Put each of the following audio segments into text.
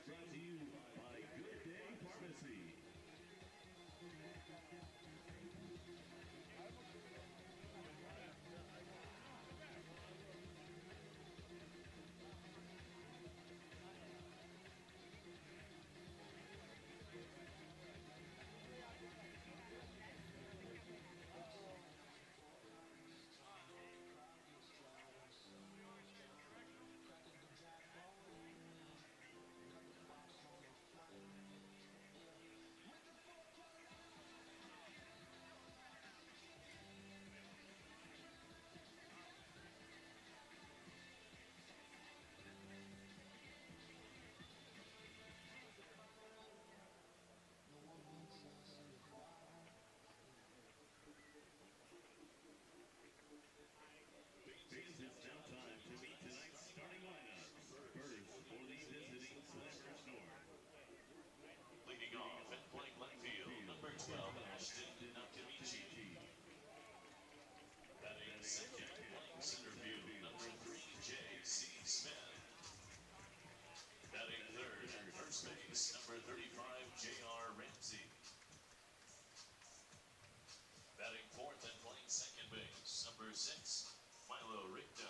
brought to you by Good Day Pharmacy. Fans, it's now time to meet tonight's starting lineups. First, for the visiting Slammers North. Leading off at playing left field, number 12, Ashton Nakamichi. Batting second, playing center field, number 3, J.C. Smith. Batting third at first base, number 35, J.R. Ramsey. Batting fourth and playing second base, number 6, Milo Richta.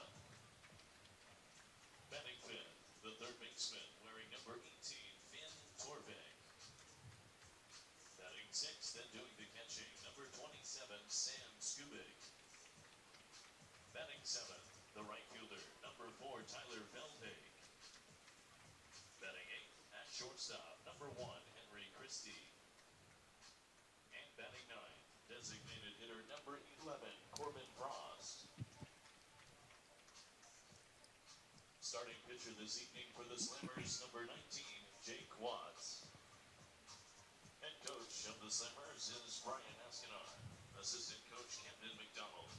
Batting fifth, the third baseman wearing number 18, Finn Torvik. Batting sixth and doing the catching, number 27, Sam Skubik. Batting seventh, the right fielder, number 4, Tyler Veldhage. Batting eighth, at shortstop, number 1, Henry Christie. And batting ninth, designated hitter number 11, Corbin Frost. Starting pitcher this evening for the Slammers, number 19, Jake Watts. Head coach of the Slammers is Brian Askenar. Assistant coach Camden McDonald.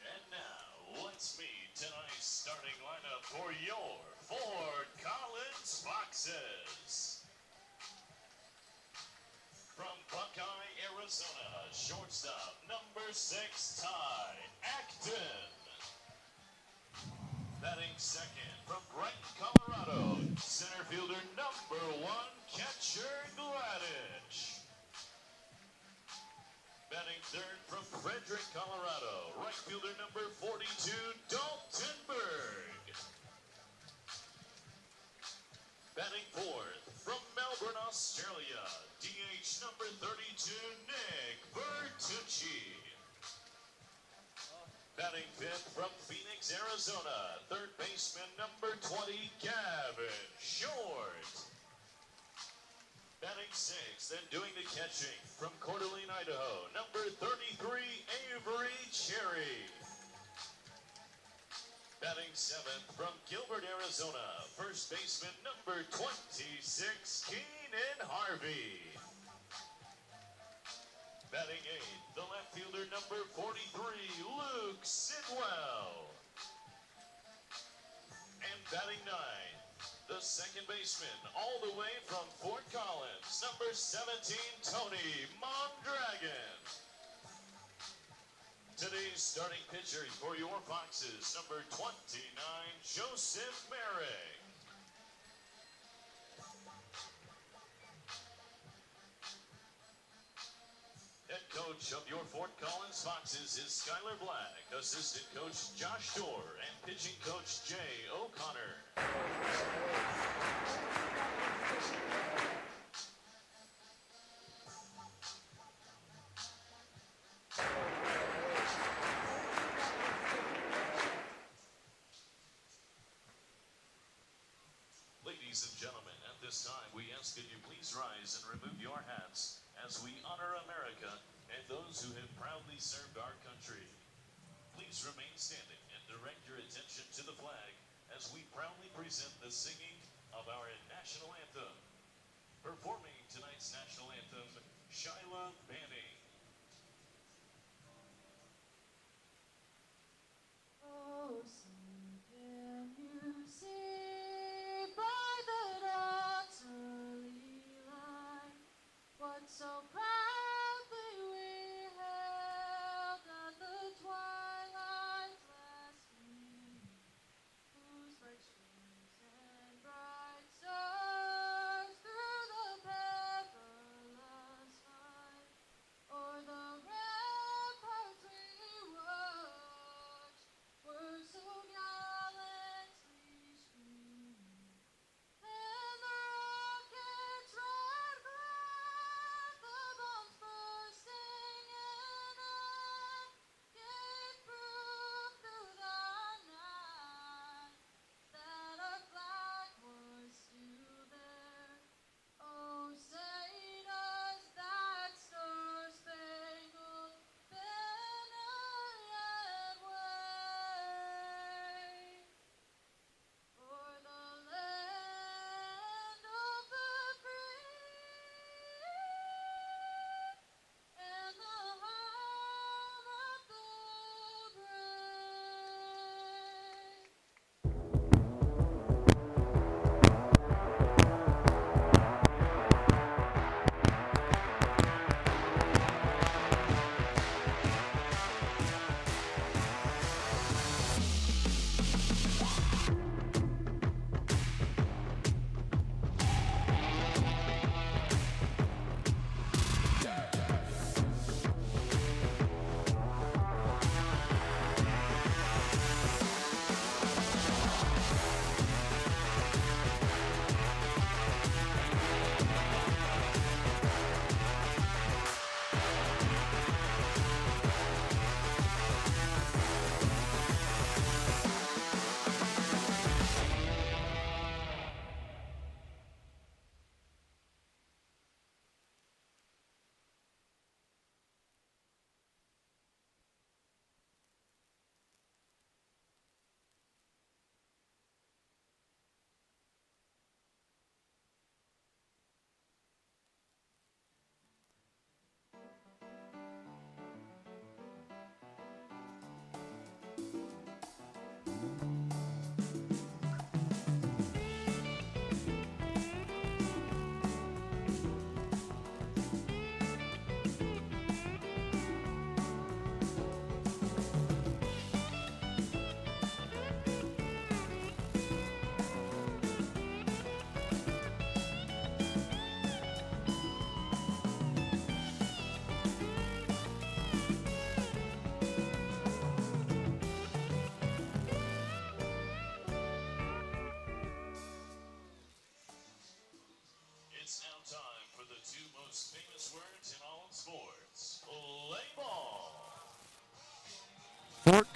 And now, let's meet tonight's starting lineup for your Fort Collins Foxes. From Buckeye, Arizona, shortstop, number 6, Ty Acton. Batting second, from Brighton, Colorado, center fielder, number 1, Catcher Gladich. Batting third, from Frederick, Colorado, right fielder, number 42, Dalton Berg. Batting fourth, from Melbourne, Australia, DH number 32, Nick Bertucci. Batting fifth, from Phoenix, Arizona, third baseman number 20, Gavin Short. Batting sixth and doing the catching, from Coeur d'Alene, Idaho, number 33, Avery Cherry. Batting seventh, from Gilbert, Arizona, first baseman number 26, Keenan Harvey. Batting eighth, the left fielder number 43, Luke Sidwell. And batting ninth, the second baseman, all the way from Fort Collins, number 17, Tony Mondragon. Today's starting pitcher for your Foxes, number 29, Joseph Merrick. Head coach of your Fort Collins Foxes is Skylar Black, assistant coach Josh Dorr, and pitching coach Jay O'Connor. Ladies and gentlemen, at this time we ask that you please rise and remove your hats as we honor America and those who have proudly served our country. Please remain standing and direct your attention to the flag as we proudly present the singing of our national anthem. Performing tonight's national anthem, Shyla Banning. Oh, see, can you see by the dawn's early light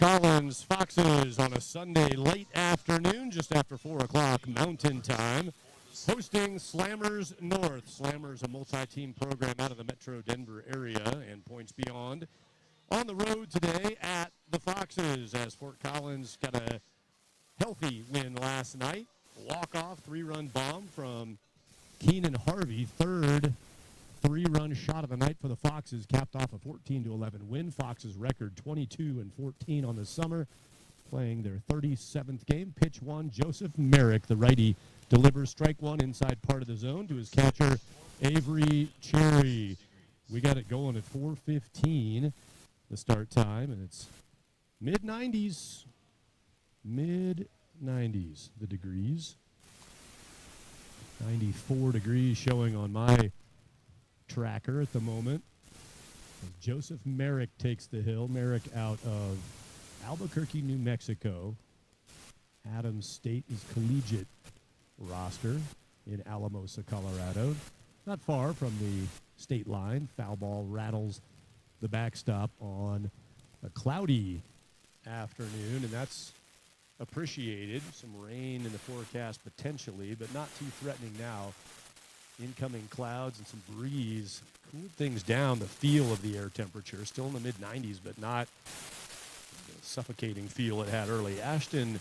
Collins Foxes on a Sunday late afternoon, just after 4 o'clock Mountain Time, hosting Slammers North. Slammers, a multi-team program out of the Metro Denver area and points beyond. On the road today at the Foxes, as Fort Collins got a healthy win last night. Walk-off 3-run bomb from Keenan Harvey, third 3-run shot of the night for the Foxes, capped off a 14-11 win. Foxes record 22-14 on the summer, playing their 37th game. Pitch one, Joseph Merrick, the righty, delivers strike one inside part of the zone to his catcher, Avery Cherry. We got it going at 4:15, the start time, and it's mid-90s. Mid-90s, the degrees. 94 degrees showing on my tracker at the moment. As Joseph Merrick takes the hill. Merrick out of Albuquerque, New Mexico. Adams State is collegiate roster in Alamosa, Colorado. Not far from the state line. Foul ball rattles the backstop on a cloudy afternoon, and that's appreciated. Some rain in the forecast potentially, but not too threatening now. Incoming clouds and some breeze cooled things down. The feel of the air temperature still in the mid-90s, but not the suffocating feel it had early. Ashton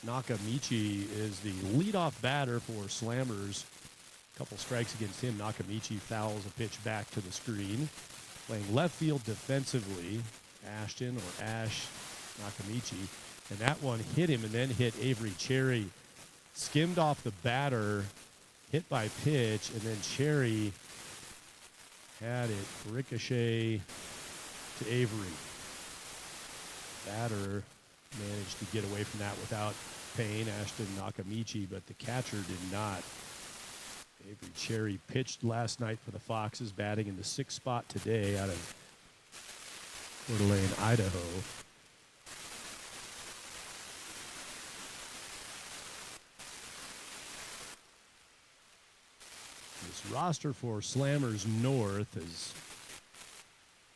Nakamichi is the leadoff batter for Slammers. A couple strikes against him. Nakamichi fouls a pitch back to the screen. Playing left field defensively, Ashton or Ash Nakamichi. And that one hit him and then hit Avery Cherry. Skimmed off the batter, hit by pitch, and then Cherry had it ricochet to Avery. Batter managed to get away from that without pain, Ashton Nakamichi, but the catcher did not. Avery Cherry pitched last night for the Foxes, batting in the 6th spot today out of Coeur d'Alene, Idaho. This roster for Slammers North as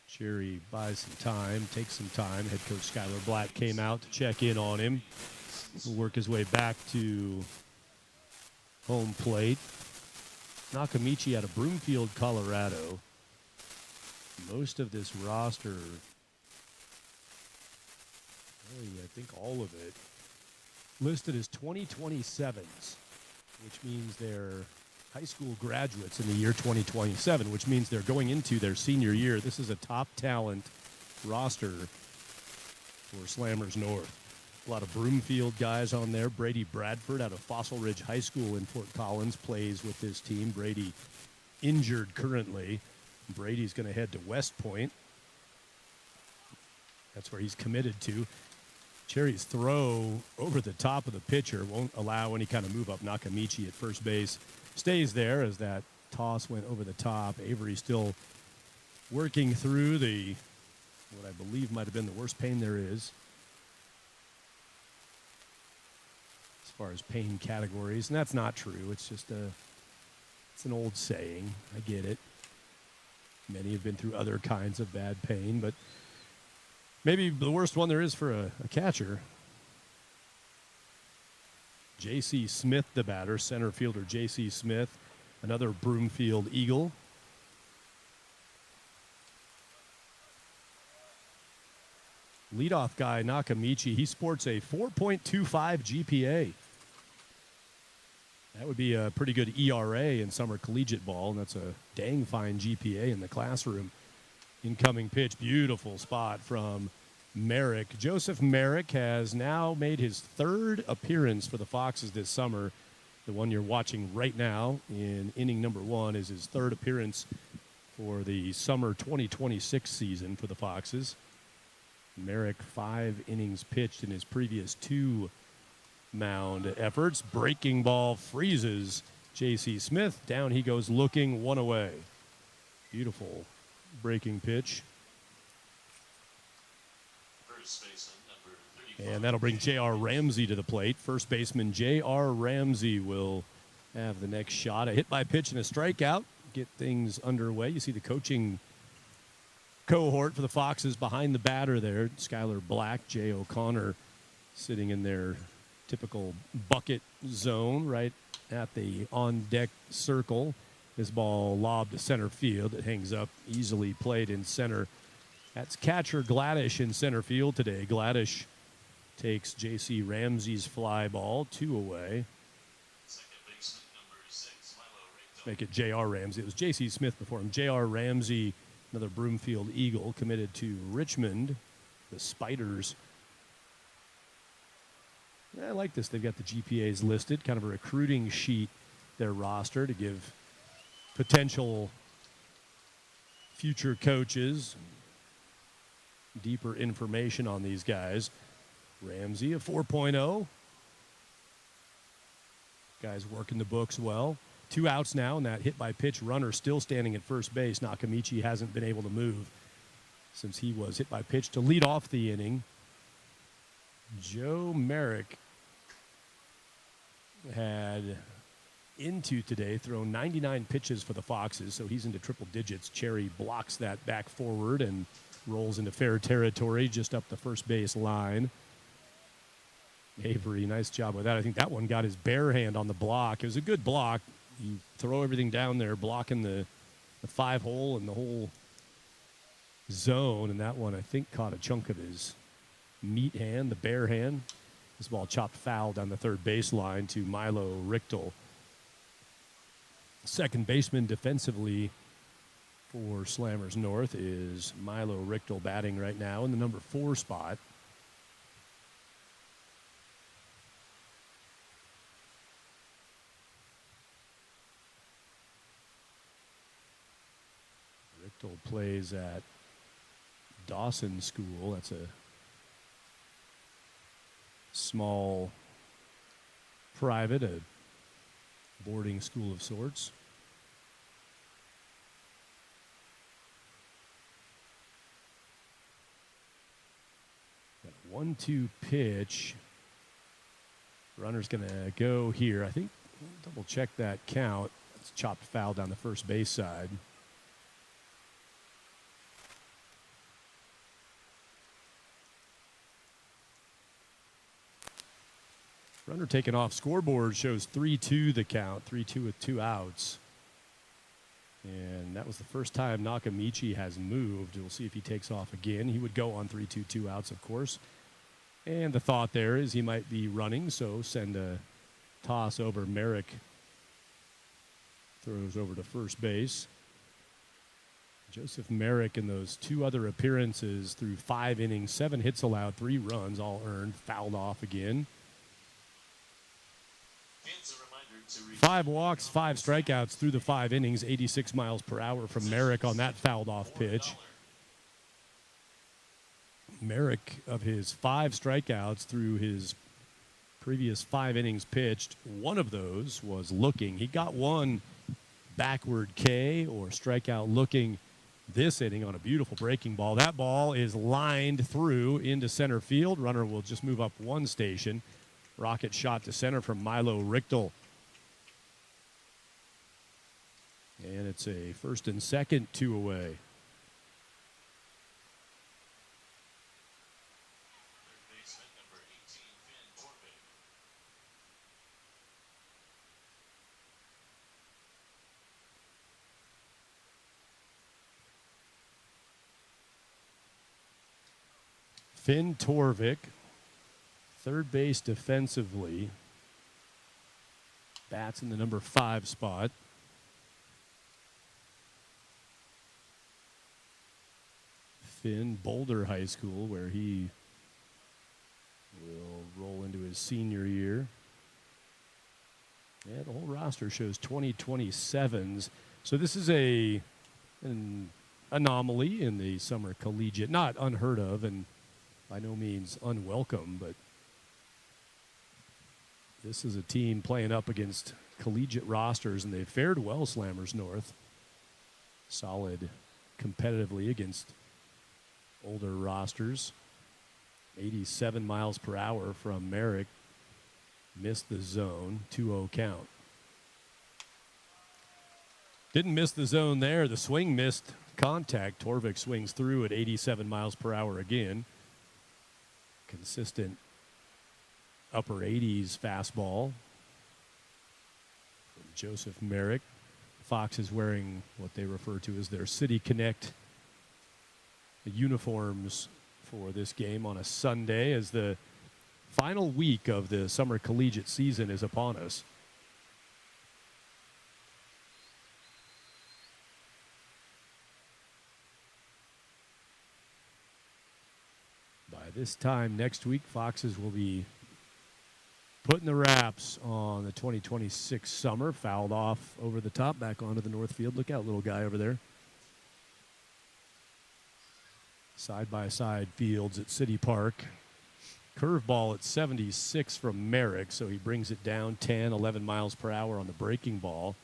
Cherry buys some time, takes some time. Head coach Skylar Black came out to check in on him. He'll work his way back to home plate. Nakamichi out of Broomfield, Colorado. Most of this roster, I think all of it, listed as 2027s, which means they're high school graduates in the year 2027, which means they're going into their senior year. This is a top talent roster for Slammers North. A lot of Broomfield guys on there. Brady Bradford out of Fossil Ridge High School in Fort Collins plays with this team. Brady injured currently. Brady's going to head to West Point. That's where he's committed to. Cherry's throw over the top of the pitcher won't allow any kind of move up. Nakamichi at first base stays there as that toss went over the top. Avery still working through what I believe might have been the worst pain there is as far as pain categories. And that's not true. It's just it's an old saying. I get it. Many have been through other kinds of bad pain, but maybe the worst one there is for a catcher. J.C. Smith, the batter, center fielder J.C. Smith, another Broomfield Eagle. Leadoff guy Nakamichi, he sports a 4.25 GPA. That would be a pretty good ERA in summer collegiate ball, and that's a dang fine GPA in the classroom. Incoming pitch, beautiful spot from Merrick. Joseph Merrick has now made his 3rd appearance for the Foxes this summer. The one you're watching right now in inning number 1 is his 3rd appearance for the summer 2026 season for the Foxes. Merrick, 5 innings pitched in his previous 2 mound efforts. Breaking ball freezes J.C. Smith. Down he goes looking, 1 away. Beautiful breaking pitch. And that'll bring J.R. Ramsey to the plate. First baseman J.R. Ramsey will have the next shot. A hit by pitch and a strikeout. Get things underway. You see the coaching cohort for the Foxes behind the batter there. Skylar Black, Jay O'Connor sitting in their typical bucket zone right at the on-deck circle. This ball lobbed to center field. It hangs up, easily played in center. That's catcher Gladish in center field today. Gladish takes J.C. Ramsey's fly ball, 2 away. Second baseman, number 6, Milo Richter. Make it J.R. Ramsey. It was J.C. Smith before him. J.R. Ramsey, another Broomfield Eagle, committed to Richmond, the Spiders. I like this. They've got the GPAs listed, kind of a recruiting sheet, their roster, to give potential future coaches deeper information on these guys. Ramsey, a 4.0. Guys working the books well. 2 outs now, and that hit by pitch runner still standing at first base. Nakamichi hasn't been able to move since he was hit by pitch to lead off the inning. Joe Merrick had into today thrown 99 pitches for the Foxes, so he's into triple digits. Cherry blocks that back forward and rolls into fair territory just up the first base line. Avery, nice job with that. I think that one got his bare hand on the block. It was a good block. You throw everything down there, blocking the 5-hole and the whole zone, and that one I think caught a chunk of his meat hand, the bare hand. This ball chopped foul down the third baseline to Milo Richtel. Second baseman defensively for Slammers North is Milo Richtel, batting right now in the number 4 spot. Richtel plays at Dawson School. That's a small private, a boarding school of sorts. Got a 1-2 pitch. Runner's going to go here. I think, double check that count. It's chopped foul down the first base side. Runner taken off. Scoreboard shows 3-2 the count. 3-2 with 2 outs. And that was the first time Nakamichi has moved. We'll see if he takes off again. He would go on 3-2, 2 outs, of course. And the thought there is he might be running, so send a toss over. Merrick throws over to first base. Joseph Merrick in those 2 other appearances through 5 innings, 7 hits allowed, 3 runs, all earned, fouled off again. 5 walks, 5 strikeouts through the 5 innings, 86 miles per hour from Merrick on that fouled off pitch. Merrick, of his 5 strikeouts through his previous 5 innings pitched, 1 of those was looking. He got 1 backward K or strikeout looking this inning on a beautiful breaking ball. That ball is lined through into center field. Runner will just move up 1 station. Rocket shot to center from Milo Richtel. And it's a first and second, 2 away. Third baseman, number 18, Finn Torvik. Finn Torvik, third base defensively. Bats in the number 5 spot. Finn, Boulder High School, where he will roll into his senior year. Yeah, the whole roster shows 2027s. So this is an anomaly in the summer collegiate. Not unheard of and by no means unwelcome, but this is a team playing up against collegiate rosters, and they've fared well, Slammers North. Solid competitively against older rosters. 87 miles per hour from Merrick. Missed the zone. 2-0 count. Didn't miss the zone there. The swing missed contact. Torvik swings through at 87 miles per hour again. Consistent upper 80s fastball from Joseph Merrick. Fox is wearing what they refer to as their City Connect uniforms for this game on a Sunday as the final week of the summer collegiate season is upon us. By this time next week, Foxes will be putting the wraps on the 2026 summer. Fouled off over the top, back onto the north field. Look out, little guy over there. Side-by-side fields at City Park. Curveball at 76 from Merrick, so he brings it down 10, 11 miles per hour on the breaking ball.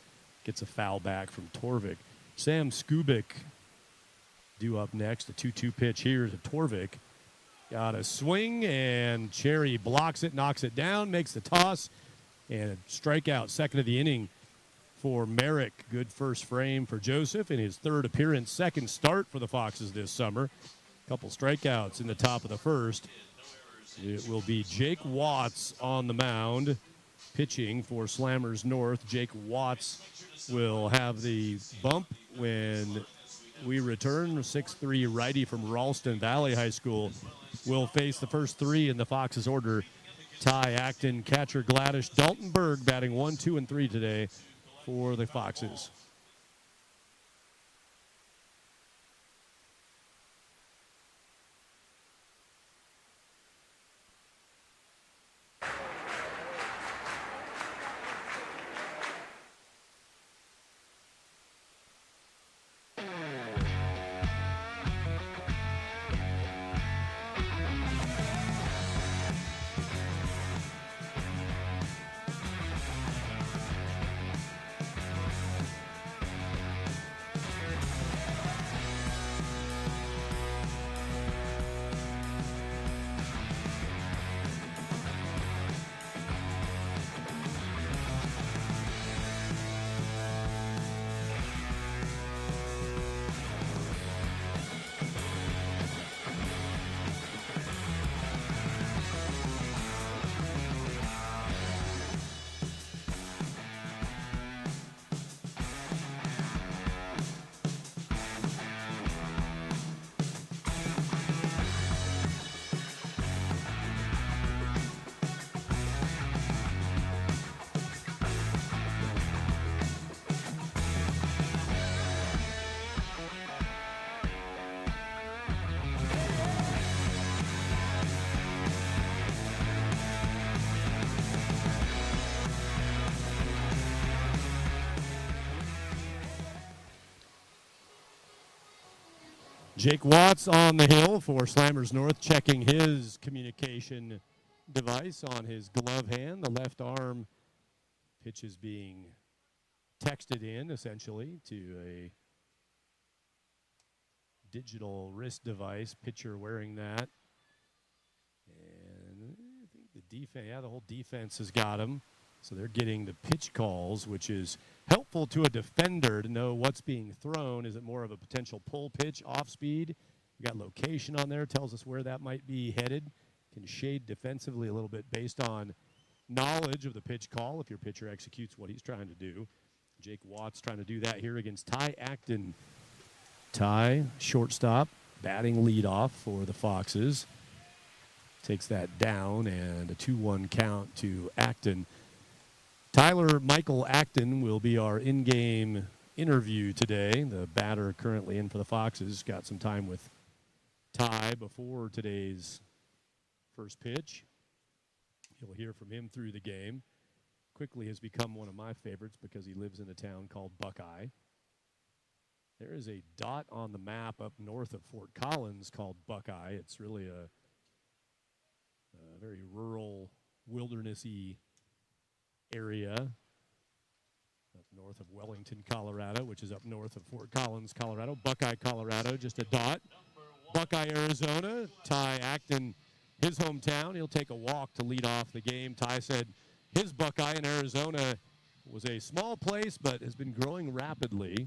Gets a foul back from Torvik. Sam Skubik due up next. A 2-2 pitch here to Torvik. Got a swing, and Cherry blocks it, knocks it down, makes the toss, and a strikeout, second of the inning for Merrick. Good first frame for Joseph in his third appearance, second start for the Foxes this summer. Couple strikeouts in the top of the first. It will be Jake Watts on the mound, pitching for Slammers North. Jake Watts will have the bump when we return. 6'3" righty from Ralston Valley High School will face the first three in the Foxes order. Ty Acton, catcher Gladish, Dalton Berg batting 1, 2, and 3 today for the Foxes. Jake Watts on the hill for Slammers North, checking his communication device on his glove hand. The left arm pitch is being texted in, essentially, to a digital wrist device. Pitcher wearing that. And I think the defense, the whole defense has got him. So they're getting the pitch calls, which is helpful to a defender to know what's being thrown. Is it more of a potential pull pitch, off speed? We got location on there, tells us where that might be headed. Can shade defensively a little bit based on knowledge of the pitch call if your pitcher executes what he's trying to do. Jake Watts trying to do that here against Ty Acton. Ty, shortstop, batting leadoff for the Foxes. Takes that down, and a 2-1 count to Acton. Tyler Michael Acton will be our in-game interview today. The batter currently in for the Foxes. Got some time with Ty before today's first pitch. You'll hear from him through the game. Quickly has become one of my favorites because he lives in a town called Buckeye. There is a dot on the map up north of Fort Collins called Buckeye. It's really a very rural, wildernessy area up north of Wellington, Colorado, which is up north of Fort Collins, Colorado. Buckeye, Colorado, just a dot. Buckeye, Arizona. Ty Acton, his hometown. He'll take a walk to lead off the game. Ty said his Buckeye in Arizona was a small place but has been growing rapidly.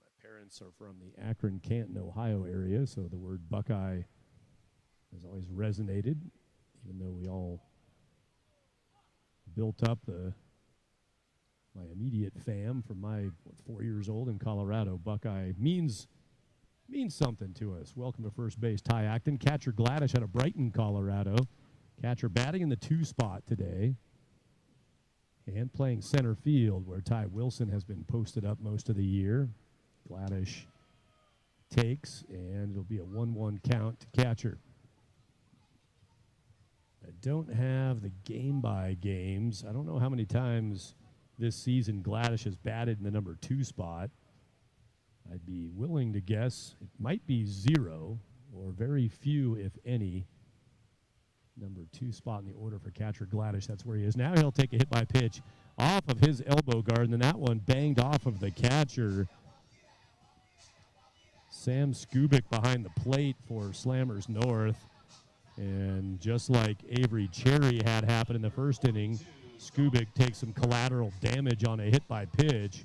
My parents are from the Akron, Canton, Ohio area, so the word Buckeye has always resonated, even though we all built up my immediate fam from my 4 years old in Colorado. Buckeye means something to us. Welcome to first base, Ty Acton. Catcher Gladish out of Brighton, Colorado. Catcher batting in the 2 spot today. And playing center field, where Ty Wilson has been posted up most of the year. Gladish takes, and it'll be a 1-1 count to catcher. I don't have the game-by games. I don't know how many times this season Gladish has batted in the number 2 spot. I'd be willing to guess it might be 0, or very few, if any. Number 2 spot in the order for catcher Gladish. That's where he is. Now he'll take a hit by pitch off of his elbow guard, and then that one banged off of the catcher. Sam Skubik behind the plate for Slammers North. And just like Avery Cherry had happen in the first inning, Skubik takes some collateral damage on a hit by pitch.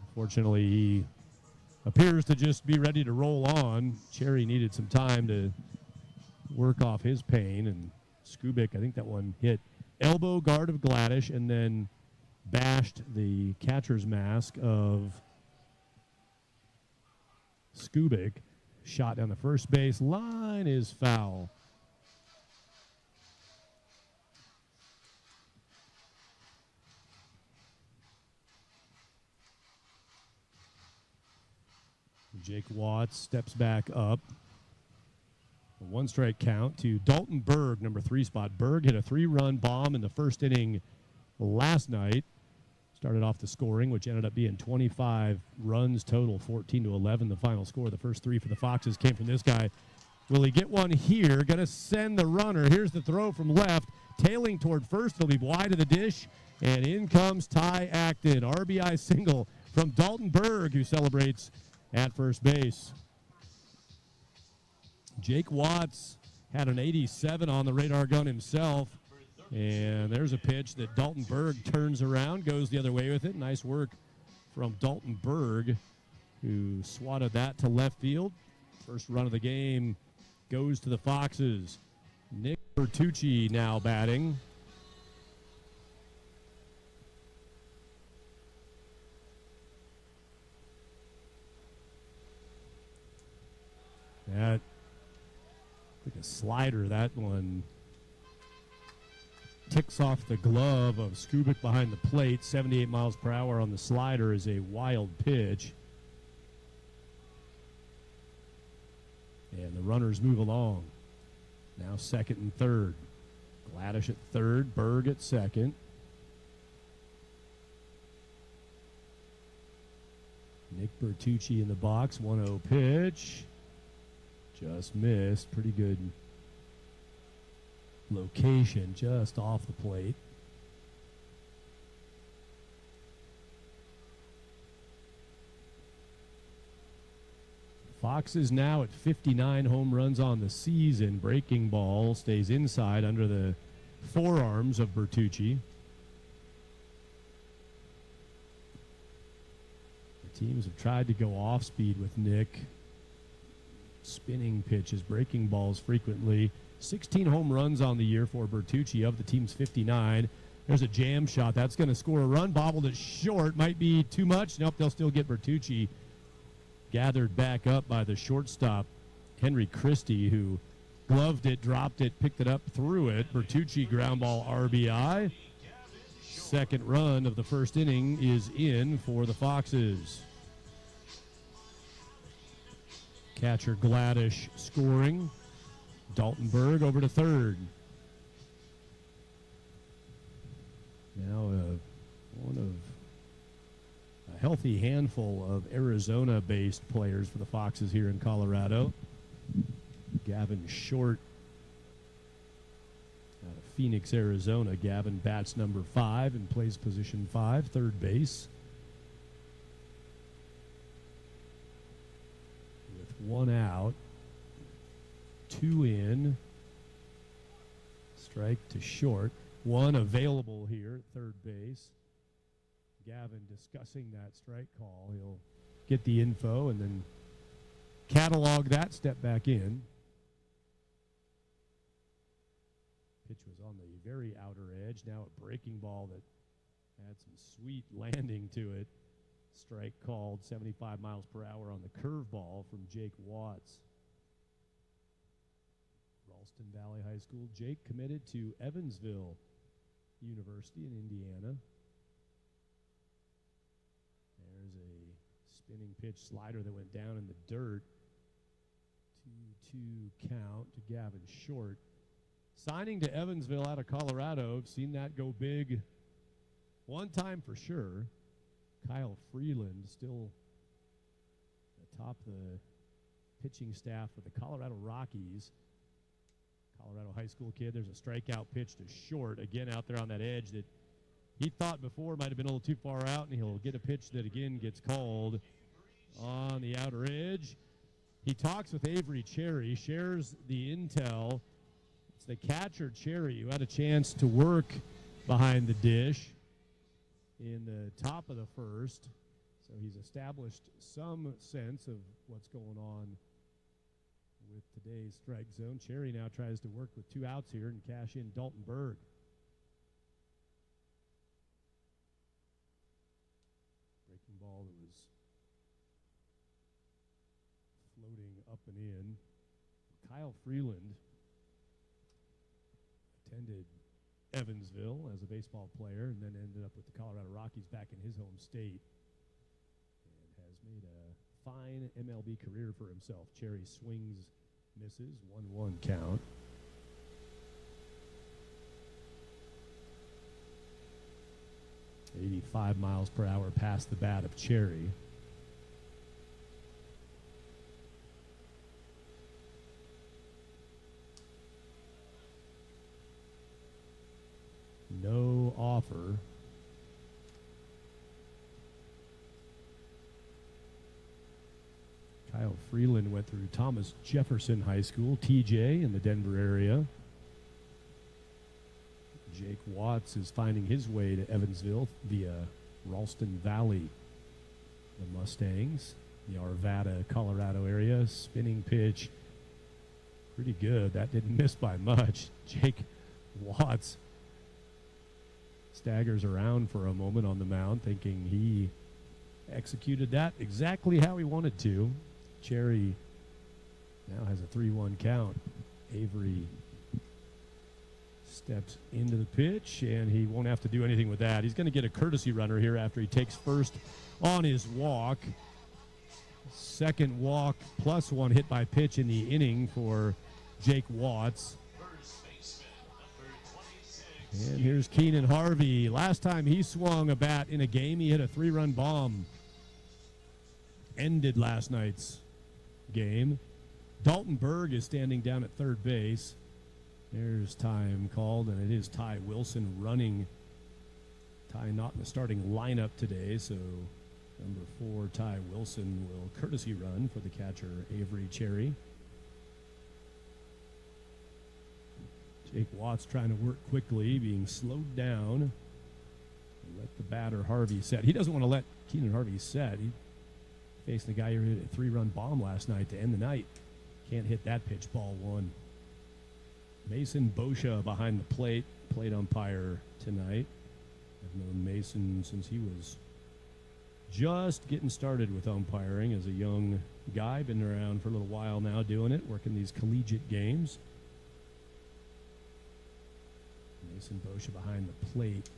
Unfortunately, he appears to just be ready to roll on. Cherry needed some time to work off his pain, and Skubik, I think that one hit elbow guard of Gladish and then bashed the catcher's mask of Skubik. Shot down the first base line is foul. Jake Watts steps back up. A 1-strike count to Dalton Berg, number 3 spot. Berg hit a 3-run bomb in the first inning last night. Started off the scoring, which ended up being 25 runs total, 14-11. The final score. The first 3 for the Foxes came from this guy. Will he get one here? Going to send the runner. Here's the throw from left. Tailing toward first. It'll be wide of the dish. And in comes Ty Acton. RBI single from Dalton Berg, who celebrates at first base. Jake Watts had an 87 on the radar gun himself. And there's a pitch that Dalton Berg turns around, goes the other way with it. Nice work from Dalton Berg, who swatted that to left field. First run of the game goes to the Foxes. Nick Bertucci now batting. That, like a slider, that one ticks off the glove of Skubik behind the plate. 78 miles per hour on the slider is a wild pitch. And the runners move along. Now second and third. Gladish at third, Berg at second. Nick Bertucci in the box, 1-0 pitch. Just missed. Pretty good location, just off the plate. Foxes now at 59 home runs on the season. Breaking ball stays inside under the forearms of Bertucci. The teams have tried to go off speed with Nick. Spinning pitches, breaking balls frequently. 16 home runs on the year for Bertucci of the team's 59. There's a jam shot. That's going to score a run. Bobbled it short. Might be too much. Nope, they'll still get Bertucci. Gathered back up by the shortstop, Henry Christie, who gloved it, dropped it, picked it up, threw it. Bertucci ground ball RBI. Second run of the first inning is in for the Foxes. Catcher Gladish scoring. Dalton Berg over to third. Now one of a healthy handful of Arizona-based players for the Foxes here in Colorado. Gavin Short out of Phoenix, Arizona. Gavin bats number 5 and plays position 5, third base. With 1 out. 2 in. Strike to Short. one available here at third base. Gavin discussing that strike call. He'll get the info and then catalog that, step back in. Pitch was on the very outer edge. Now a breaking ball that had some sweet landing to it. Strike called, 75 miles per hour on the curveball from Jake Watts. Ralston Valley High School. Jake committed to Evansville University in Indiana. There's a spinning pitch slider that went down in the dirt. 2-2 count to Gavin Short. Signing to Evansville out of Colorado. I've seen that go big one time for sure. Kyle Freeland still atop the pitching staff for the Colorado Rockies. Colorado high school kid. There's a strikeout pitch to Short, again out there on that edge that he thought before might have been a little too far out, and he'll get a pitch that again gets called on the outer edge. He talks with Avery Cherry, shares the intel. It's the catcher, Cherry, who had a chance to work behind the dish in the top of the first. So he's established some sense of what's going on with today's strike zone. Cherry now tries to work with 2 outs here and cash in Dalton Berg. Breaking ball that was floating up and in. Kyle Freeland attended Evansville as a baseball player and then ended up with the Colorado Rockies back in his home state and has made a fine MLB career for himself. Cherry swings, misses, 1-1 count. .85 miles per hour past the bat of Cherry. No offer. Kyle Freeland went through Thomas Jefferson High School, TJ, in the Denver area. Jake Watts is finding his way to Evansville via Ralston Valley. The Mustangs, the Arvada, Colorado area. Spinning pitch, pretty good. That didn't miss by much. Jake Watts staggers around for a moment on the mound, thinking he executed that exactly how he wanted to. Cherry now has a 3-1 count. Avery steps into the pitch, and he won't have to do anything with that. He's going to get a courtesy runner here after he takes first on his walk. Second walk plus 1 hit by pitch in the inning for Jake Watts. And here's Keenan Harvey. Last time he swung a bat in a game, he hit a 3-run bomb. Ended last night's game. Dalton Berg is standing down at third base. There's time called, and it is Ty Wilson running. Ty not in the starting lineup today, so number 4, Ty Wilson, will courtesy run for the catcher, Avery Cherry. Jake Watts trying to work quickly, being slowed down. Let the batter Harvey set. He doesn't want to let Keenan Harvey set. He faced the guy who hit a 3-run bomb last night to end the night. Can't hit that pitch, ball 1. Mason Boscia behind the plate umpire tonight. I've known Mason since he was just getting started with umpiring as a young guy. Been around for a little while now doing it, working these collegiate games. Mason Boscia behind the plate.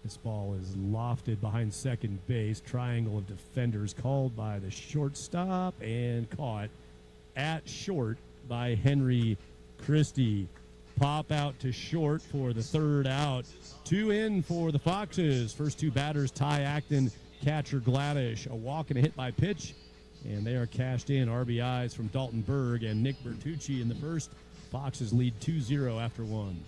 This ball is lofted behind second base. Triangle of defenders called by the shortstop and caught at short by Henry Christie. Pop out to short for the 3rd out. 2 in for the Foxes. First 2 batters, Ty Acton, catcher Gladish. A walk and a hit by pitch, and they are cashed in. RBIs from Dalton Berg and Nick Bertucci in the first. Foxes lead 2-0 after 1.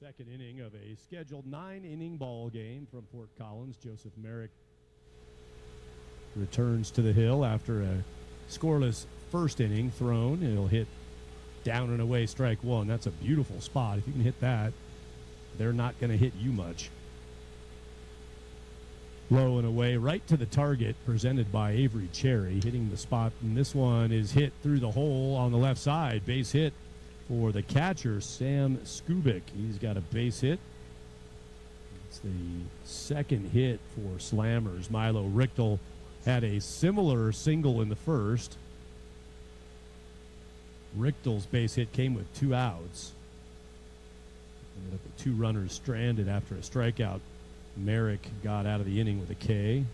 second inning of a scheduled 9-inning ball game from Fort Collins. Joseph Merrick returns to the hill after a scoreless first inning thrown. It'll hit down and away, strike one. That's a beautiful spot. If you can hit that, they're not going to hit you much. Low and away, right to the target, presented by Avery Cherry, hitting the spot. And this one is hit through the hole on the left side. Base hit for the catcher, Sam Skubik. He's got a base hit. It's the second hit for Slammers. Milo Richtel had a similar single in the first. Richtel's base hit came with 2 outs. Ended up with 2 runners stranded after a strikeout. Merrick got out of the inning with a K,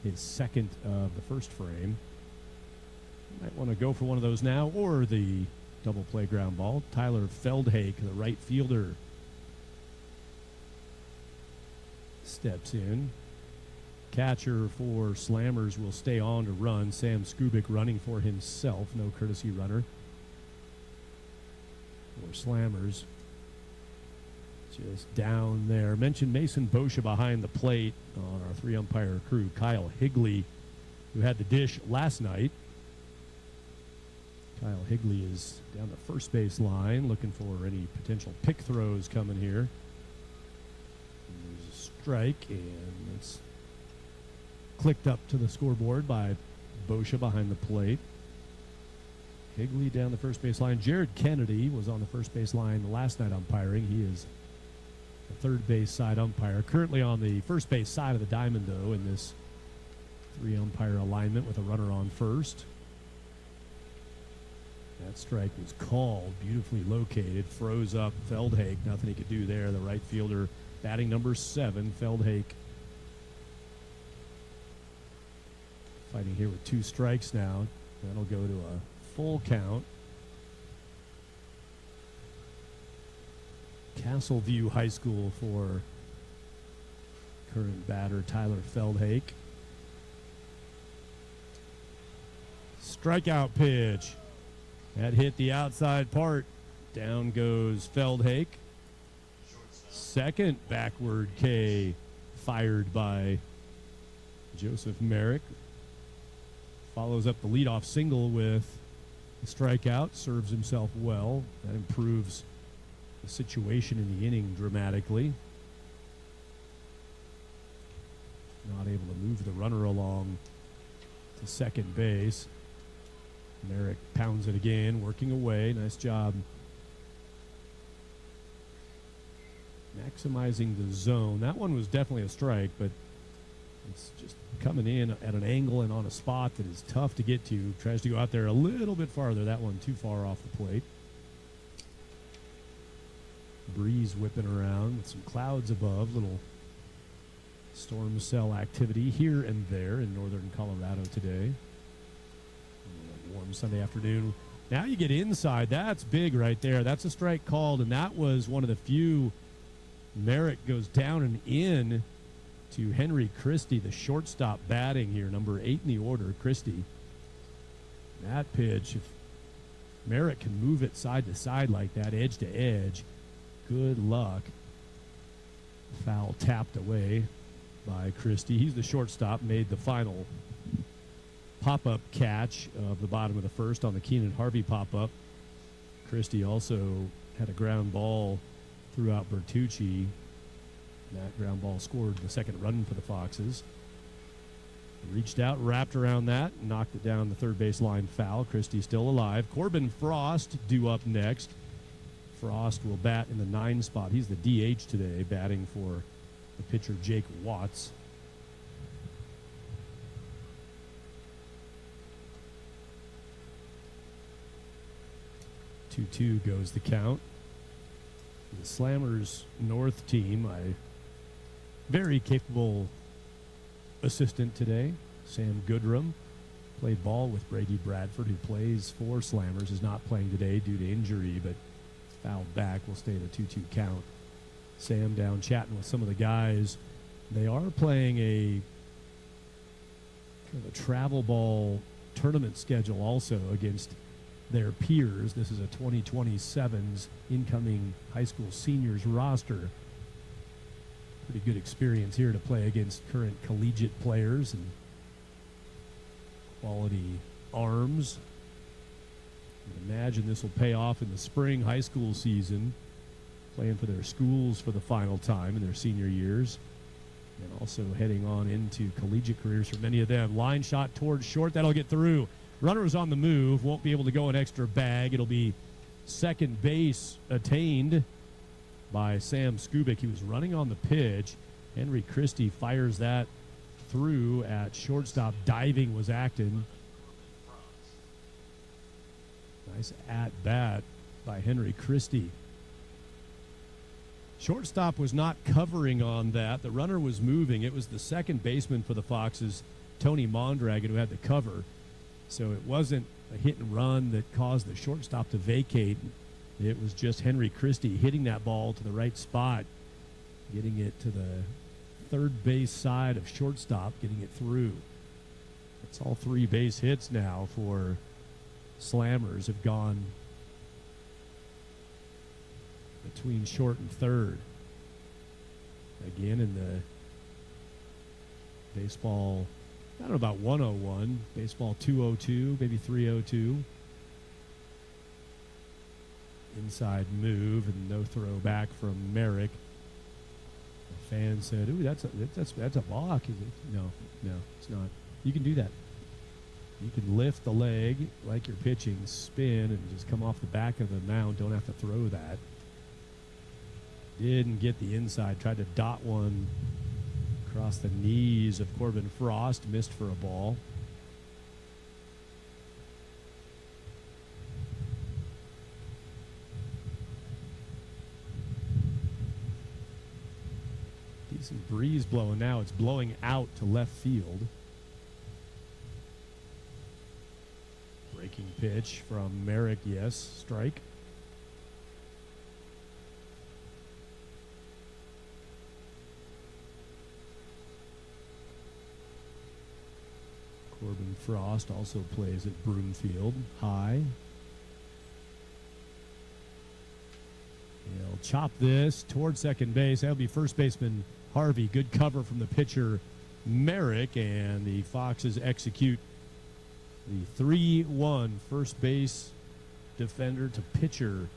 his second of the first frame. Might want to go for one of those now, or the double play ground ball. Tyler Feldhake, the right fielder, steps in. Catcher for Slammers will stay on to run. Sam Skubik running for himself, no courtesy runner for Slammers. Just down there. Mentioned Mason Boscia behind the plate on our 3-umpire crew. Kyle Higley, who had the dish last night. Kyle Higley is down the first base line looking for any potential pick throws coming here. And there's a strike, and it's clicked up to the scoreboard by Boscia behind the plate. Higley down the first base line. Jared Kennedy was on the first base line last night umpiring. He is the third base side umpire. Currently on the first base side of the diamond, though, in this 3-umpire alignment with a runner on first. That strike was called, beautifully located, froze up Feldhake. Nothing he could do there. The right fielder batting number 7, Feldhake. Fighting here with 2 strikes now. That'll go to a full count. Castleview High School for current batter Tyler Feldhake. Strikeout pitch. That hit the outside part. Down goes Feldhake. Second backward K fired by Joseph Merrick. Follows up the leadoff single with a strikeout. Serves himself well. That improves the situation in the inning dramatically. Not able to move the runner along to second base. Merrick pounds it again, working away. Nice job maximizing the zone. That one was definitely a strike, but it's just coming in at an angle and on a spot that is tough to get to. Tries to go out there a little bit farther. That one too far off the plate. Breeze whipping around with some clouds above. Little storm cell activity here and there in northern Colorado today. Warm Sunday afternoon. Now you get inside. That's big right there. That's a strike called, and that was one of the few. Merrick goes down and in to Henry Christie, the shortstop batting here, number 8 in the order, Christie. That pitch, if Merrick can move it side to side like that, edge to edge, good luck. Foul tapped away by Christie. He's the shortstop, made the final pop-up catch of the bottom of the first on the Keenan Harvey pop-up. Christie also had a ground ball throughout Bertucci. That ground ball scored the second run for the Foxes. Reached out, wrapped around that, knocked it down the third base line foul. Christie still alive. Corbin Frost due up next. Frost will bat in the 9 spot. He's the DH today, batting for the pitcher Jake Watts. 2-2 goes the count. The Slammers North team, a very capable assistant today, Sam Goodrum, played ball with Brady Bradford, who plays for Slammers, is not playing today due to injury, but fouled back. Will stay at a 2-2 count. Sam down chatting with some of the guys. They are playing a kind of a travel ball tournament schedule also against their peers. This is a 2027's incoming high school seniors roster. Pretty good experience here to play against current collegiate players and quality arms. I imagine this will pay off in the spring high school season, playing for their schools for the final time in their senior years, and also heading on into collegiate careers for many of them. Line shot towards short. That'll get through. Runner is on the move. Won't be able to go an extra bag. It'll be second base attained by Sam Skubik. He was running on the pitch. Henry Christie fires that through at shortstop. Diving was Acton. Nice at-bat by Henry Christie. Shortstop was not covering on that. The runner was moving. It was the second baseman for the Foxes, Tony Mondragon, who had the cover. So it wasn't a hit and run that caused the shortstop to vacate. It was just Henry Christie hitting that ball to the right spot, getting it to the third base side of shortstop, getting it through. It's all 3 base hits now for Slammers, have gone between short and third. Again in the baseball, I don't know about 101, baseball 202, maybe 302. Inside move and no throw back from Merrick. The fan said, "Ooh, that's a balk." Is it? No, it's not. You can do that. You can lift the leg like you're pitching, spin, and just come off the back of the mound. Don't have to throw that. Didn't get the inside. Tried to dot one across the knees of Corbin Frost. Missed for a ball. Decent breeze blowing now. It's blowing out to left field. Breaking pitch from Merrick, yes, strike. Corbin Frost also plays at Broomfield High. He'll chop this towards second base. That'll be first baseman Harvey. Good cover from the pitcher Merrick, and the Foxes execute the 3-1 first base defender to pitcher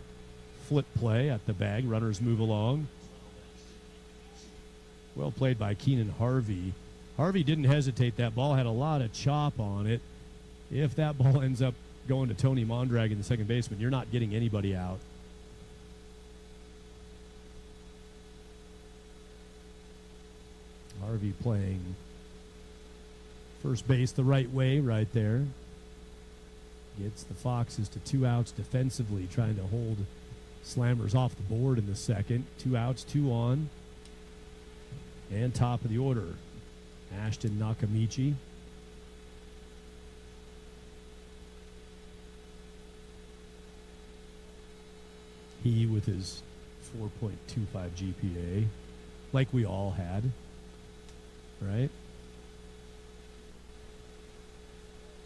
flip play at the bag. Runners move along. Well played by Keenan Harvey. Harvey didn't hesitate. That ball had a lot of chop on it. If that ball ends up going to Tony Mondragon, the second baseman, you're not getting anybody out. Harvey playing first base the right way right there. Gets the Foxes to 2 outs defensively, trying to hold Slammers off the board in the second. 2 outs, 2 on. And top of the order, Ashton Nakamichi. He with his 4.25 GPA, like we all had, right?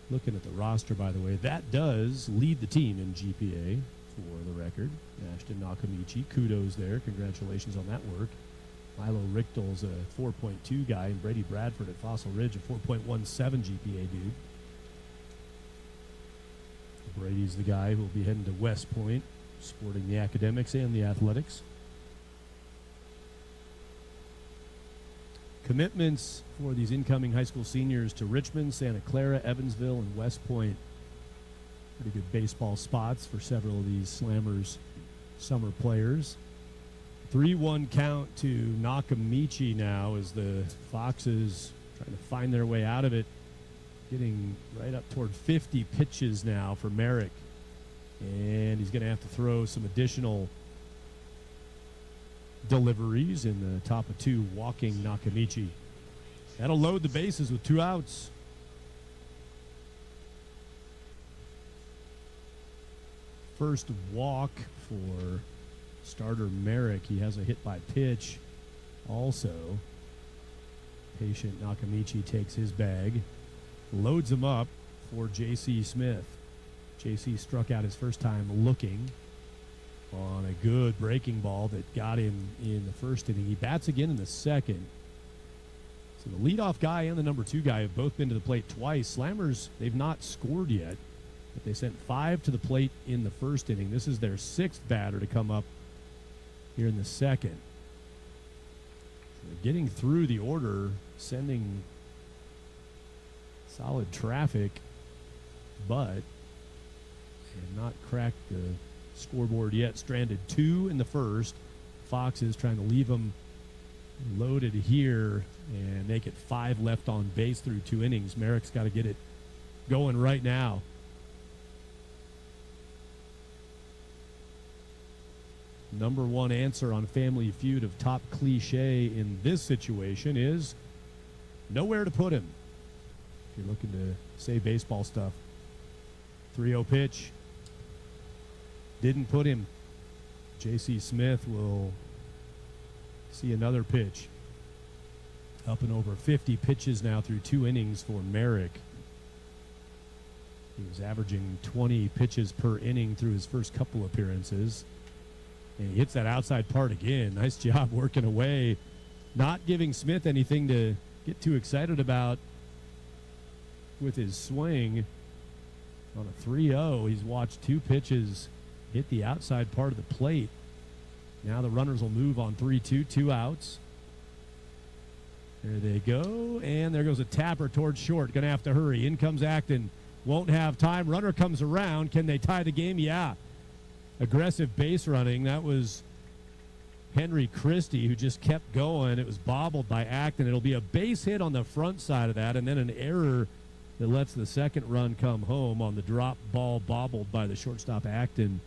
Looking at the roster, by the way, that does lead the team in GPA for the record. Ashton Nakamichi, kudos there. Congratulations on that work. Milo Richtel's a 4.2 guy, and Brady Bradford at Fossil Ridge, a 4.17 GPA dude. Brady's the guy who will be heading to West Point, sporting the academics and the athletics. Commitments for these incoming high school seniors to Richmond, Santa Clara, Evansville, and West Point. Pretty good baseball spots for several of these Slammers summer players. 3-1 count to Nakamichi now as the Foxes trying to find their way out of it. Getting right up toward 50 pitches now for Merrick. And he's going to have to throw some additional deliveries in the top of 2, walking Nakamichi. That'll load the bases with 2 outs. First walk for starter Merrick. He has a hit by pitch also. Patient Nakamichi takes his bag, loads him up for J.C. Smith. JC struck out his first time looking on a good breaking ball that got him in the first inning. He bats again in the second. So the leadoff guy and the number 2 guy have both been to the plate twice. Slammers, they've not scored yet, but they sent 5 to the plate in the first inning. This is their 6th batter to come up here in the second. So they're getting through the order, sending solid traffic, but have not cracked the scoreboard yet. Stranded 2 in the first. Foxes trying to leave them loaded here and make it 5 left on base through 2 innings. Merrick's got to get it going right now. Number 1 answer on Family Feud of top cliche in this situation is nowhere to put him. If you're looking to say baseball stuff. 3-0 pitch. Didn't put him. J.C. Smith will see another pitch. Up and over 50 pitches now through 2 innings for Merrick. He was averaging 20 pitches per inning through his first couple appearances. And he hits that outside part again. Nice job working away. Not giving Smith anything to get too excited about with his swing. On a 3-0, he's watched 2 pitches hit the outside part of the plate. Now the runners will move on 3-2, 2 outs. There they go, and there goes a tapper towards short. Going to have to hurry. In comes Acton. Won't have time. Runner comes around. Can they tie the game? Yeah. Aggressive base running. That was Henry Christie, who just kept going. It was bobbled by Acton. It'll be a base hit on the front side of that, and then an error that lets the second run come home on the drop ball bobbled by the shortstop Acton.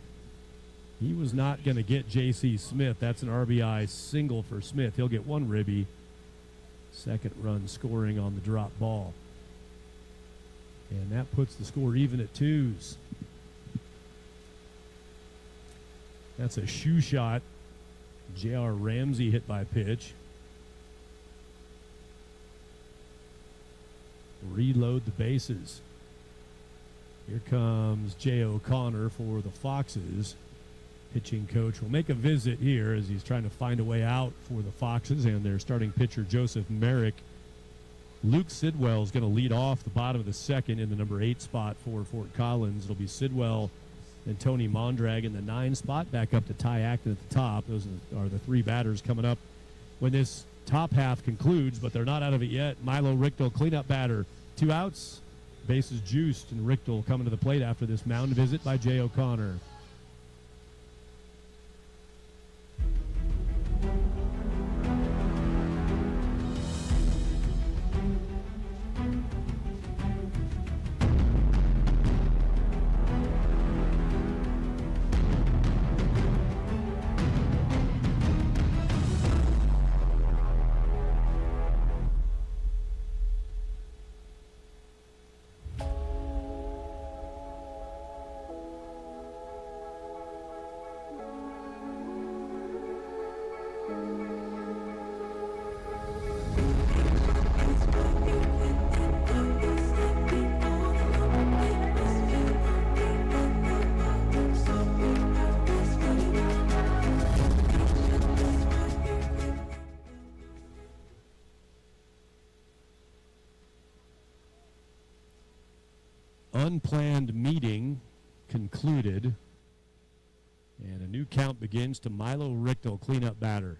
He was not going to get J.C. Smith. That's an RBI single for Smith. He'll get 1 ribby. Second run scoring on the drop ball. And that puts the score even at 2s. That's a shoe shot. J.R. Ramsey hit by pitch. Reload the bases. Here comes Jay O'Connor for the Foxes. Pitching coach will make a visit here as he's trying to find a way out for the Foxes and their starting pitcher Joseph Merrick. Luke Sidwell is going to lead off the bottom of the second in the number 8 spot for Fort Collins. It'll be Sidwell and Tony Mondrag in the 9 spot, back up to Ty Acton at the top. Those are the 3 batters coming up when this top half concludes, but they're not out of it yet. Milo Richtel, cleanup batter. 2 outs, bases juiced, and Richtel coming to the plate after this mound visit by Jay O'Connor. Unplanned meeting concluded, and a new count begins to Milo Richtel, cleanup batter.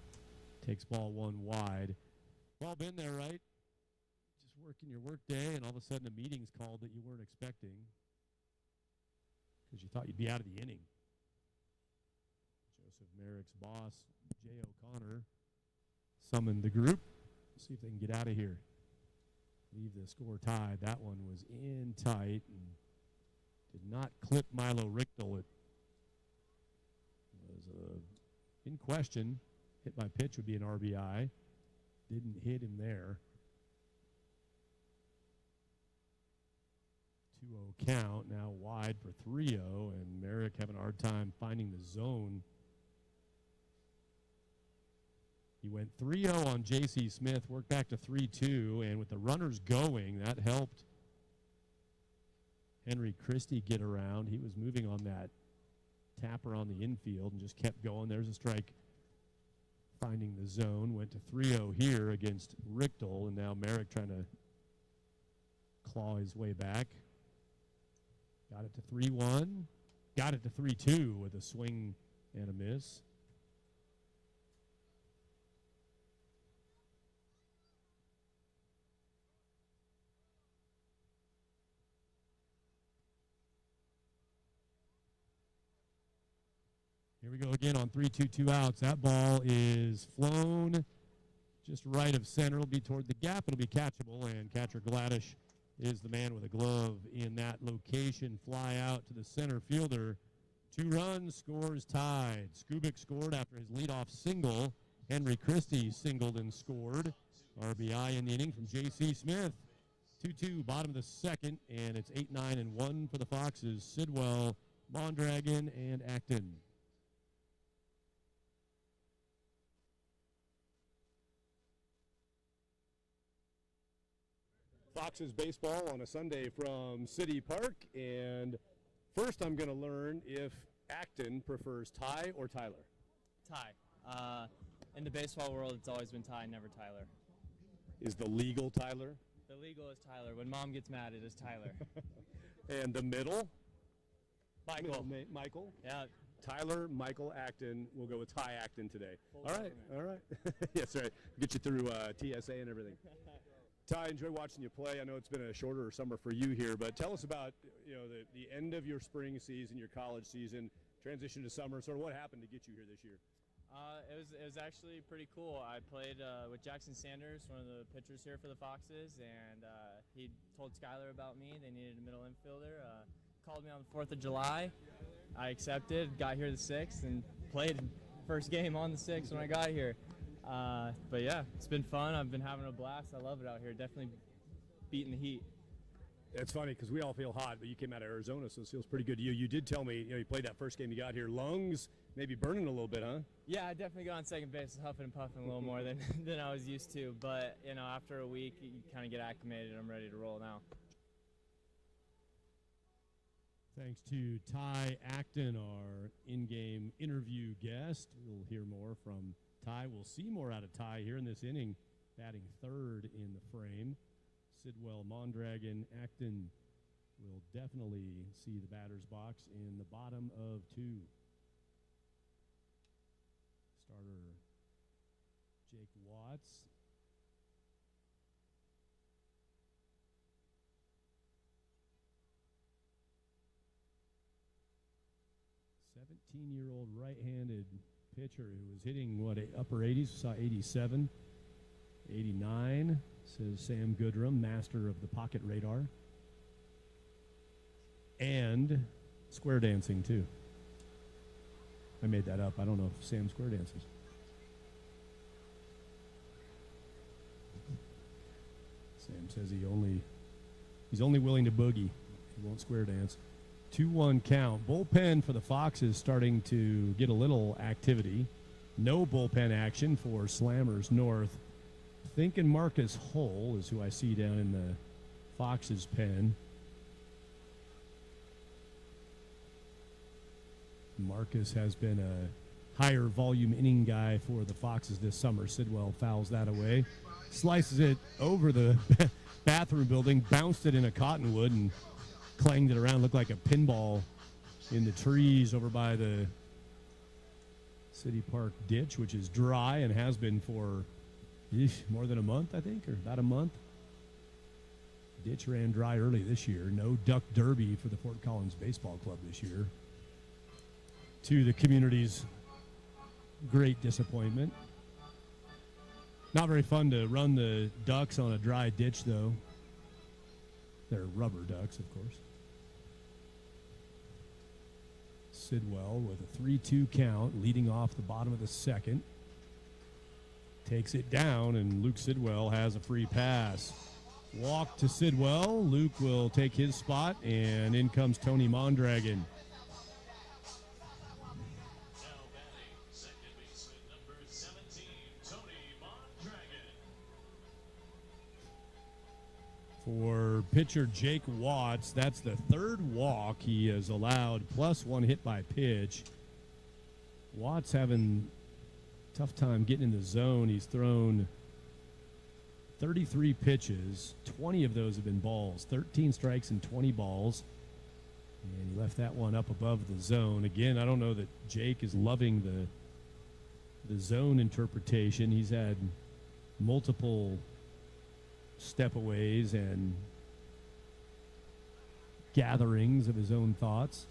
Takes ball 1 wide. Well, been there, right? Just working your work day, and all of a sudden a meeting's called that you weren't expecting because you thought you'd be out of the inning. Joseph Merrick's boss, Jay O'Connor, summoned the group. See if they can get out of here. Leave the score tied. That one was in tight and did not clip Milo Richtel. It was in question. Hit by pitch would be an RBI. Didn't hit him there. 2-0 count. Now wide for 3-0, and Merrick having a hard time finding the zone. He went 3-0 on J.C. Smith, worked back to 3-2, and with the runners going, that helped Henry Christie get around. He was moving on that tapper on the infield and just kept going. There's a strike finding the zone. Went to 3-0 here against Richtel, and now Merrick trying to claw his way back. Got it to 3-1. Got it to 3-2 with a swing and a miss. Here we go again on 3-2, 2 outs. That ball is flown just right of center. It'll be toward the gap. It'll be catchable, and catcher Gladish is the man with a glove in that location. Fly out to the center fielder. 2 runs, scores tied. Skubik scored after his leadoff single. Henry Christie singled and scored. RBI in the inning from J.C. Smith. 2-2, bottom of the second, and it's 8-9 and 1 for the Foxes. Sidwell, Mondragon, and Acton. Foxes baseball on a Sunday from City Park, and first I'm going to learn if Acton prefers Ty or Tyler. Ty. In the baseball world, it's always been Ty, never Tyler. Is the legal Tyler? The legal is Tyler. When Mom gets mad, it is Tyler. And the middle? Michael. Michael? Yeah. Tyler, Michael, Acton. We'll go with Ty Acton today. Full All right, government. all right. Yes, right. Get you through TSA and everything. Ty, enjoy watching you play. I know it's been a shorter summer for you here, but tell us about the end of your spring season, your college season, transition to summer. Sort of what happened to get you here this year? It was actually pretty cool. I played with Jackson Sanders, one of the pitchers here for the Foxes, and he told Skylar about me. They needed a middle infielder. Called me on the 4th of July. I accepted, got here the 6th, and played first game on the 6th when I got here. But yeah, it's been fun. I've been having a blast. I love it out here. Definitely beating the heat. It's funny because we all feel hot, but you came out of Arizona, so it feels pretty good to you. You did tell me, you played that first game you got here. Lungs maybe burning a little bit, huh? Yeah, I definitely got on second base, huffing and puffing a little more than I was used to. But after a week, you kind of get acclimated. I'm ready to roll now. Thanks to Ty Acton, our in-game interview guest. We'll hear more from Ty. We'll see more out of Ty here in this inning, batting third in the frame. Sidwell, Mondragon, Acton will definitely see the batter's box in the bottom of 2. Starter Jake Watts. Year-old right-handed pitcher who was hitting upper 80s, saw 87, 89, says Sam Goodrum, master of the pocket radar, and square dancing too. I made that up. I don't know if Sam square dances. Sam says he's only willing to boogie. He won't square dance. 2-1 count. Bullpen for the Foxes starting to get a little activity. No bullpen action for Slammers North. Thinking Marcus Hull is who I see down in the Foxes pen. Marcus has been a higher volume inning guy for the Foxes this summer. Sidwell fouls that away. Slices it over the bathroom building, bounced it in a cottonwood, and clanged it around. Looked like a pinball in the trees over by the City Park ditch, which is dry and has been for more than a month, I think, or about a month. Ditch ran dry early this year. No duck derby for the Fort Collins Baseball Club this year, to the community's great disappointment. Not very fun to run the ducks on a dry ditch, though. They're rubber ducks, of course. Sidwell with a 3-2 count, leading off the bottom of the second. Takes it down, and Luke Sidwell has a free pass. Walk to Sidwell. Luke will take his spot, and in comes Tony Mondragon. Now batting, second baseman number 17, Tony Mondragon. For pitcher Jake Watts, that's the third walk he has allowed, plus one hit by pitch. Watts having a tough time getting in the zone. He's thrown 33 pitches. 20 of those have been balls. 13 strikes and 20 balls. And he left that one up above the zone. Again, I don't know that Jake is loving the zone interpretation. He's had multiple stepaways and gatherings of his own thoughts.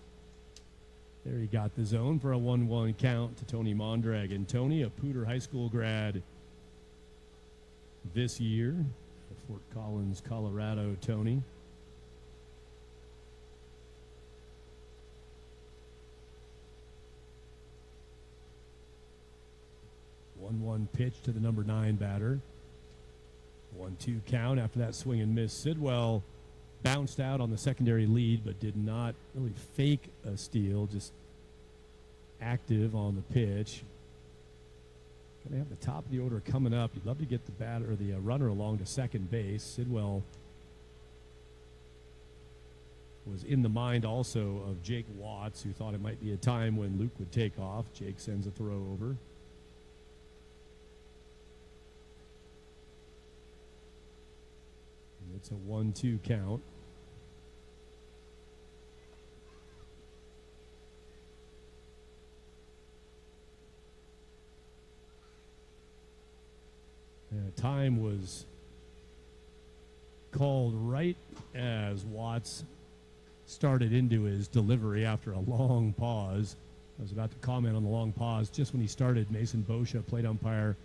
There he got the zone for a 1-1 count to Tony Mondragon. Tony, a Poudre High School grad this year, Fort Collins, Colorado. Tony. One pitch to the number 9 batter. 1-2 count after that swing and miss. Sidwell bounced out on the secondary lead, but did not really fake a steal, just active on the pitch. Going to have the top of the order coming up. You'd love to get the batter or the runner along to second base. Sidwell was in the mind also of Jake Watts, who thought it might be a time when Luke would take off. Jake sends a throw over. It's a 1-2 count. Time was called right as Watts started into his delivery after a long pause. I was about to comment on the long pause. Just when he started, Mason Boscia, plate umpire,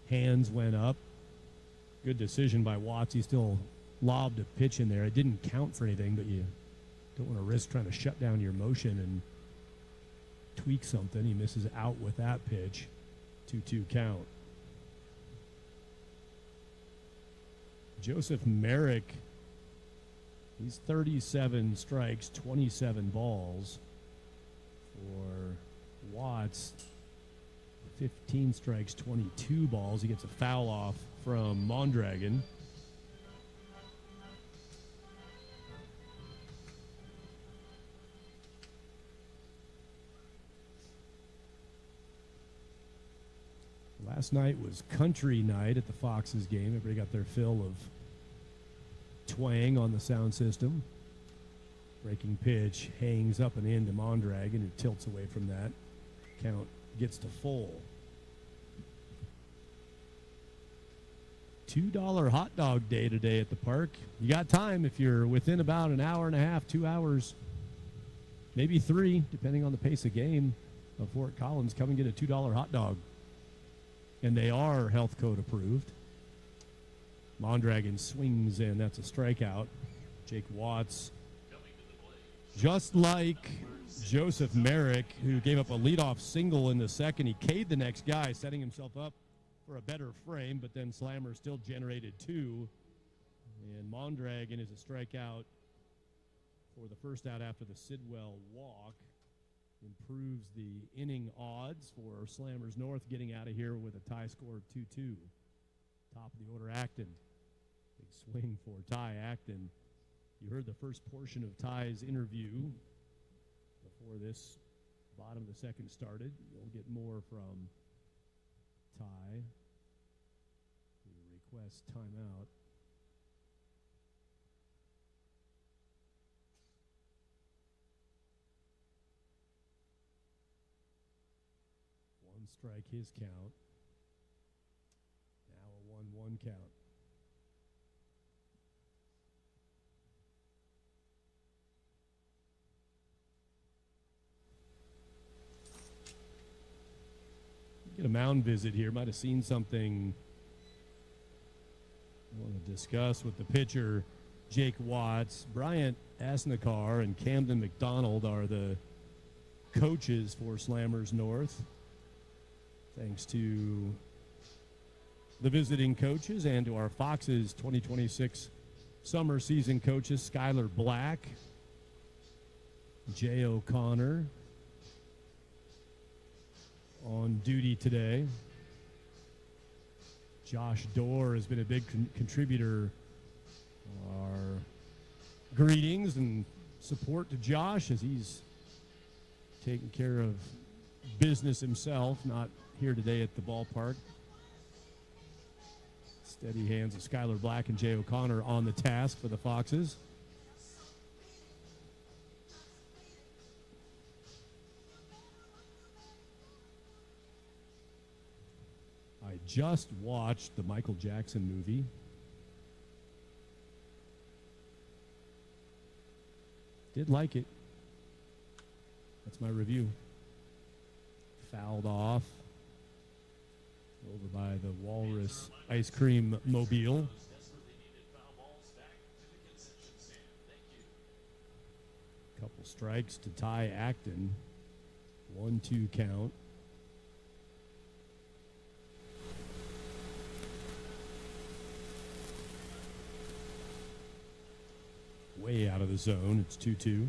hands went up. Good decision by Watts. He still lobbed a pitch in there. It didn't count for anything, but you don't want to risk trying to shut down your motion and tweak something. He misses out with that pitch. 2-2 count. Joseph Merrick, he's 37 strikes, 27 balls. For Watts, 15 strikes, 22 balls. He gets a foul off from Mondragon. Last night was country night at the Foxes game. Everybody got their fill of twang on the sound system. Breaking pitch hangs up and in to Mondragon, who tilts away from that. Count gets to full. $2 hot dog day today at the park. You got time if you're within about an hour and a half, 2 hours, maybe 3, depending on the pace of game of Fort Collins. Come and get a $2 hot dog. And they are health code approved. Mondragon swings in. That's a strikeout. Jake Watts, just like Joseph Merrick, who gave up a leadoff single in the second. He K'd the next guy, setting himself up for a better frame, but then Slammer still generated 2. And Mondragon is a strikeout for the first out after the Sidwell walk. Improves the inning odds for Slammers North getting out of here with a tie score of 2-2. Top of the order, Acton. Big swing for Ty Acton. You heard the first portion of Ty's interview before this bottom of the second started. You'll get more from Ty, who requests timeout. Strike his count. Now a 1-1 count. Get a mound visit here. Might have seen something I want to discuss with the pitcher, Jake Watts. Bryant Asnikar and Camden McDonald are the coaches for Slammers North. Thanks to the visiting coaches and to our Foxes 2026 summer season coaches, Skylar Black, Jay O'Connor on duty today. Josh Dorr has been a big contributor Our greetings and support to Josh as he's taking care of business himself, not here today at the ballpark. Steady hands of Skylar Black and Jay O'Connor on the task for the Foxes. I just watched the Michael Jackson movie. Did like it. That's my review. Fouled off over by the Walrus ice cream mobile. Couple strikes to Ty Acton. 1-2 count. Way out of the zone. It's 2-2.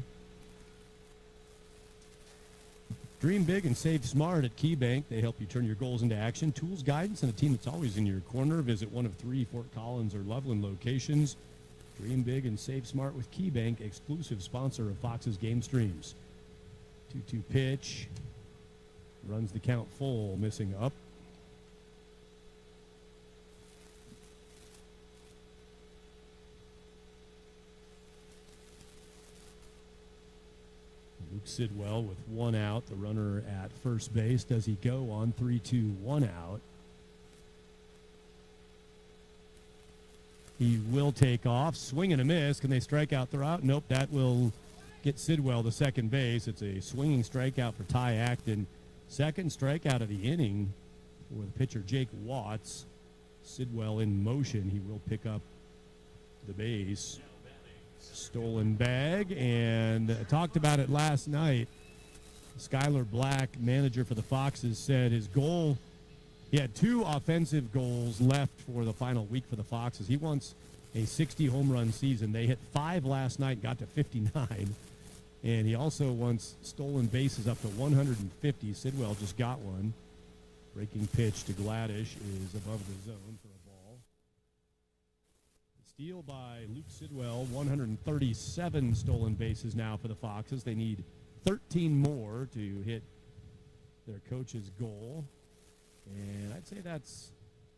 Dream big and save smart at KeyBank. They help you turn your goals into action. Tools, guidance, and a team that's always in your corner. Visit one of 3 Fort Collins or Loveland locations. Dream big and save smart with KeyBank, exclusive sponsor of Fox's game streams. 2-2 pitch. Runs the count full, missing up. Luke Sidwell with 1 out, the runner at first base. Does he go on 3-2, 1 out? He will take off, swing and a miss. Can they strike out, throw out? Nope, that will get Sidwell to second base. It's a swinging strikeout for Ty Acton. Second strikeout of the inning for the pitcher Jake Watts. Sidwell in motion. He will pick up the base. Stolen bag, and talked about it last night. Skylar Black, manager for the Foxes, said his goal, he had 2 offensive goals left for the final week for the Foxes. He wants a 60 home run season. They hit 5 last night, got to 59. And he also wants stolen bases up to 150. Sidwell just got one. Breaking pitch to Gladish is above the zone for a ball. Steal by Luke Sidwell, 137 stolen bases now for the Foxes. They need 13 more to hit their coach's goal. And I'd say that's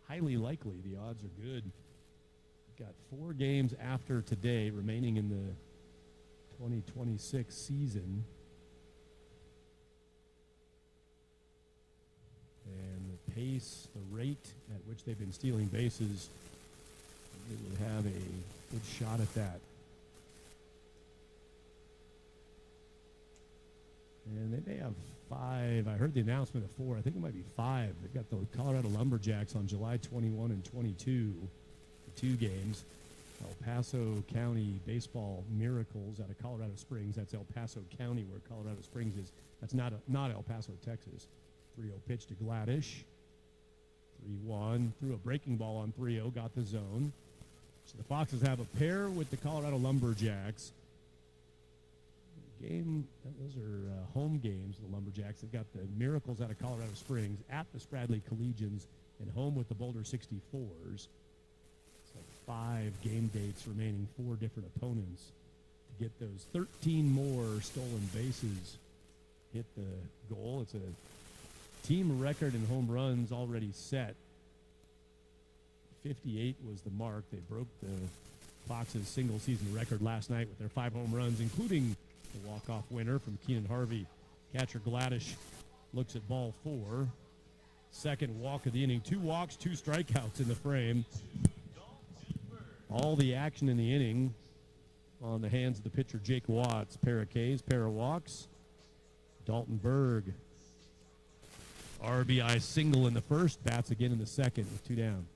highly likely. The odds are good. Got 4 games after today remaining in the 2026 season. And the pace, the rate at which they've been stealing bases, it would have a good shot at that. And they may have 5. I heard the announcement of 4. I think it might be 5. They've got the Colorado Lumberjacks on July 21 and 22 for 2 games. El Paso County Baseball Miracles out of Colorado Springs. That's El Paso County where Colorado Springs is. That's not El Paso, Texas. 3-0 pitch to Gladish. 3-1. Threw a breaking ball on 3-0. Got the zone. So the Foxes have a pair with the Colorado Lumberjacks. Those are home games, the Lumberjacks. They've got the Miracles out of Colorado Springs at the Spradley Collegians and home with the Boulder 64s. It's like 5 game dates remaining, 4 different opponents to get those 13 more stolen bases, hit the goal. It's a team record in home runs already set. 58 was the mark. They broke the Foxes' single-season record last night with their 5 home runs, including the walk-off winner from Keenan Harvey. Catcher Gladish looks at ball 4. Second walk of the inning. 2 walks, 2 strikeouts in the frame. All the action in the inning on the hands of the pitcher Jake Watts. Pair of Ks, pair of walks. Dalton Berg, RBI single in the first, bats again in the second with 2 down.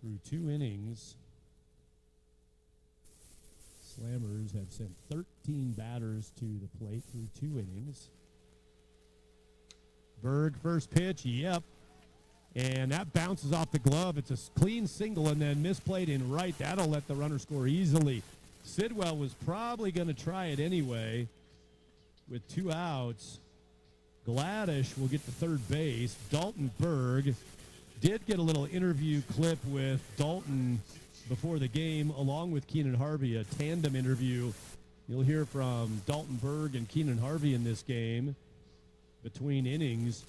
Through 2 innings, Slammers have sent 13 batters to the plate through 2 innings. Berg, first pitch, yep. And that bounces off the glove. It's a clean single and then misplayed in right. That'll let the runner score easily. Sidwell was probably going to try it anyway with 2 outs. Gladish will get to third base. Dalton Berg did get a little interview clip with Dalton before the game, along with Keenan Harvey, a tandem interview. You'll hear from Dalton Berg and Keenan Harvey in this game between innings.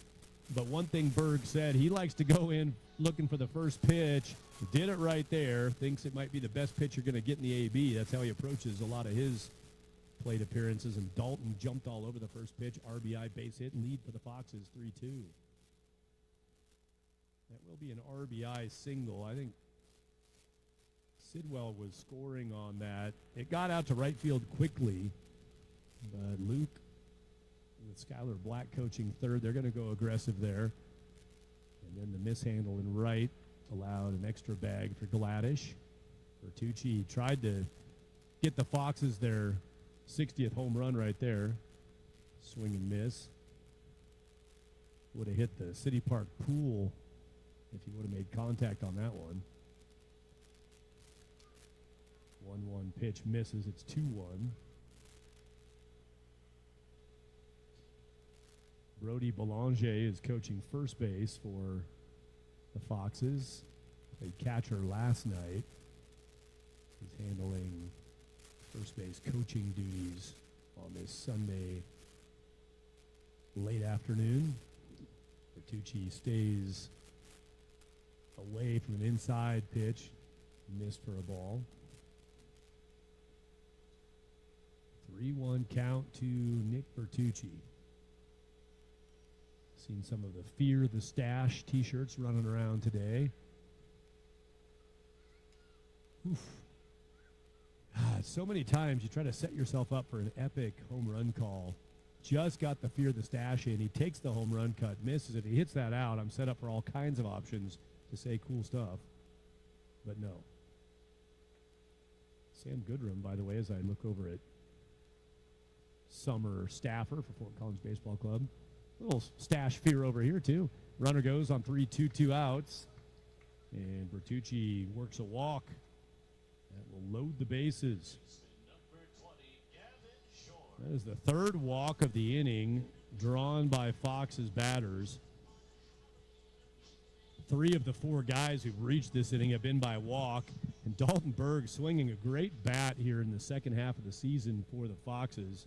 But one thing Berg said, he likes to go in looking for the first pitch. Did it right there. Thinks it might be the best pitch you're going to get in the AB. That's how he approaches a lot of his plate appearances. And Dalton jumped all over the first pitch. RBI base hit, lead for the Foxes, 3-2. That will be an RBI single. I think Sidwell was scoring on that. It got out to right field quickly, but Luke, with Skylar Black coaching third, they're going to go aggressive there. And then the mishandle in right allowed an extra bag for Gladish. Bertucci tried to get the Foxes their 60th home run right there. Swing and miss. Would have hit the City Park pool if he would have made contact on that one. 1-1 pitch misses. It's 2-1. Brody Belanger is coaching first base for the Foxes. Played catcher last night. He's handling first base coaching duties on this Sunday late afternoon. Bertucci stays away from an inside pitch. Missed for a ball. 3-1 count to Nick Bertucci. Seen some of the Fear the Stash t-shirts running around today. Oof. So many times you try to set yourself up for an epic home run call. Just got the Fear the Stash in. He takes the home run cut, misses it. He hits that out. I'm set up for all kinds of options to say cool stuff. But no. Sam Goodrum, by the way, as I look over at summer staffer for Fort Collins Baseball Club. Little stash fear over here, too. Runner goes on 3-2, 2 outs. And Bertucci works a walk. That will load the bases. That is the third walk of the inning drawn by Fox's batters. 3 of the 4 guys who've reached this inning have been by walk. And Dalton Berg swinging a great bat here in the second half of the season for the Foxes.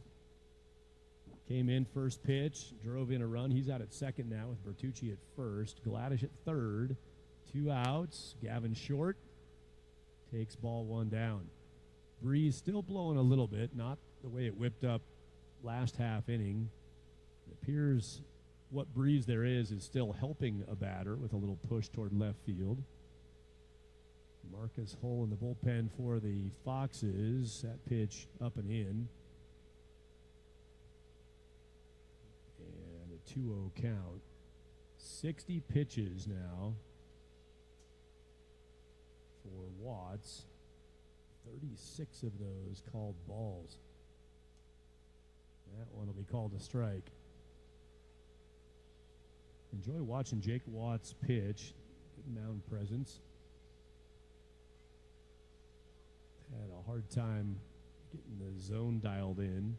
Came in first pitch, drove in a run. He's out at second now with Bertucci at first. Gladish at third. 2 outs. Gavin Short takes ball 1 down. Breeze still blowing a little bit, not the way it whipped up last half inning. It appears what breeze there is still helping a batter with a little push toward left field. Marcus Hull in the bullpen for the Foxes. That pitch up and in. And a 2-0 count. 60 pitches now for Watts. 36 of those called balls. That one will be called a strike. Enjoy watching Jake Watts pitch. Good mound presence. Had a hard time getting the zone dialed in.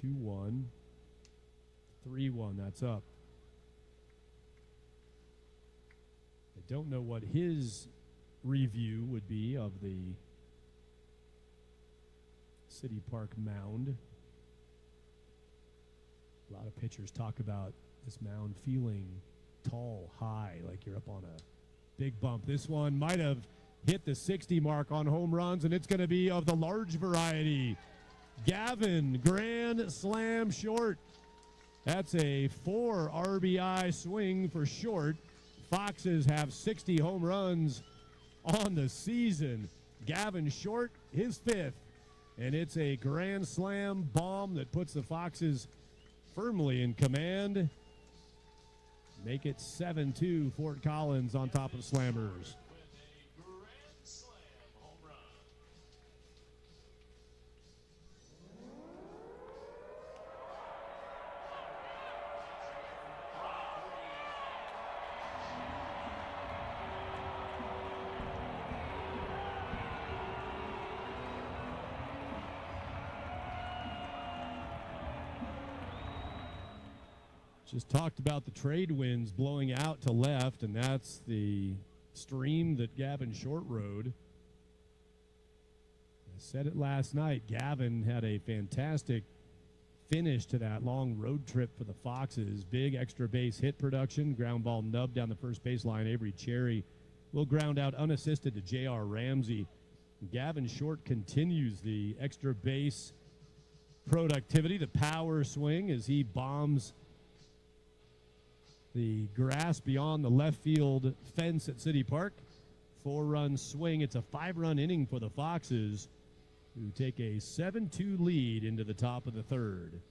2-1. 3-1, that's up. I don't know what his review would be of the City Park mound. A lot of pitchers talk about this mound feeling tall, high, like you're up on a big bump. This one might have hit the 60 mark on home runs, and it's going to be of the large variety. Gavin, grand slam Short. That's a 4 RBI swing for Short. Foxes have 60 home runs on the season. Gavin Short, his 5th. And it's a grand slam bomb that puts the Foxes firmly in command. Make it 7-2, Fort Collins on top of Slammers. Just talked about the trade winds blowing out to left, and that's the stream that Gavin Short rode. I said it last night. Gavin had a fantastic finish to that long road trip for the Foxes. Big extra base hit production, ground ball nub down the first baseline. Avery Cherry will ground out unassisted to J.R. Ramsey. Gavin Short continues the extra base productivity, the power swing as he bombs the grass beyond the left field fence at City Park. 4-run swing. It's a 5-run inning for the Foxes, who take a 7-2 lead into the top of the third.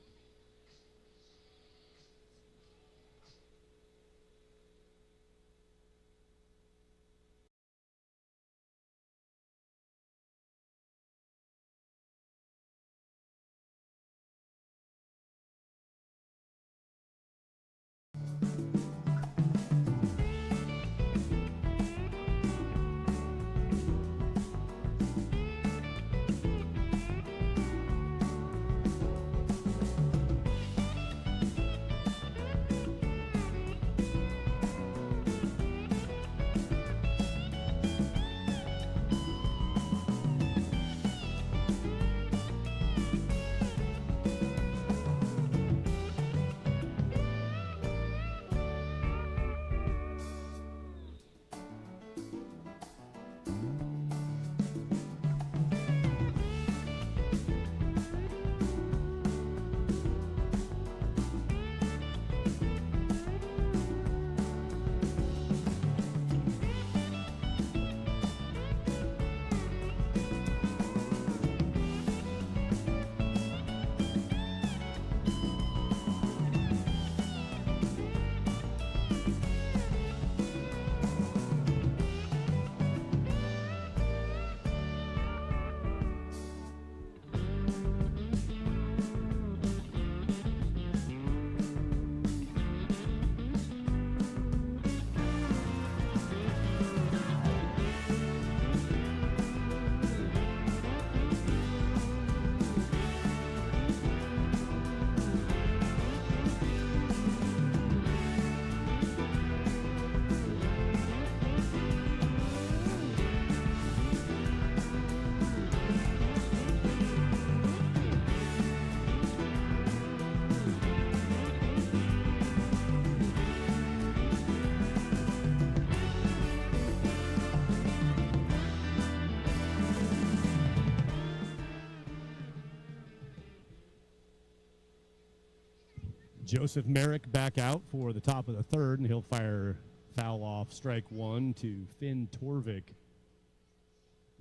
Joseph Merrick back out for the top of the third, and he'll fire foul off strike one to Finn Torvik.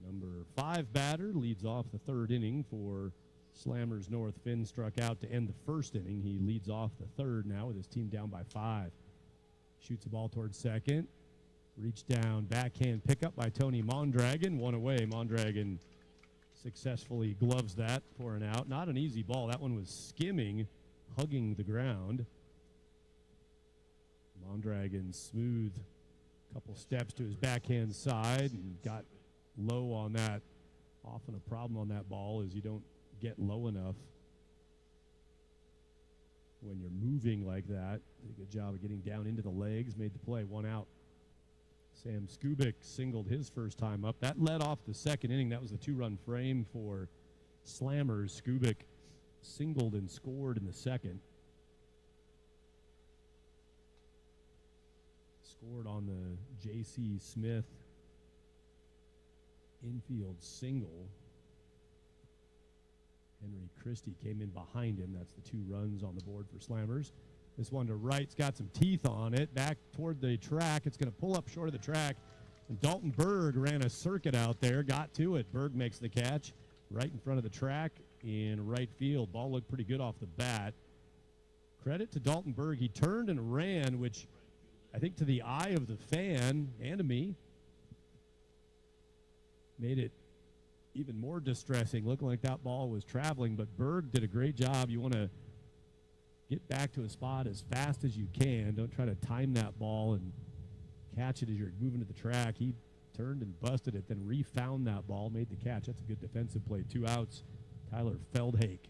Number 5 batter leads off the third inning for Slammers North. Finn struck out to end the first inning. He leads off the third now with his team down by 5. Shoots the ball towards second. Reach down, backhand pickup by Tony Mondragon. One away. Mondragon successfully gloves that for an out. Not an easy ball. That one was skimming, hugging the ground. Mondragon smooth couple steps to his backhand side and got low on that. Often a problem on that ball is you don't get low enough when you're moving like that. Did a good job of getting down into the legs, made the play, 1 out. Sam Skubik singled his first time up. That led off the second inning. That was the 2-run frame for Slammers. Skubik singled and scored in the second. Scored on the J.C. Smith infield single. Henry Christie came in behind him. That's the 2 runs on the board for Slammers. This one to right's got some teeth on it. Back toward the track. It's going to pull up short of the track. And Dalton Berg ran a circuit out there, got to it. Berg makes the catch right in front of the track in right field. Ball looked pretty good off the bat. Credit to Dalton Berg. He turned and ran, which I think to the eye of the fan and to me made it even more distressing, looking like that ball was traveling. But Berg did a great job. You want to get back to a spot as fast as you can. Don't try to time that ball and catch it as you're moving to the track. He turned and busted it, then refound that ball, made the catch. That's a good defensive play. 2 outs. Tyler Feldhake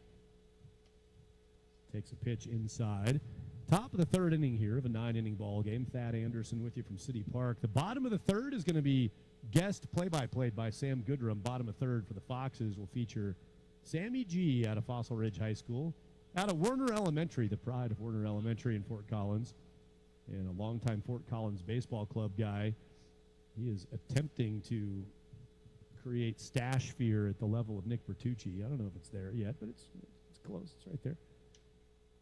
takes a pitch inside. Top of the third inning here of a 9-inning ball game. Thad Anderson with you from City Park. The bottom of the third is going to be guest play-by-play by Sam Goodrum. Bottom of third for the Foxes will feature Sammy G out of Fossil Ridge High School, out of Werner Elementary, the pride of Werner Elementary in Fort Collins, and a longtime Fort Collins baseball club guy. He is attempting to create stash fear at the level of Nick Bertucci. I don't know if it's there yet, but it's close. It's right there.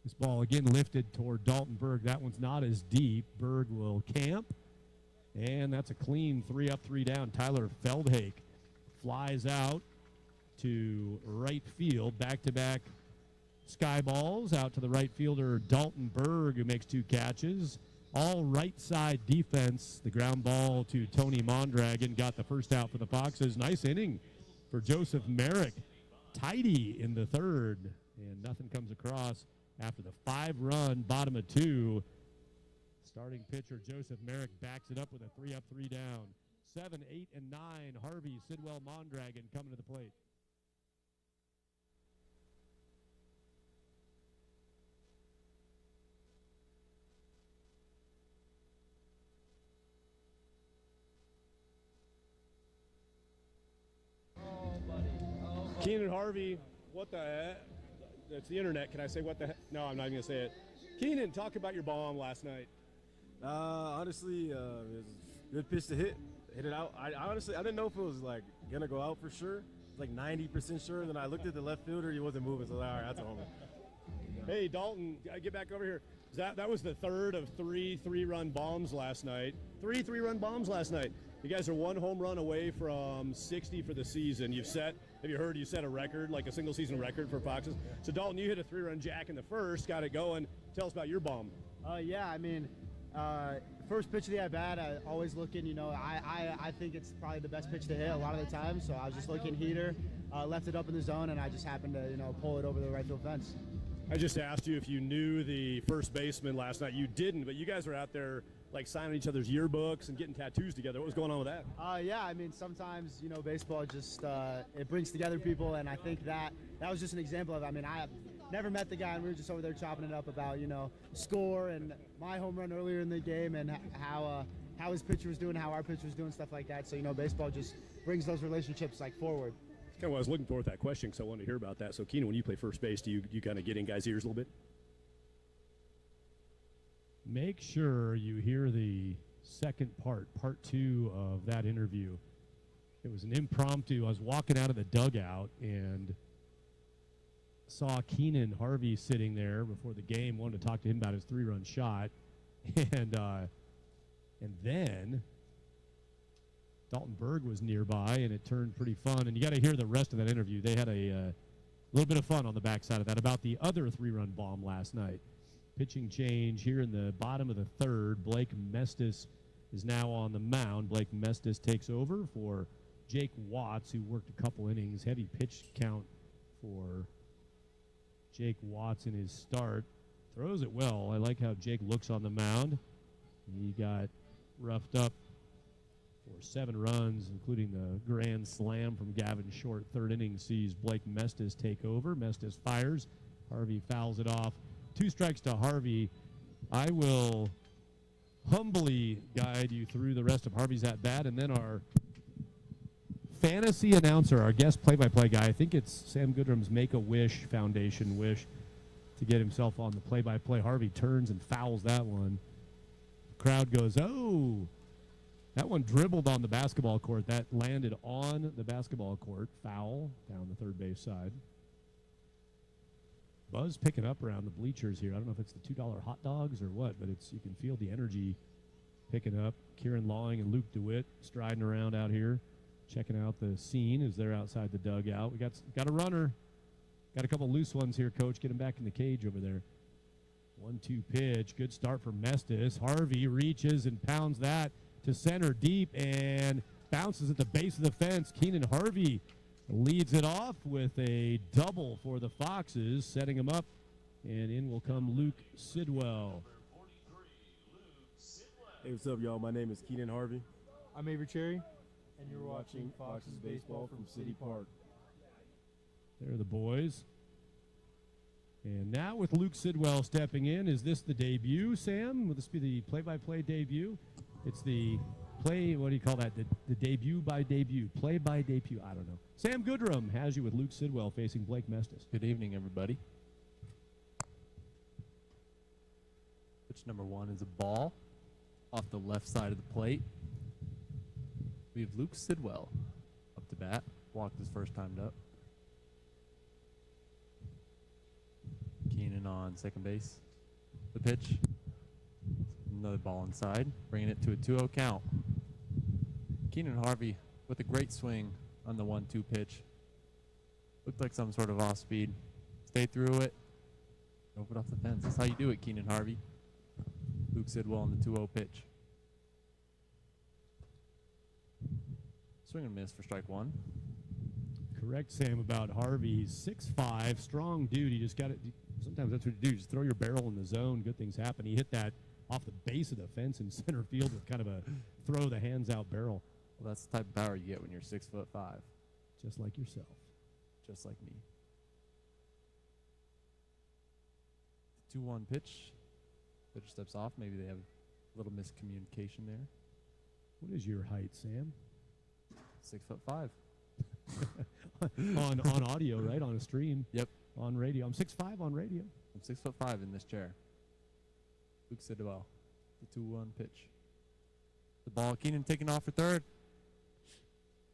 This ball again lifted toward Dalton Berg. That one's not as deep. Berg will camp, and that's a clean 3 up, 3 down. Tyler Feldhake flies out to right field. Back-to-back sky balls out to the right fielder Dalton Berg, who makes 2 catches. All right side defense. The ground ball to Tony Mondragon got the first out for the Foxes. Nice inning for Joseph Merrick. Tidy in the third, and nothing comes across after the 5-run bottom of 2. Starting pitcher Joseph Merrick backs it up with a 3 up, 3 down. 7, 8, and 9. Harvey Sidwell Mondragon coming to the plate. Keenan Harvey, what the heck? That's the internet. Can I say what the heck? No, I'm not even going to say it. Keenan, talk about your bomb last night. Honestly, it was a good pitch to hit it out. I honestly didn't know if it was like gonna go out for sure. It's like 90% sure. Then I looked at the left fielder, he wasn't moving, so I was like, all right, that's a homer. Hey, Dalton, get back over here. That was the third of 3 3-run bombs last night. 3 3-run bombs last night. You guys are 1 home run away from 60 for the season. You set a record, like a single season record for Foxes. So Dalton, you hit a 3-run jack in the first, got it going. Tell us about your bomb. Yeah, I mean, first pitch of the at-bat, I always looking, I think it's probably the best pitch to hit a lot of the time. So I was just looking heater, left it up in the zone, and I just happened to, pull it over the right field fence. I just asked you if you knew the first baseman last night. You didn't, but you guys were out there like signing each other's yearbooks and getting tattoos together. What was going on with that? Yeah, I mean, sometimes, baseball just, it brings together people, and I think that was just an example of it. I mean, I have never met the guy, and we were just over there chopping it up about, score and my home run earlier in the game and how his pitcher was doing, how our pitcher was doing, stuff like that. So, baseball just brings those relationships, forward. That's kind of what I was looking for with that question, because I wanted to hear about that. So, Keenan, when you play first base, do you kind of get in guys' ears a little bit? Make sure you hear the second part 2 of that interview. It was an impromptu. I was walking out of the dugout and saw Keenan Harvey sitting there before the game, wanted to talk to him about his 3-run shot. And then Dalton Berg was nearby, and it turned pretty fun. And you got to hear the rest of that interview. They had a little bit of fun on the backside of that about the other 3-run bomb last night. Pitching change here in the bottom of the third. Blake Mestis is now on the mound. Blake Mestis takes over for Jake Watts, who worked a couple innings. Heavy pitch count for Jake Watts in his start. Throws it well. I like how Jake looks on the mound. He got roughed up for 7 runs, including the grand slam from Gavin Short. Third inning sees Blake Mestis take over. Mestis fires. Harvey fouls it off. 2 strikes to Harvey. I will humbly guide you through the rest of Harvey's at-bat, and then our fantasy announcer, our guest play-by-play guy, I think it's Sam Goodrum's Make-A-Wish Foundation wish to get himself on the play-by-play. Harvey turns and fouls that one. The crowd goes, oh! That one dribbled on the basketball court. That landed on the basketball court. Foul down the third base side. Buzz picking up around the bleachers here. I don't know if it's the $2 hot dogs or what, but you can feel the energy picking up. Kieran Lawing and Luke DeWitt striding around out here, checking out the scene as they're outside the dugout. We got a runner. Got a couple loose ones here, Coach. Get him back in the cage over there. 1-2 pitch. Good start for Mestis. Harvey reaches and pounds that to center deep and bounces at the base of the fence. Keenan Harvey leads it off with a double for the Foxes, setting him up, and in will come Luke Sidwell. Hey, what's up, y'all? My name is Keenan Harvey. I'm Avery Cherry. And you're watching Foxes Baseball from City Park. There are the boys. And now with Luke Sidwell stepping in, is this the debut, Sam? Will this be the play-by-play debut? It's the what do you call that? The debut by debut, play by debut. I don't know. Sam Goodrum has you with Luke Sidwell facing Blake Mestis. Good evening, everybody. Pitch number 1 is a ball off the left side of the plate. We have Luke Sidwell up to bat. Walked his first time up. Keenan on second base. The pitch. Another ball inside, bringing it to a 2-0 count. Keenan Harvey with a great swing on the 1-2 pitch. Looked like some sort of off speed. Stayed through it. Drove it off the fence. That's how you do it, Keenan Harvey. Luke Sidwell on the 2-0 pitch. Swing and miss for strike 1. Correct, Sam, about Harvey. He's 6'5", strong dude. He just got it. Sometimes that's what you do. Just throw your barrel in the zone. Good things happen. He hit that off the base of the fence in center field with kind of a throw the hands out barrel. Well, that's the type of power you get when you're 6'5". Just like yourself. Just like me. 2-1 pitch. Pitcher steps off. Maybe they have a little miscommunication there. What is your height, Sam? 6'5". on audio, right? On a stream. Yep. On radio. I'm 6'5" on radio. I'm 6'5" in this chair. Luke Sidwell. The 2-1 pitch. The ball. Keenan taking off for third.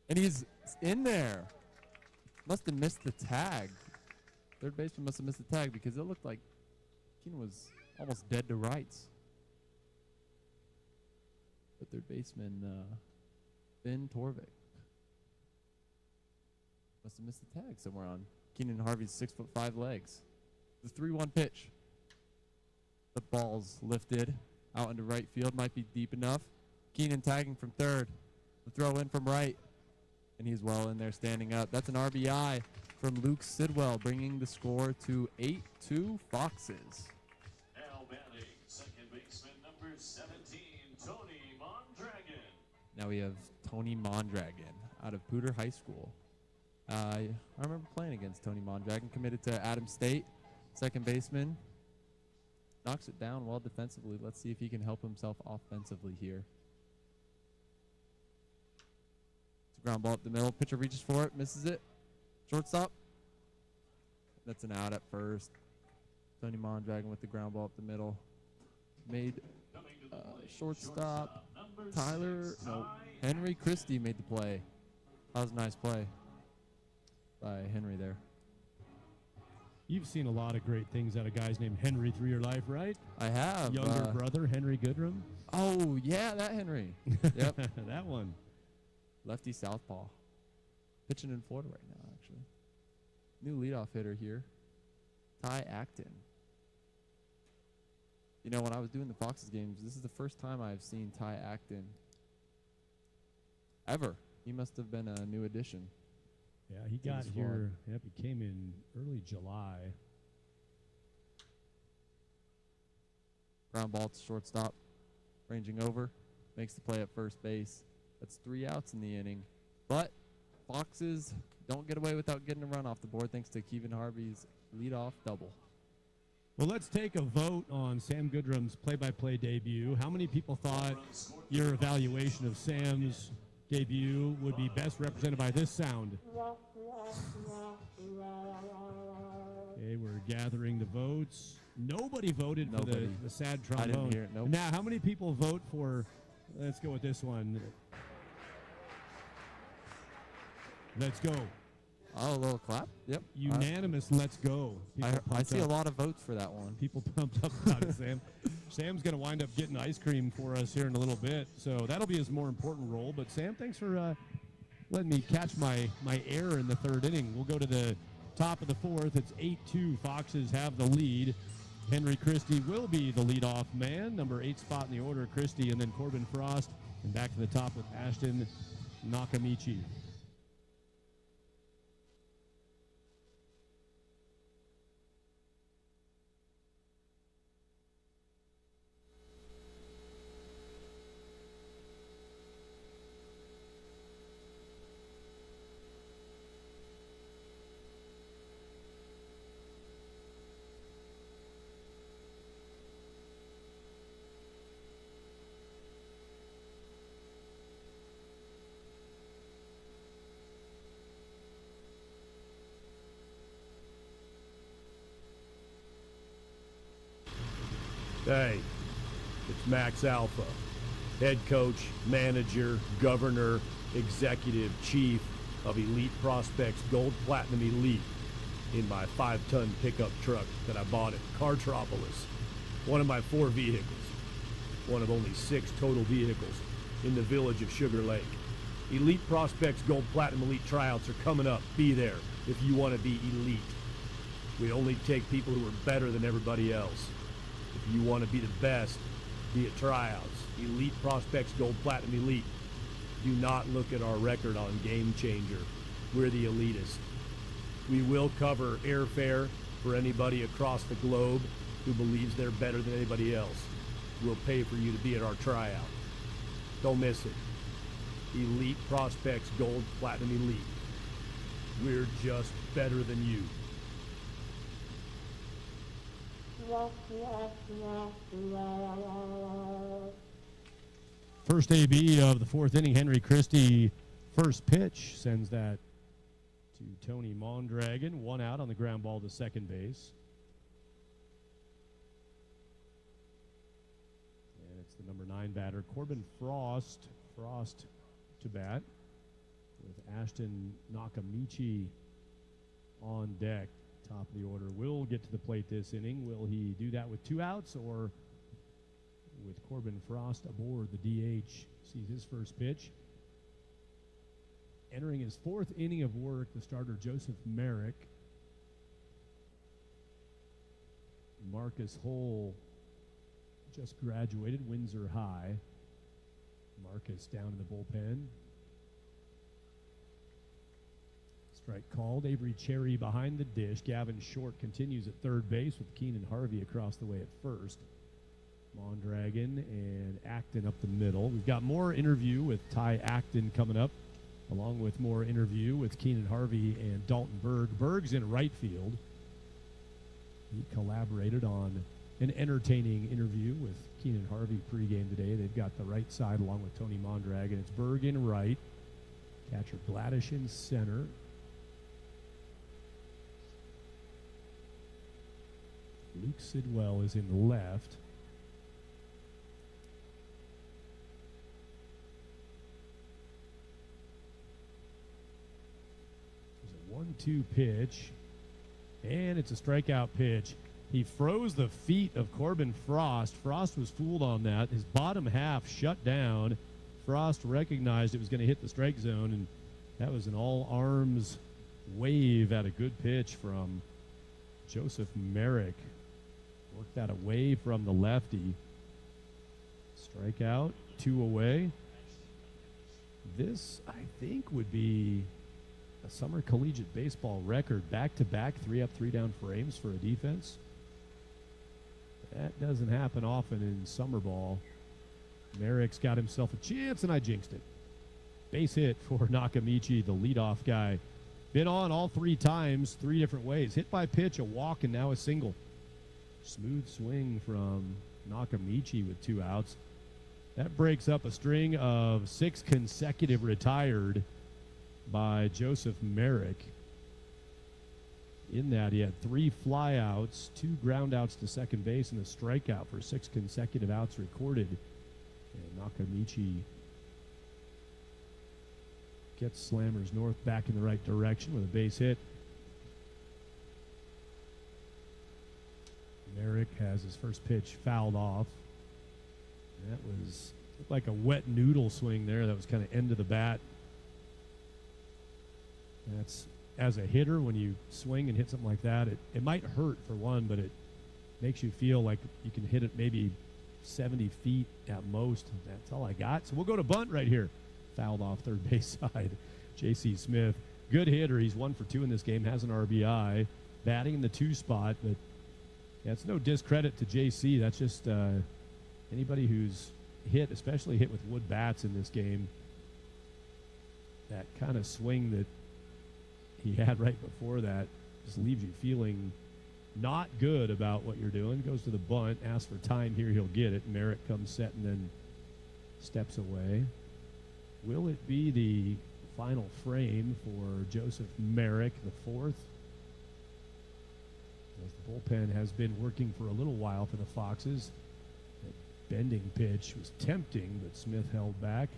And he's in there. Must have missed the tag. Third baseman must have missed the tag because it looked like Keenan was almost dead to rights. The third baseman, Ben Torvik. Must have missed the tag somewhere on Keenan Harvey's 6'5" legs. The 3-1 pitch. The ball's lifted out into right field. Might be deep enough. Keenan tagging from third. The throw in from right. And he's well in there standing up. That's an RBI from Luke Sidwell, bringing the score to 8-2 Foxes. Now batting, second baseman number 17, Tony Mondragon. Now we have Tony Mondragon out of Pooter High School. I remember playing against Tony Mondragon, committed to Adams State, second baseman. Knocks it down well defensively. Let's see if he can help himself offensively here. It's a ground ball up the middle. Pitcher reaches for it, misses it. Shortstop. That's an out at first. Tony Mondragon with the ground ball up the middle. Made shortstop. Henry Christie made the play. That was a nice play by Henry there. You've seen a lot of great things out of guys named Henry through your life, right? I have. Younger brother, Henry Goodrum. Oh, yeah, that Henry. Yep. That one. Lefty southpaw. Pitching in Florida right now, actually. New leadoff hitter here. Ty Acton. You know, when I was doing the Foxes games, this is the first time I've seen Ty Acton ever. He must have been a new addition. Yeah, he got here. Yep, he came in early July. Ground ball to shortstop. Ranging over. Makes the play at first base. That's 3 outs in the inning. But Foxes don't get away without getting a run off the board thanks to Kevin Harvey's leadoff double. Well, let's take a vote on Sam Goodrum's play-by-play debut. How many people thought your evaluation of Sam's debut would be best represented by this sound? Okay, we're gathering the votes. Nobody voted for the sad trombone. I didn't hear it, nope. Now, how many people vote for, let's go with this one. Let's go. Oh, a little clap? Yep. Unanimous let's go. I see a lot of votes for that one. People pumped up about it, Sam. Sam's going to wind up getting ice cream for us here in a little bit, so that'll be his more important role. But, Sam, thanks for letting me catch my air in the third inning. We'll go to the top of the fourth. It's 8-2. Foxes have the lead. Henry Christie will be the leadoff man, number 8 spot in the order, Christie, and then Corbin Frost. And back to the top with Ashton Nakamichi. Hey, it's Max Alpha, head coach, manager, governor, executive, chief of Elite Prospects Gold Platinum Elite in my 5-ton pickup truck that I bought at Cartropolis. One of my 4 vehicles. One of only 6 total vehicles in the village of Sugar Lake. Elite Prospects Gold Platinum Elite tryouts are coming up. Be there if you want to be elite. We only take people who are better than everybody else. If you want to be the best, be at tryouts. Elite Prospects Gold Platinum Elite. Do not look at our record on Game Changer. We're the elitist. We will cover airfare for anybody across the globe who believes they're better than anybody else. We'll pay for you to be at our tryout. Don't miss it. Elite Prospects Gold Platinum Elite. We're just better than you. First AB of the 4th inning, Henry Christie, first pitch, sends that to Tony Mondragon. 1 out on the ground ball to second base. And it's the number 9 batter, Corbin Frost. Frost to bat with Ashton Nakamichi on deck. Top of the order. Will get to the plate this inning. Will he do that with 2 outs or with Corbin Frost aboard the DH? Sees his first pitch. Entering his 4th inning of work, the starter Joseph Merrick. Marcus Hull just graduated, Windsor High. Marcus down in the bullpen. Strike called. Avery Cherry behind the dish. Gavin Short continues at third base with Keenan Harvey across the way at first. Mondragon and Acton up the middle. We've got more interview with Ty Acton coming up, along with more interview with Keenan Harvey and Dalton Berg. Berg's in right field. He collaborated on an entertaining interview with Keenan Harvey pregame today. They've got the right side along with Tony Mondragon. It's Berg in right. Catcher Gladish in center. Luke Sidwell is in the left. There's a 1-2 pitch, and it's a strikeout pitch. He froze the feet of Corbin Frost. Frost was fooled on that. His bottom half shut down. Frost recognized it was going to hit the strike zone, and that was an all-arms wave at a good pitch from Joseph Merrick. Worked that away from the lefty. Strikeout, 2 away. This, I think, would be a summer collegiate baseball record. Back-to-back 3-up, 3-down frames for a defense. That doesn't happen often in summer ball. Merrick's got himself a chance, and I jinxed it. Base hit for Nakamichi, the leadoff guy. Been on all 3 times, 3 different ways. Hit by pitch, a walk, and now a single. Smooth swing from Nakamichi with 2 outs. That breaks up a string of 6 consecutive retired by Joseph Merrick. In that, he had 3 flyouts, 2 groundouts to second base, and a strikeout for 6 consecutive outs recorded. And Nakamichi gets Slammers North back in the right direction with a base hit. Merrick has his first pitch fouled off. That was like a wet noodle swing there. That was kind of end of the bat. That's, as a hitter, when you swing and hit something like that, it might hurt for one, but it makes you feel like you can hit it maybe 70 feet at most. That's all I got. So we'll go to bunt right here. Fouled off third base side. J.C. Smith, good hitter. He's 1 for 2 in this game, has an RBI. Batting in the 2 spot, but yeah, it's no discredit to J.C. That's just anybody who's hit, especially hit with wood bats in this game, that kind of swing that he had right before that just leaves you feeling not good about what you're doing. Goes to the bunt, asks for time here, he'll get it. Merrick comes set and then steps away. Will it be the final frame for Joseph Merrick, the 4th? As the bullpen has been working for a little while for the Foxes. Bending pitch was tempting, but Smith held back.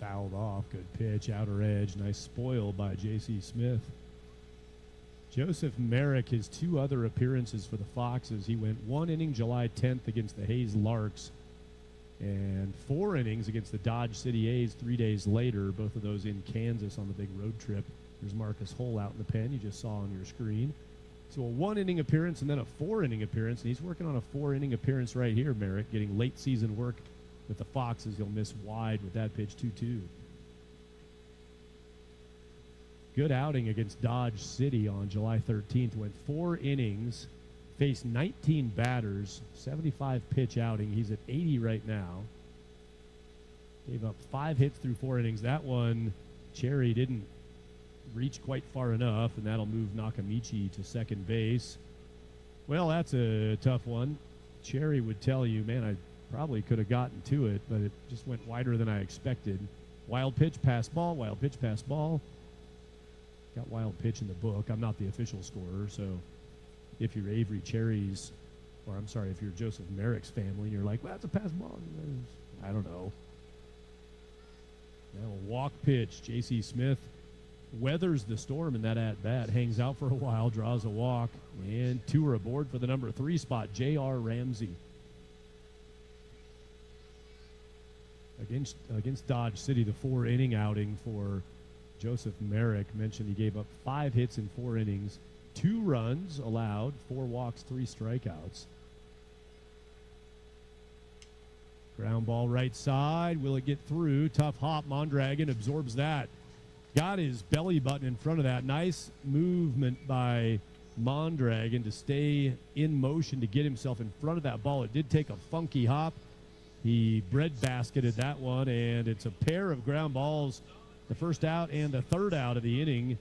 Fouled off. Good pitch. Outer edge. Nice spoil by J.C. Smith. Joseph Merrick, his 2 other appearances for the Foxes. He went 1 inning July 10th against the Hayes Larks and 4 innings against the Dodge City A's 3 days later, both of those in Kansas on the big road trip. There's Marcus Hull out in the pen you just saw on your screen. So a 1 inning appearance and then a 4 inning appearance, and he's working on a 4 inning appearance right here, Merrick, getting late season work with the Foxes. He'll miss wide with that pitch, 2-2. Good outing against Dodge City on July 13th. Went 4 innings, faced 19 batters, 75 pitch outing. He's at 80 right now. Gave up 5 hits through 4 innings. That one, Cherry didn't reach quite far enough, and that'll move Nakamichi to second base. Well, that's a tough one. Cherry would tell you, man, I probably could have gotten to it, but it just went wider than I expected. Wild pitch, pass ball, wild pitch, pass ball. Got wild pitch in the book. I'm not the official scorer, so if you're Avery Cherry's, or I'm sorry, if you're Joseph Merrick's family, and you're like, well, that's a pass ball. I don't know. Now a walk pitch. J.C. Smith weathers the storm in that at-bat, hangs out for a while, draws a walk, and 2 are aboard for the number 3 spot, J.R. Ramsey. Against Dodge City, the 4 inning outing for Joseph Merrick. Mentioned he gave up 5 hits in 4 innings, 2 runs allowed, 4 walks, 3 strikeouts. Ground ball right side. Will it get through? Tough hop. Mondragon absorbs that. Got his belly button in front of that. Nice movement by Mondragon to stay in motion to get himself in front of that ball. It did take a funky hop. He breadbasketed that one, and it's a pair of ground balls, the first out and the third out of the inning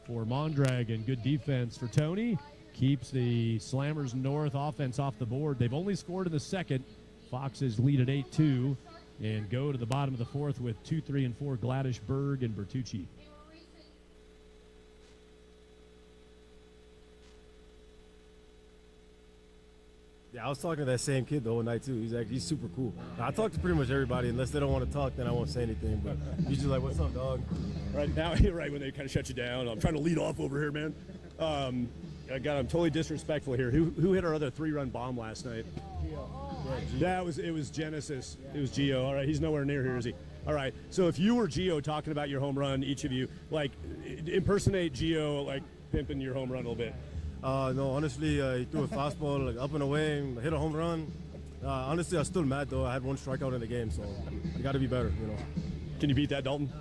for Mondragon. Good defense for Tony. Keeps the Slammers North offense off the board. They've only scored in the second. Foxes lead at 8-2 and go to the bottom of the fourth with 2, 3, and 4, Gladish, Berg, and Bertucci. Yeah, I was talking to that same kid the whole night too. He's super cool. I talk to pretty much everybody. Unless they don't want to talk, then I won't say anything. But he's just like, "What's up, dog?" Right now, right when they kind of shut you down. I'm trying to lead off over here, man. I'm totally disrespectful here. Who hit our other 3-run bomb last night? It was Genesis. It was Gio. All right, he's nowhere near here, is he? All right. So if you were Gio talking about your home run, each of you, like, impersonate Gio, like pimping your home run a little bit. No, honestly, he threw a fastball like up and away, and hit a home run. Honestly, I was still mad though. I had 1 strikeout in the game, so I got to be better, you know. Can you beat that, Dalton?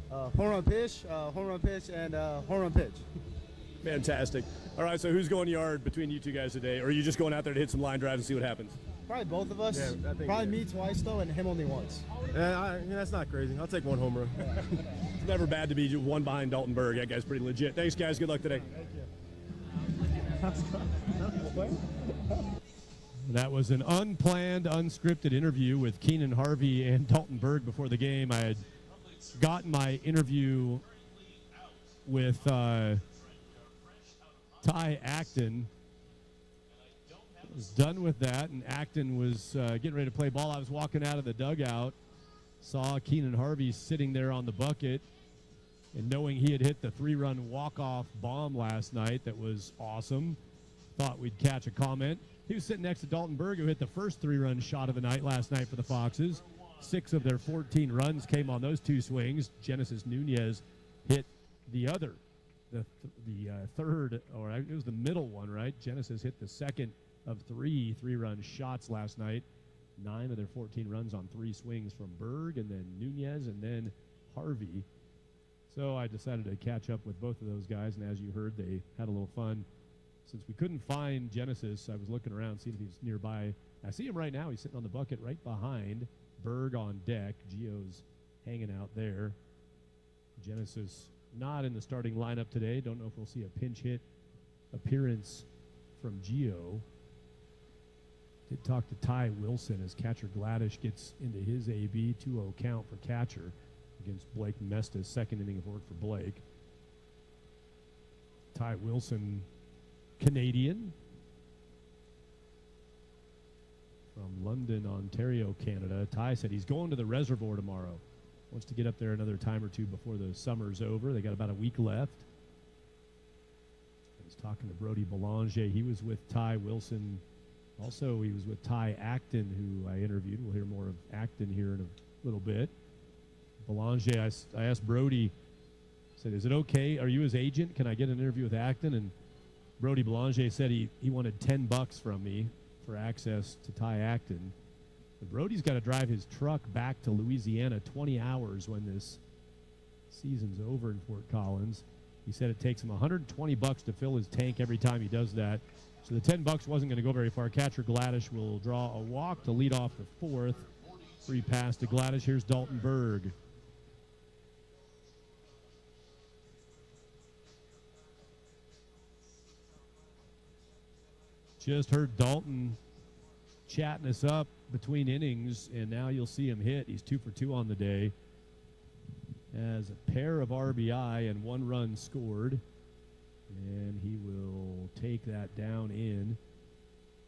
Home run pitch, and home run pitch. Fantastic. All right, so who's going yard between you two guys today? Or are you just going out there to hit some line drives and see what happens? Probably both of us. Yeah, I think, Probably me twice though, and him only once. That's not crazy. I'll take 1 home run. It's never bad to be 1 behind Dalton Berg. That guy's pretty legit. Thanks, guys. Good luck today. Thank you. That was an unplanned, unscripted interview with Keenan Harvey and Dalton Berg before the game. I had gotten my interview with Ty Acton. I was done with that, and Acton was getting ready to play ball. I was walking out of the dugout, saw Keenan Harvey sitting there on the bucket, and knowing he had hit the 3-run walk-off bomb last night that was awesome, thought we'd catch a comment. He was sitting next to Dalton Berg, who hit the first 3-run shot of the night last night for the Foxes. 6 of their 14 runs came on those 2 swings. Genesis Nunez hit the other, the third, or it was the middle one, right? Genesis hit the second of 3 3-run shots last night. 9 of their 14 runs on 3 swings from Berg, and then Nunez, and then Harvey. So I decided to catch up with both of those guys, and as you heard, they had a little fun. Since we couldn't find Genesis, I was looking around, seeing if he's nearby. I see him right now. He's sitting on the bucket right behind Berg on deck. Gio's hanging out there. Genesis not in the starting lineup today. Don't know if we'll see a pinch hit appearance from Gio. Did talk to Ty Wilson as catcher Gladish gets into his AB 2-0 count for catcher against Blake Mestis, second inning of work for Blake. Ty Wilson, Canadian, from London, Ontario, Canada. Ty said he's going to the reservoir tomorrow. Wants to get up there another time or two before the summer's over. They got about a week left. He's talking to Brody Belanger. He was with Ty Wilson. Also, he was with Ty Acton, who I interviewed. We'll hear more of Acton here in a little bit. Belanger, I asked Brody, said, is it okay? Are you his agent? Can I get an interview with Acton? And Brody Belanger said he wanted $10 from me for access to Ty Acton. But Brody's got to drive his truck back to Louisiana 20 hours when this season's over in Fort Collins. He said it takes him $120 to fill his tank every time he does that. So the $10 wasn't going to go very far. Catcher Gladish will draw a walk to lead off the fourth. Free pass to Gladish. Here's Dalton Berg. Just heard Dalton chatting us up between innings, and now you'll see him hit. He's 2 for 2 on the day. Has a pair of RBI and 1 run scored. And he will take that down in.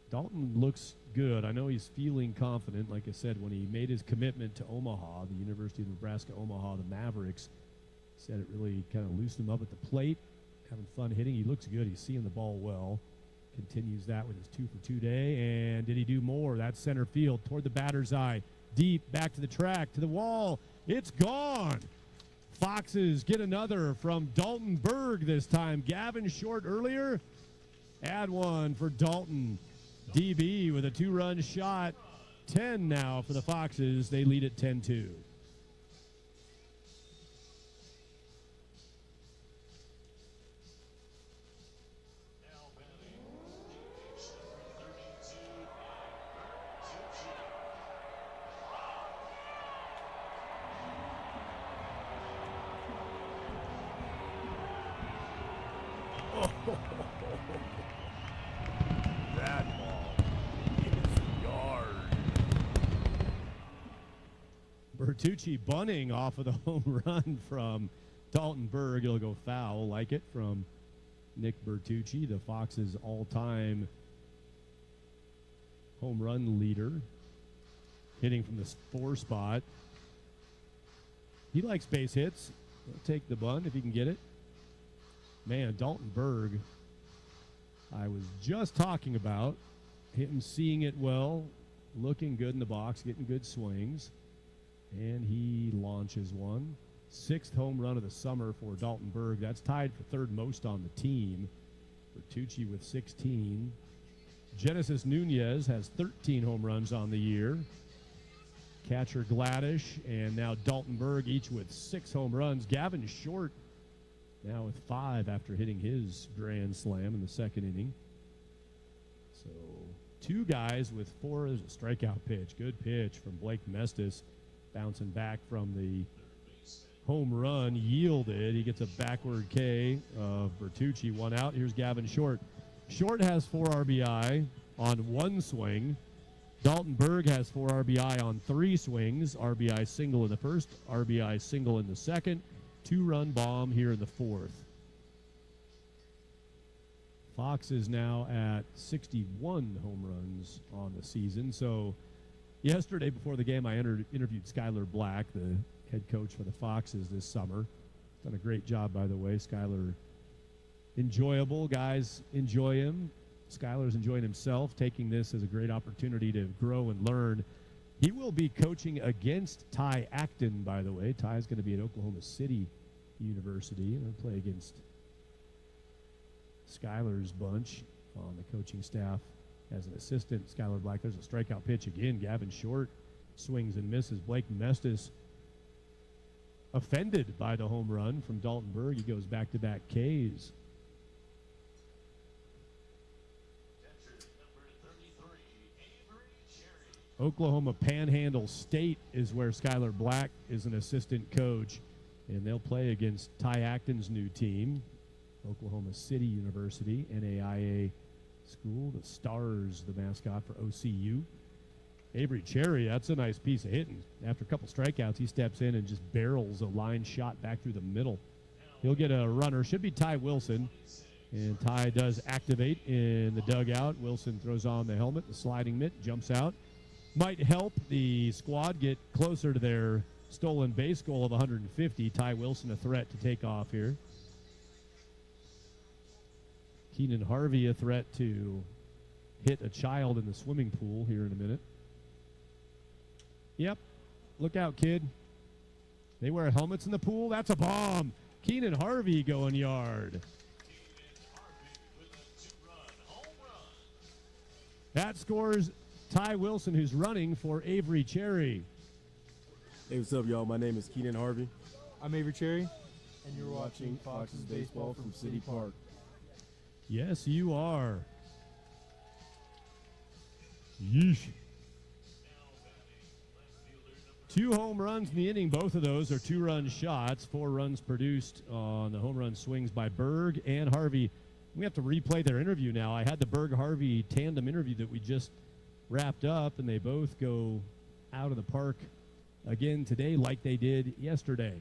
Dalton looks good. I know he's feeling confident. Like I said, when he made his commitment to Omaha, the University of Nebraska Omaha, the Mavericks, said it really kind of loosened him up at the plate, having fun hitting. He looks good. He's seeing the ball well. Continues that with his 2 for 2 day. And did he do more? That's center field toward the batter's eye. Deep, back to the track, to the wall. It's gone. Foxes get another from Dalton Berg this time. Gavin Short earlier. Add one for Dalton. DB with a 2-run shot. 10 now for the Foxes. They lead at 10-2. That ball is yard. Bertucci bunting off of the home run from Dalton Berg. It'll go foul, like it, from Nick Bertucci, the Fox's all-time home run leader, hitting from the 4 spot. He likes base hits. He'll take the bunt if he can get it. Man, Dalton Berg, I was just talking about him seeing it well, looking good in the box, getting good swings, and he launches one. 6th home run of the summer for Dalton Berg. That's tied for 3rd most on the team. Bertucci with 16. Genesis Nunez has 13 home runs on the year. Catcher Gladish and now Dalton Berg, each with 6 home runs. Gavin Short now with 5 after hitting his grand slam in the 2nd inning. So 2 guys with 4. There's a strikeout pitch. Good pitch from Blake Mestis, bouncing back from the home run. Yielded. He gets a backward K of Bertucci. 1 out. Here's Gavin Short. Short has 4 RBI on 1 swing. Dalton Berg has 4 RBI on 3 swings. RBI single in the 1st, RBI single in the 2nd. 2-run bomb here in the 4th. Fox is now at 61 home runs on the season. So yesterday before the game, I interviewed Skylar Black, the head coach for the Foxes this summer. Done a great job, by the way. Skylar, enjoyable. Guys enjoy him. Skylar's enjoying himself, taking this as a great opportunity to grow and learn. He will be coaching against Ty Acton, by the way. Ty's going to be at Oklahoma City University and play against Skylar's bunch on the coaching staff as an assistant. Skylar Black, there's a strikeout pitch again. Gavin Short swings and misses. Blake Mestis offended by the home run from Dalton Berg. He goes back-to-back Ks. Oklahoma Panhandle State is where Skylar Black is an assistant coach, and they'll play against Ty Acton's new team, Oklahoma City University, NAIA School. The Stars, the mascot for OCU. Avery Cherry, that's a nice piece of hitting. After a couple strikeouts, he steps in and just barrels a line shot back through the middle. He'll get a runner. Should be Ty Wilson. And Ty does activate in the dugout. Wilson throws on the helmet, the sliding mitt, jumps out. Might help the squad get closer to their stolen base goal of 150. Ty Wilson a threat to take off here. Keenan Harvey a threat to hit a child in the swimming pool here in a minute. Yep. Look out, kid. They wear helmets in the pool. That's a bomb. Keenan Harvey going yard. That scores Ty Wilson, who's running for Avery Cherry. Hey, what's up, y'all? My name is Keenan Harvey. I'm Avery Cherry. And you're watching Fox's Baseball from City Park. Yes, you are. Yeesh. 2 home runs in the inning. Both of those are 2-run shots. 4 runs produced on the home run swings by Berg and Harvey. We have to replay their interview now. I had the Berg-Harvey tandem interview that we just wrapped up, and they both go out of the park again today like they did yesterday.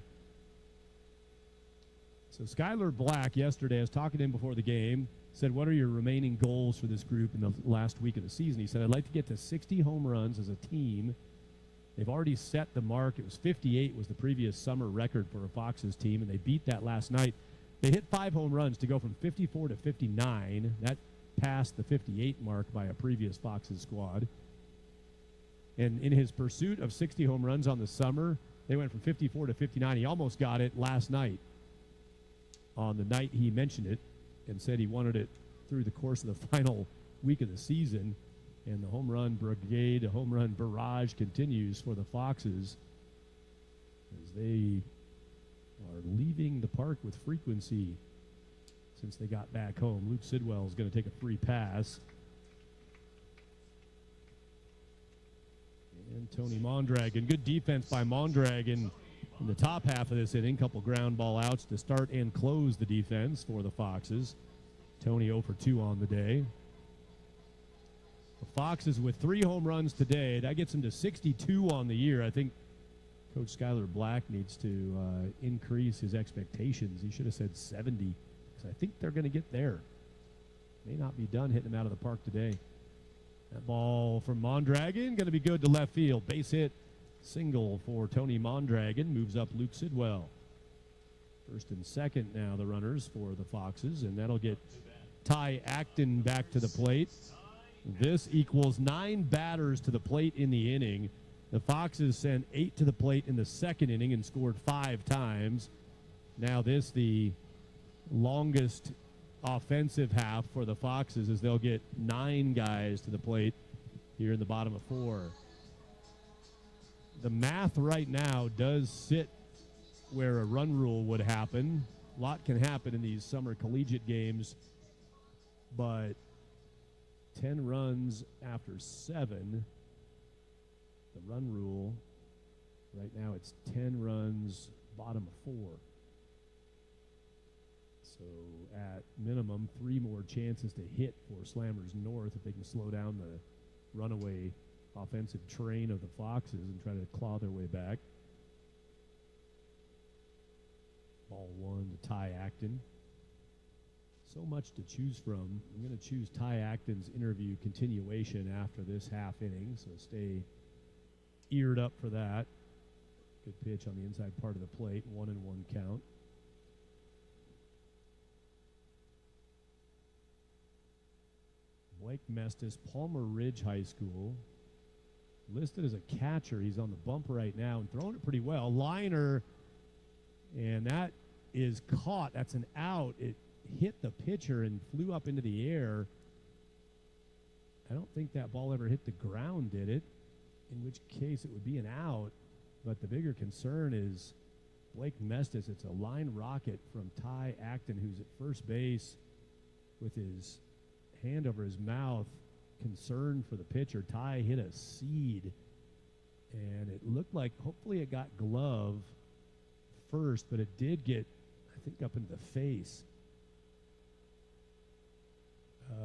So Skylar Black yesterday, I was talking to him before the game, said, what are your remaining goals for this group in the last week of the season? He said, I'd like to get to 60 home runs as a team. They've already set the mark. It was 58 was the previous summer record for a Foxes team, and they beat that last night. They hit 5 home runs to go from 54 to 59. That passed the 58 mark by a previous Foxes squad. And in his pursuit of 60 home runs on the summer, they went from 54 to 59. He almost got it last night. On the night he mentioned it and said he wanted it through the course of the final week of the season. And the home run brigade, the home run barrage continues for the Foxes as they are leaving the park with frequency since they got back home. Luke Sidwell is going to take a free pass. And Tony Mondragon. Good defense by Mondragon in the top half of this inning. Couple ground ball outs to start and close the defense for the Foxes. Tony 0 for 2 on the day. The Foxes with 3 home runs today. That gets them to 62 on the year. I think Coach Skylar Black needs to increase his expectations. He should have said 70 because I think they're going to get there. May not be done hitting them out of the park today. That ball from Mondragon going to be good to left field. Base hit single for Tony Mondragon. Moves up Luke Sidwell. First and second now the runners for the Foxes, and that'll get Ty Acton back to the plate. This equals 9 batters to the plate in the inning. The Foxes sent 8 to the plate in the second inning and scored 5 times. Now this the longest offensive half for the Foxes as they'll get 9 guys to the plate here in the bottom of 4. The math right now does sit where a run rule would happen. A lot can happen in these summer collegiate games, but 10 runs after 7, the run rule, right now it's 10 runs, bottom of 4. So at minimum, 3 more chances to hit for Slammers North if they can slow down the runaway offensive train of the Foxes and try to claw their way back. Ball 1 to Ty Acton. So much to choose from. I'm going to choose Ty Acton's interview continuation after this half inning, so stay eared up for that. Good pitch on the inside part of the plate, 1-1 count. Blake Mestis, Palmer Ridge High School. Listed as a catcher. He's on the bump right now and throwing it pretty well. Liner, and that is caught. That's an out. It hit the pitcher and flew up into the air. I don't think that ball ever hit the ground, did it? In which case it would be an out. But the bigger concern is Blake Mestis. It's a line rocket from Ty Acton, who's at first base with his hand over his mouth, concerned for the pitcher. Ty hit a seed, and it looked like hopefully it got glove first, but it did get, I think, up into the face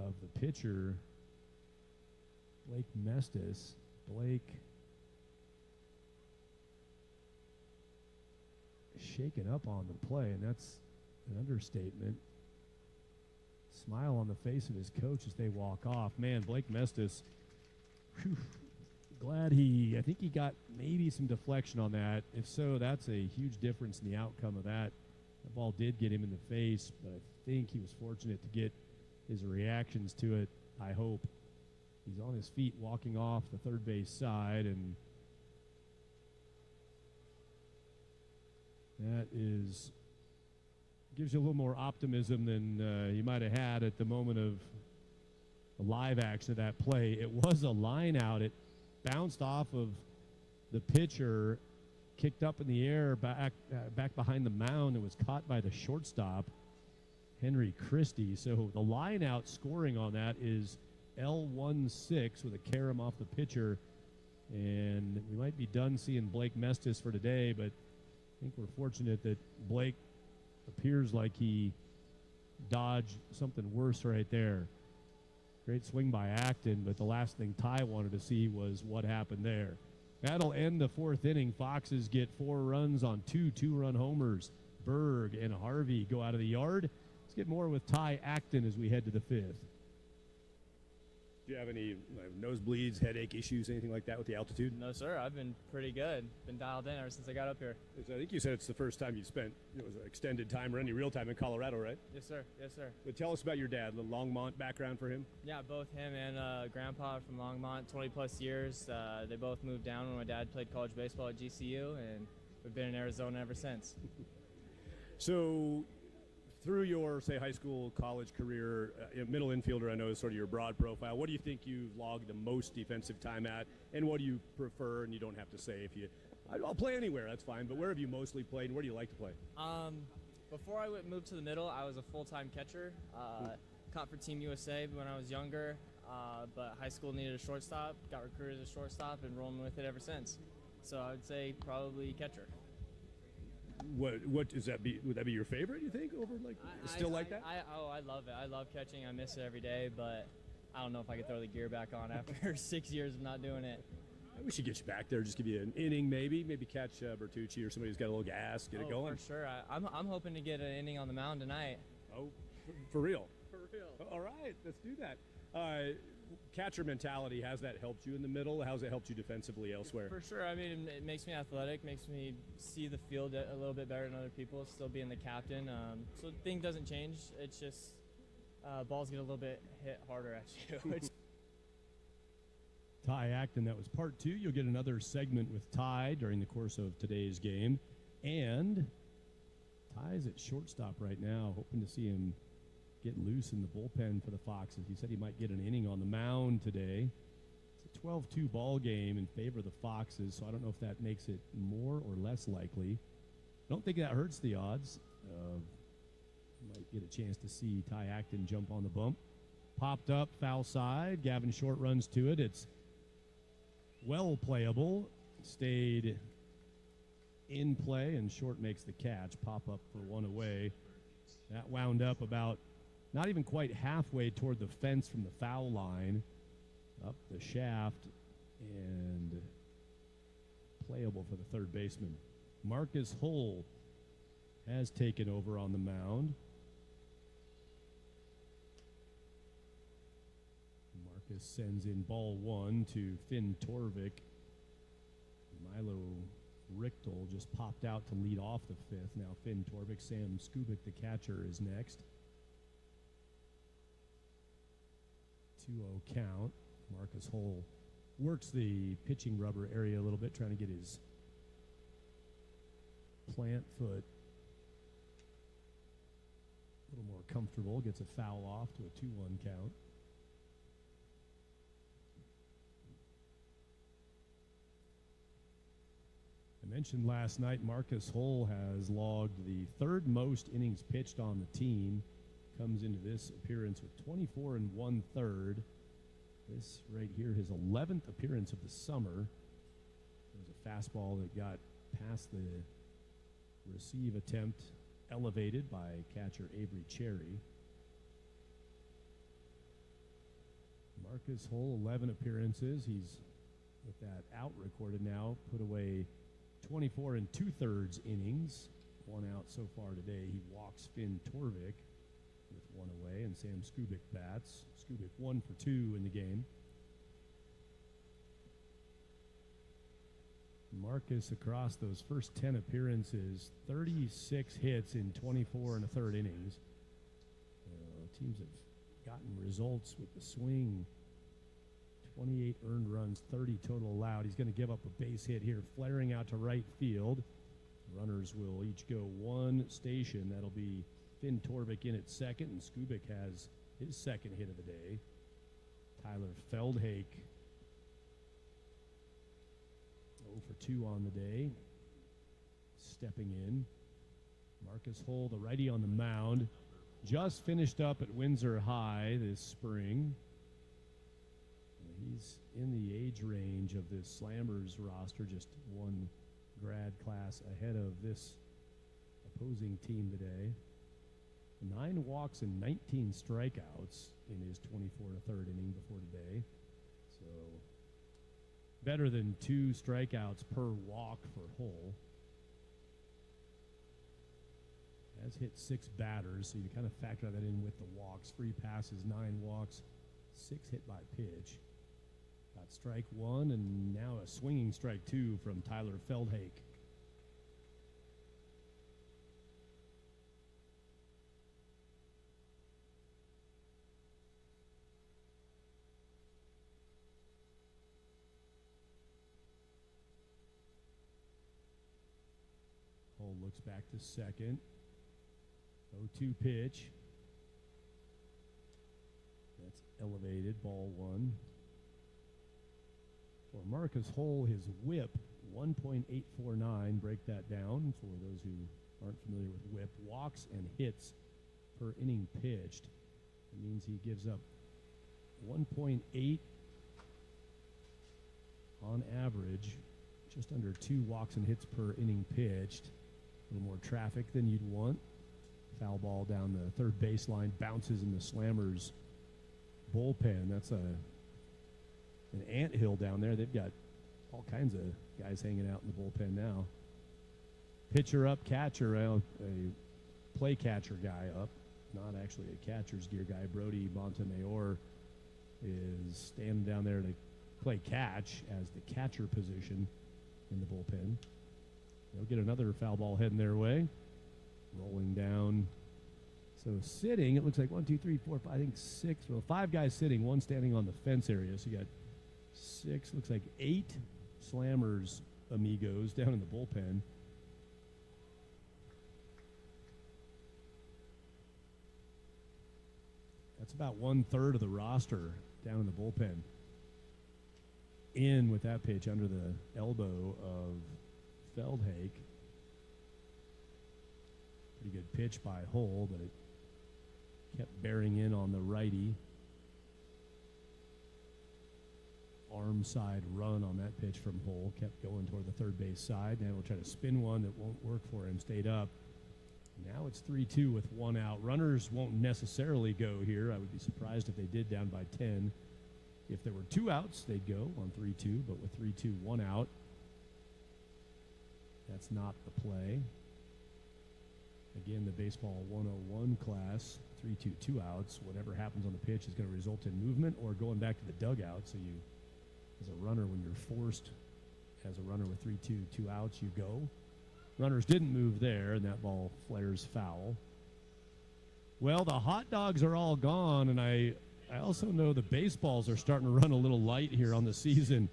of the pitcher, Blake Mestis. Blake shaken up on the play, and that's an understatement. Smile on the face of his coach as they walk off. Man, Blake Mestis, whew, glad I think he got maybe some deflection on that. If so, that's a huge difference in the outcome of that. The ball did get him in the face, but I think he was fortunate to get his reactions to it, I hope. He's on his feet walking off the third base side, and that gives you a little more optimism than you might have had at the moment of the live action of that play. It was a line out. It bounced off of the pitcher, kicked up in the air back behind the mound, and was caught by the shortstop, Henry Christie. So the line out scoring on that is L16 with a carom off the pitcher. And we might be done seeing Blake Mestis for today, but I think we're fortunate that Blake appears like he dodged something worse right there. Great swing by Acton, but the last thing Ty wanted to see was what happened there. That'll end the fourth inning. Foxes get 4 runs on 2 2-run homers. Berg and Harvey go out of the yard. Let's get more with Ty Acton as we head to the 5th. Do you have any nosebleeds, headache issues, anything like that with the altitude? No, sir. I've been pretty good. Been dialed in ever since I got up here. I think you said it's the first time you've spent extended time or any real time in Colorado, right? Yes, sir. Yes, sir. But tell us about your dad, the Longmont background for him. Yeah, both him and Grandpa from Longmont, 20-plus years. They both moved down when my dad played college baseball at GCU, and we've been in Arizona ever since. So through your, say, high school, college career, middle infielder, I know is sort of your broad profile. What do you think you've logged the most defensive time at, and what do you prefer? And you don't have to say if you, I'll play anywhere, that's fine, but where have you mostly played, and where do you like to play? Before I moved to the middle, I was a full-time catcher. Caught for Team USA when I was younger, but high school needed a shortstop, got recruited as a shortstop, and rolling with it ever since. So I would say probably catcher. What does that be? Would that be your favorite? You think over like that? I love it. I love catching. I miss it every day, but I don't know if I could throw the gear back on after 6 years of not doing it. We should get you back there. Just give you an inning, maybe catch Bertucci or somebody who's got a little gas, get it going. For sure. I'm hoping to get an inning on the mound tonight. Oh, for real? For real. All right, let's do that. Catcher mentality, has that helped you in the middle? How's it helped you defensively elsewhere? For sure. I mean, it makes me athletic, makes me see the field a little bit better than other people, still being the captain. So the thing doesn't change. It's just balls get a little bit hit harder at you. Ty Acton, that was part 2. You'll get another segment with Ty during the course of today's game. And Ty's at shortstop right now, hoping to see him get loose in the bullpen for the Foxes. He said he might get an inning on the mound today. It's a 12-2 ball game in favor of the Foxes, so I don't know if that makes it more or less likely. I don't think that hurts the odds. Might get a chance to see Ty Acton jump on the bump. Popped up, foul side. Gavin Short runs to it. It's well playable. Stayed in play, and Short makes the catch. Pop up for one away. That wound up about not even quite halfway toward the fence from the foul line, up the shaft, and playable for the third baseman. Marcus Hull has taken over on the mound. Marcus sends in ball 1 to Finn Torvik. Milo Richtel just popped out to lead off the 5th. Now Finn Torvik, Sam Skubik, the catcher, is next. 2-0 count. Marcus Hull works the pitching rubber area a little bit, trying to get his plant foot a little more comfortable. Gets a foul off to a 2-1 count. I mentioned last night Marcus Hull has logged the 3rd most innings pitched on the team. Comes into this appearance with 24 1/3. This right here, his 11th appearance of the summer. There was a fastball that got past the receive attempt, elevated by catcher Avery Cherry. Marcus Hull, 11 appearances. He's, with that out recorded now, put away 24 and 2/3 innings. 1 out so far today. He walks Finn Torvik with 1 away, and Sam Skubik bats. Skubik 1 for 2 in the game. Marcus, across those first 10 appearances, 36 hits in 24 1/3 innings. Teams have gotten results with the swing. 28 earned runs, 30 total allowed. He's going to give up a base hit here, flaring out to right field. Runners will each go 1 station. That'll be Finn Torvik in at second, and Skubik has his second hit of the day. Tyler Feldhake 0 for 2 on the day. Stepping in. Marcus Hull, the righty on the mound. Just finished up at Windsor High this spring. He's in the age range of this Slammers roster, just 1 grad class ahead of this opposing team today. 9 walks and 19 strikeouts in his 24 1/3 inning before today. So better than 2 strikeouts per walk for Hull. Has hit 6 batters, so you kind of factor that in with the walks. 3 passes, 9 walks, 6 hit by pitch. Got strike 1, and now a swinging strike 2 from Tyler Feldhake. Hull looks back to second. 0-2 pitch. That's elevated, ball 1. For Marcus Hull, his whip, 1.849. Break that down for those who aren't familiar with whip. Walks and hits per inning pitched. It means he gives up 1.8 on average, just under 2 walks and hits per inning pitched. A little more traffic than you'd want. Foul ball down the third baseline, bounces in the Slammers bullpen. That's an anthill down there. They've got all kinds of guys hanging out in the bullpen now. Pitcher up, catcher, a play catcher guy up, not actually a catcher's gear guy. Brody Montemayor is standing down there to play catch as the catcher position in the bullpen. They'll get another foul ball heading their way. Rolling down. So sitting, it looks like 1, 2, 3, 4, 5, I think 6. Well, 5 guys sitting, 1 standing on the fence area. So you got 6, looks like 8 Slammers amigos down in the bullpen. That's about 1/3 of the roster down in the bullpen. In with that pitch under the elbow of Feldhake. Pretty good pitch by Hull, but it kept bearing in on the righty. Arm side run on that pitch from Hull. Kept going toward the third base side. Now we'll try to spin one that won't work for him. Stayed up. Now it's 3-2 with 1 out. Runners won't necessarily go here. I would be surprised if they did down by 10. If there were 2 outs, they'd go on 3-2, but with 3-2, 1 out, that's not the play. Again, the baseball 101 class, 3-2, 2 outs. Whatever happens on the pitch is going to result in movement or going back to the dugout. So you, as a runner, when you're forced as a runner with 3-2, 2 outs, you go. Runners didn't move there, and that ball flares foul. Well, the hot dogs are all gone, and I also know the baseballs are starting to run a little light here on the season.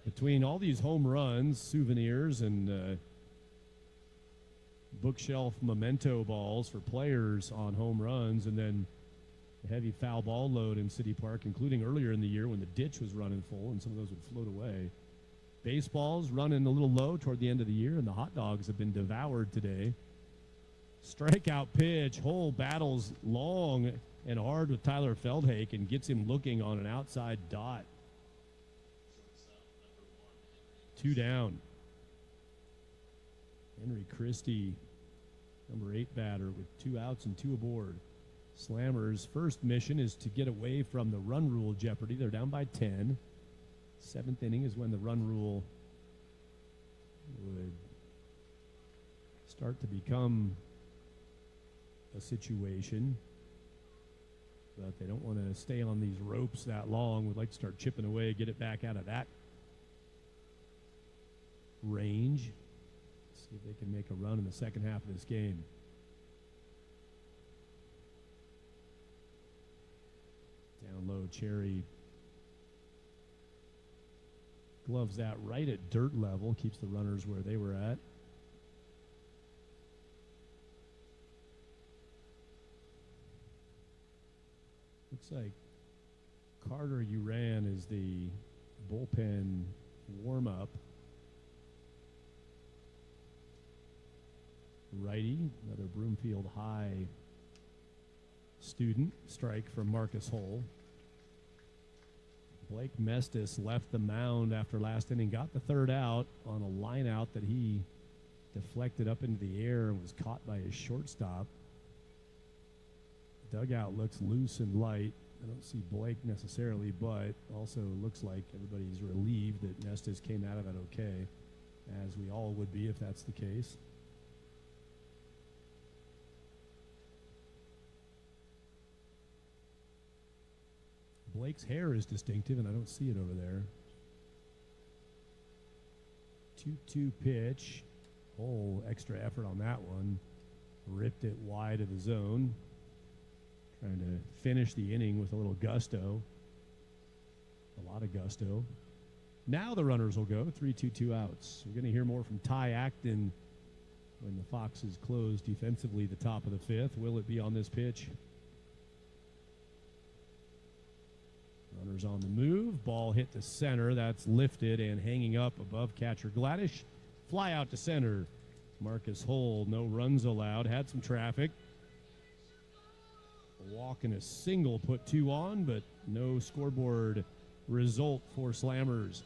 Between all these home runs, souvenirs, and bookshelf memento balls for players on home runs, and then the heavy foul ball load in City Park, including earlier in the year when the ditch was running full and some of those would float away. Baseballs running a little low toward the end of the year, and the hot dogs have been devoured today. Strikeout pitch. Hull battles long and hard with Tyler Feldhake and gets him looking on an outside dot. 2 down. Henry Christie, number 8 batter, with 2 outs and 2 aboard. Slammers' first mission is to get away from the run rule jeopardy. They're down by 10. Seventh inning is when the run rule would start to become a situation. But they don't want to stay on these ropes that long. Would like to start chipping away, get it back out of that range. See if they can make a run in the second half of this game. Down low, Cherry gloves that right at dirt level, keeps the runners where they were at. Looks like Carter Uran is the bullpen warm-up. Righty, another Broomfield High student. Strike from Marcus Hull. Blake Mestis left the mound after last inning, got the third out on a line out that he deflected up into the air and was caught by his shortstop. Dugout looks loose and light. I don't see Blake necessarily, but also looks like everybody's relieved that Mestis came out of it okay, as we all would be if that's the case. Blake's hair is distinctive, and I don't see it over there. 2-2 pitch. Oh, extra effort on that one. Ripped it wide of the zone. Trying to finish the inning with a little gusto. A lot of gusto. Now the runners will go. 3-2, 2 outs. We're going to hear more from Ty Acton when the Foxes close defensively the top of the fifth. Will it be on this pitch? Runners on the move. Ball hit to center. That's lifted and hanging up above catcher Gladish. Fly out to center. Marcus Hull, no runs allowed. Had some traffic. A walk and a single put 2 on, but no scoreboard result for Slammers.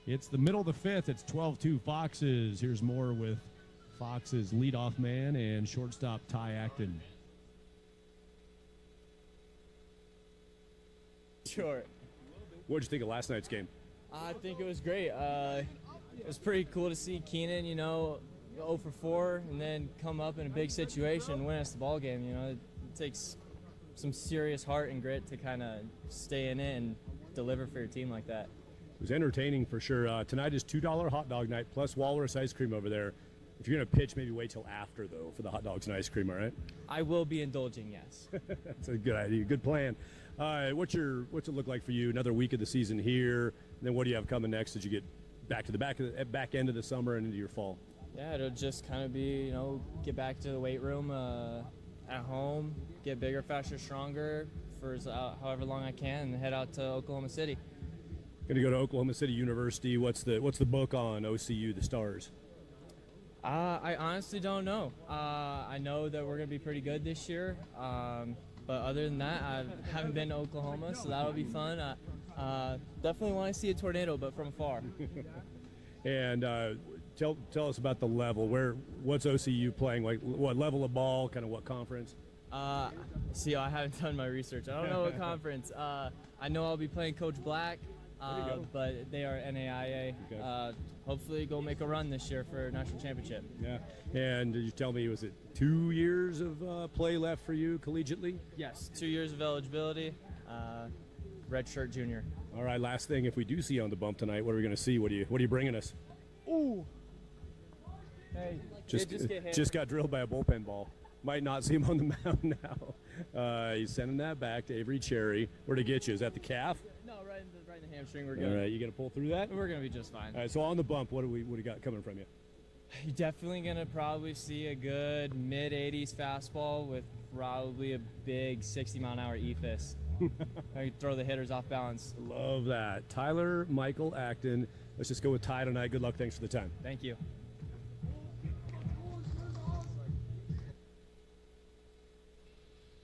It's the middle of the fifth. It's 12-2 Foxes. Here's more with Foxes leadoff man and shortstop Ty Acton. Sure. What did you think of last night's game? I think it was great. It was pretty cool to see Keenan, 0 for 4, and then come up in a big situation and win us the ball game. It takes some serious heart and grit to kind of stay in it and deliver for your team like that. It was entertaining for sure. Tonight is $2 hot dog night plus Walrus ice cream over there. If you're going to pitch, maybe wait till after, though, for the hot dogs and ice cream, all right? I will be indulging, yes. That's a good idea, good plan. What's it look like for you? Another week of the season here, and then what do you have coming next as you get back to the back end of the summer and into your fall? Yeah, it'll just kind of be, get back to the weight room at home, get bigger, faster, stronger for however long I can, and head out to Oklahoma City. Going to go to Oklahoma City University. What's the book on OCU, the Stars? I honestly don't know. I know that we're going to be pretty good this year. But other than that, I haven't been to Oklahoma, so that'll be fun. Definitely want to see a tornado, but from afar. And tell us about the level. What's OCU playing? Like what level of ball? Kind of what conference? I haven't done my research. I don't know what conference. I know I'll be playing Coach Black, but they are NAIA. Okay. Hopefully go make a run this year for national championship. Yeah. And did you tell me, was it 2 years of play left for you collegiately? Yes, 2 years of eligibility, redshirt junior. All right, last thing, if we do see you on the bump tonight, what are we going to see? What are you bringing us? Ooh. Hey, just got drilled by a bullpen ball. Might not see him on the mound now. He's sending that back to Avery Cherry. Where'd it get you? Is that the calf? No, right in the hamstring. We're good. All right, you going to pull through that? We're going to be just fine. All right, so on the bump, what do we got coming from you? You're definitely going to probably see a good mid-80s fastball with probably a big 60-mile-an-hour ephus. I throw the hitters off balance. Love that. Tyler Michael Acton. Let's just go with Ty tonight. Good luck. Thanks for the time. Thank you.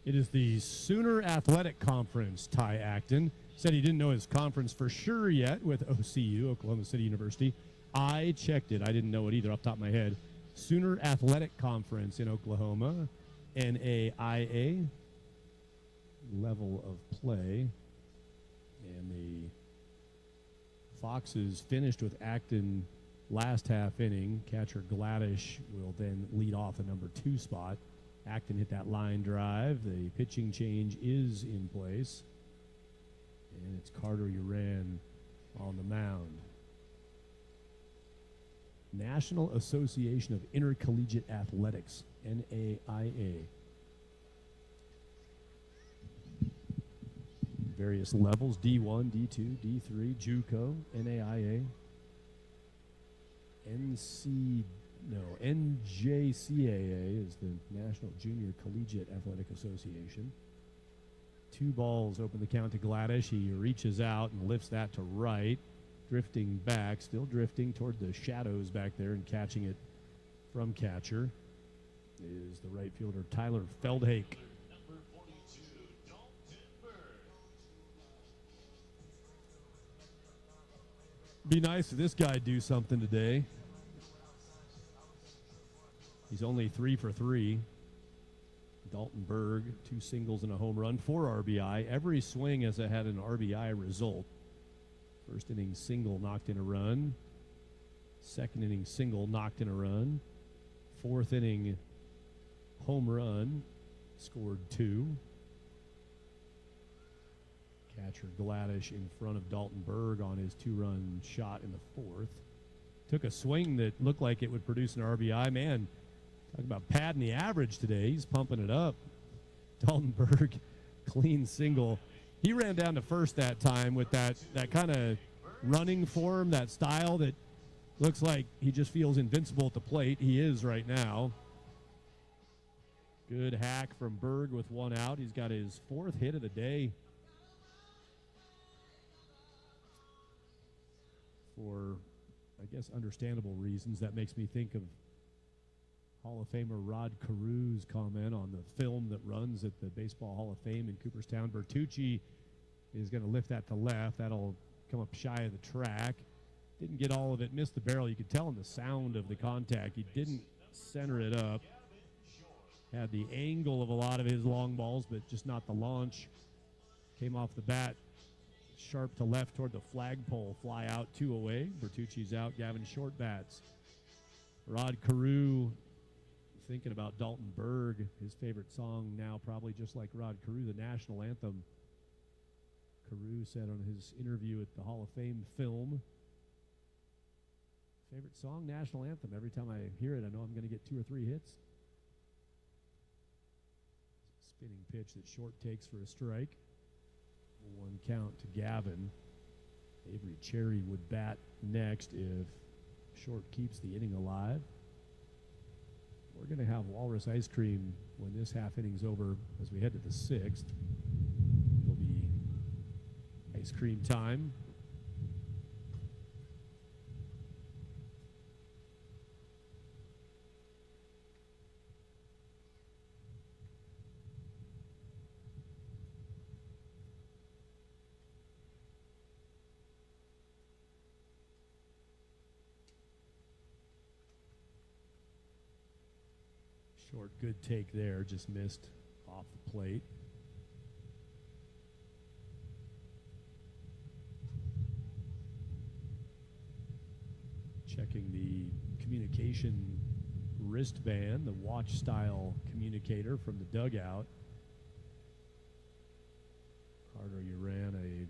It is the Sooner Athletic Conference, Ty Acton. Said he didn't know his conference for sure yet with OCU, Oklahoma City University. I checked it. I didn't know it either off the top of my head. Sooner Athletic Conference in Oklahoma, NAIA. level of play. And the Foxes finished with Acton last half inning. Catcher Gladish will then lead off the number 2 spot. Acton hit that line drive. The pitching change is in place. And it's Carter Uran on the mound. National Association of Intercollegiate Athletics, NAIA. Various levels, D1, D2, D3, JUCO, NAIA, NJCAA is the National Junior Collegiate Athletic Association. 2 balls open the count to Gladish. He reaches out and lifts that to right, drifting back, still drifting toward the shadows back there and catching it from catcher is the right fielder Tyler Feldhake. Number 42, Dalton Berg. Be nice if this guy do something today. He's only 3 for 3. Dalton Berg, 2 singles and a home run, 4 RBI. Every swing has had an RBI result. First inning single knocked in a run. Second inning single knocked in a run. Fourth inning home run, scored 2. Catcher Gladish in front of Dalton Berg on his 2-run shot in the 4th. Took a swing that looked like it would produce an RBI. Man, talk about padding the average today. He's pumping it up. Dalton Berg, clean single. He ran down to first that time with that kind of running form, that style that looks like he just feels invincible at the plate. He is right now. Good hack from Berg with 1 out. He's got his 4th hit of the day. For, I guess, understandable reasons. That makes me think of Hall of Famer Rod Carew's comment on the film that runs at the Baseball Hall of Fame in Cooperstown. Bertucci is going to lift that to left. That'll come up shy of the track. Didn't get all of it, missed the barrel. You could tell in the sound of the contact. He didn't center it up. Had the angle of a lot of his long balls, but just not the launch. Came off the bat, sharp to left toward the flagpole. Fly out, 2 away. Bertucci's out. Gavin Short bats. Rod Carew thinking about Dalton Berg, his favorite song now, probably just like Rod Carew, the national anthem. Carew said on his interview at the Hall of Fame film, favorite song, national anthem. Every time I hear it, I know I'm going to get 2 or 3 hits. Spinning pitch that Short takes for a strike. 1 count to Gavin. Avery Cherry would bat next if Short keeps the inning alive. We're going to have Walrus ice cream when this half inning's over as we head to the 6th. It'll be ice cream time. Short, good take there, just missed off the plate. Checking the communication wristband, the watch-style communicator from the dugout. Carter Uran, a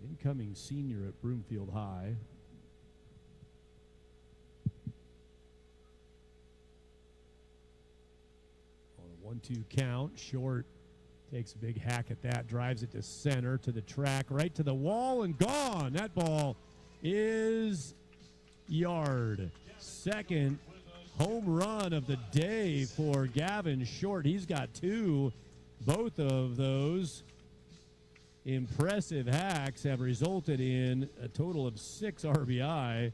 incoming senior at Broomfield High. On a 1-2 count, Short takes a big hack at that, drives it to center, to the track, right to the wall, and gone. That ball is yard. Second home run of the day for Gavin Short. He's got 2. Both of those impressive hacks have resulted in a total of 6 RBI.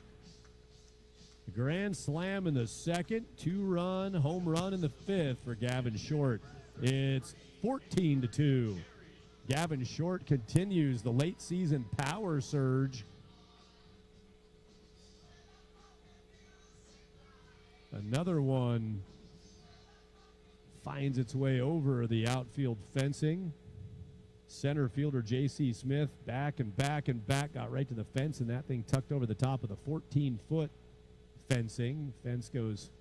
A grand slam in the 2nd, 2-run home run in the 5th for Gavin Short. It's 14-2. Gavin Short continues the late season power surge. Another one finds its way over the outfield fencing. Center fielder J.C. Smith back and back and back, got right to the fence, and that thing tucked over the top of the 14-foot fencing. Fence goes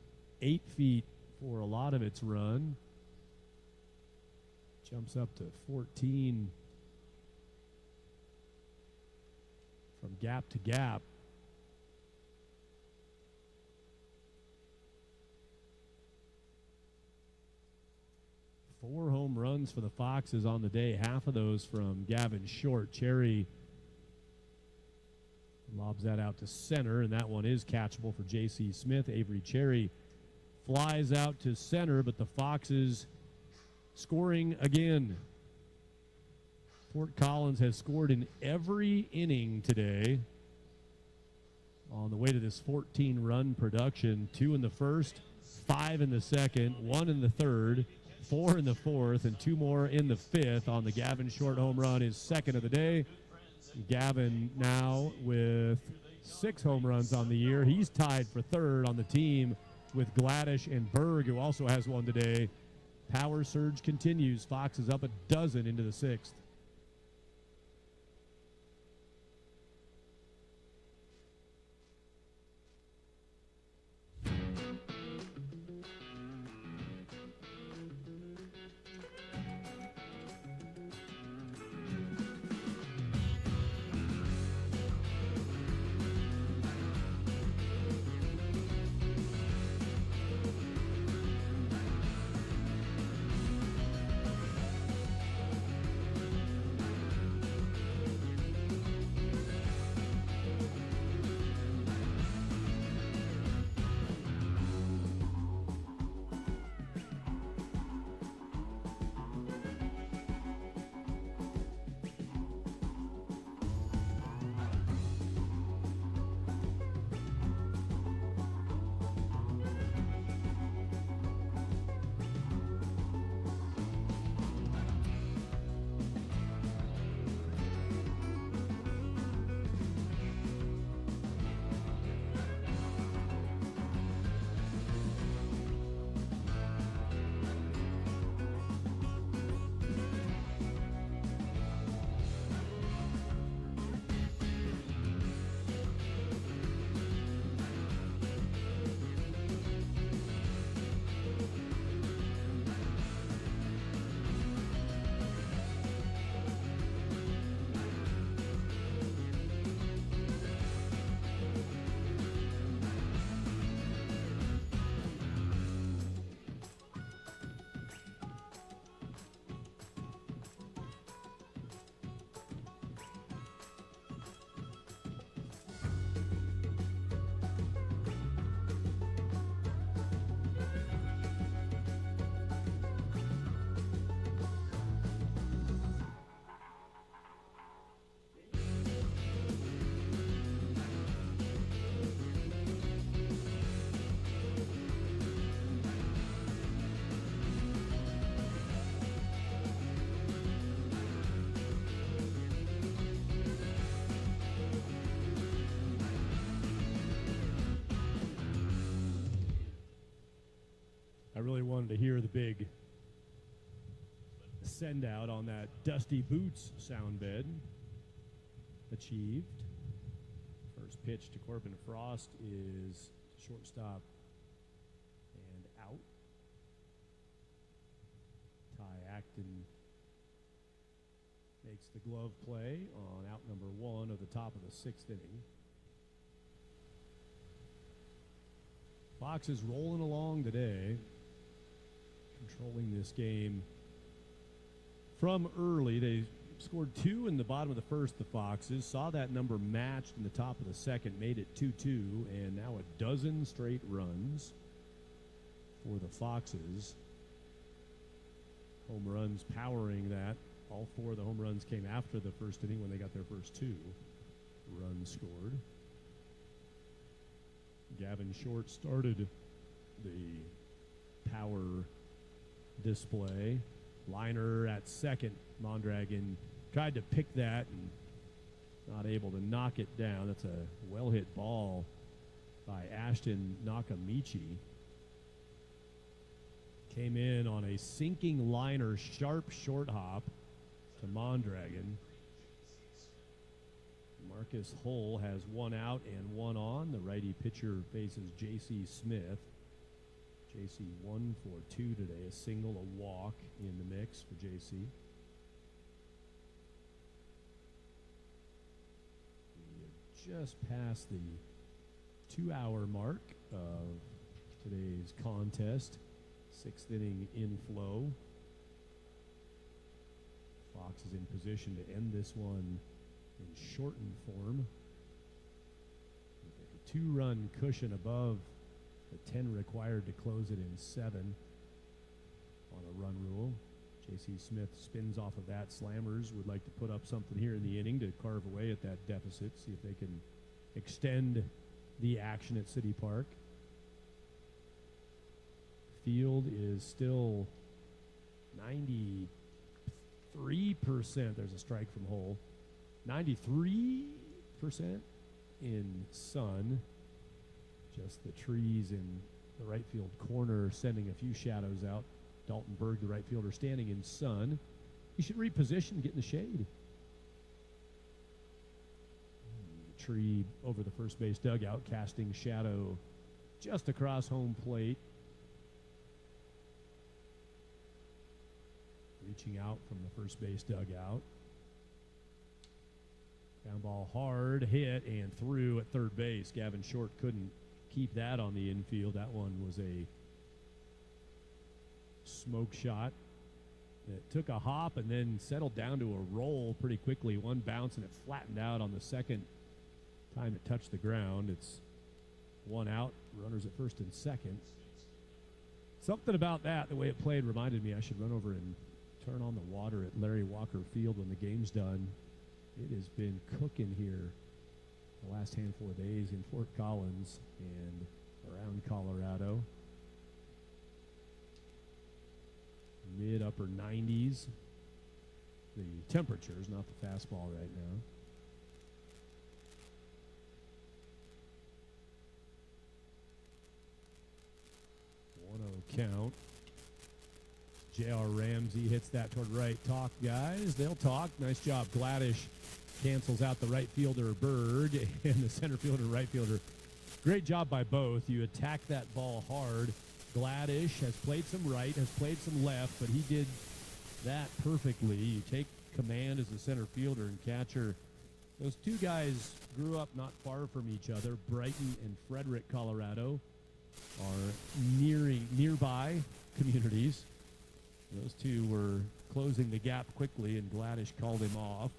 8 feet for a lot of its run. Jumps up to 14 from gap to gap. Four home runs for the Foxes on the day, half of those from Gavin Short. Cherry lobs that out to center, and that one is catchable for J.C. Smith. Avery Cherry flies out to center, but the Foxes scoring again. Fort Collins has scored in every inning today on the way to this 14-run production. 2 in the first, 5 in the second, 1 in the third, 4 in the fourth, and 2 more in the fifth on the Gavin Short home run, his second of the day. Gavin now with 6 home runs on the year. He's tied for third on the team with Gladish and Berg, who also has one today. Power surge continues. Fox is up a dozen into the sixth. I really wanted to hear the big send out on that Dusty Boots sound bed. Achieved. First pitch to Corbin Frost is shortstop and out. Ty Acton makes the glove play on out number 1 of the top of the 6th inning. Fox is rolling along today, controlling this game from early. They scored 2 in the bottom of the first, the Foxes. Saw that number matched in the top of the second, made it 2-2, and now a dozen straight runs for the Foxes. Home runs powering that. All 4 of the home runs came after the first inning when they got their first 2 runs scored. Gavin Short started the power display. Liner at second. Mondragon tried to pick that and not able to knock it down. That's a well-hit ball by Ashton Nakamichi. Came in on a sinking liner, sharp short hop. to Mondragon. Marcus Hull has one out and one on. The righty pitcher faces J.C. Smith. J.C. 1 for 2 today, a single, a walk in the mix for J.C. We are just past the 2-hour mark of today's contest. 6th inning in flow. Fox is in position to end this one in shortened form. A 2-run cushion above the 10 required to close it in 7 on a run rule. J.C. Smith spins off of that. Slammers would like to put up something here in the inning to carve away at that deficit, see if they can extend the action at City Park. Field is still 93%. There's a strike from Hull. 93% in sun. Just the trees in the right field corner sending a few shadows out. Dalton Berg, the right fielder, standing in sun. He should reposition, get in the shade. The tree over the first base dugout, casting shadow just across home plate. Reaching out from the first base dugout. Ground ball hard, hit, and through at third base. Gavin Short couldn't keep that on the infield. That one was a smoke shot. It took a hop and then settled down to a roll pretty quickly. One bounce and it flattened out on the second time it touched the ground. It's one out, runners at first and second. Something about that, the way it played, reminded me I should run over and turn on the water at Larry Walker Field when the game's done. It has been cooking here the last handful of days in Fort Collins and around Colorado. Mid-upper 90s. The temperatures, not the fastball right now. 1-0 count. J.R. Ramsey hits that toward right. Talk, guys. They'll talk. Nice job. Gladish cancels out the right fielder, Berg, and the center fielder, right fielder. Great job by both. You attack that ball hard. Gladish has played some right, has played some left, but he did that perfectly. You take command as a center fielder and catcher. Those two guys grew up not far from each other. Brighton and Frederick, Colorado, are nearby communities. Those two were closing the gap quickly, and Gladish called him off.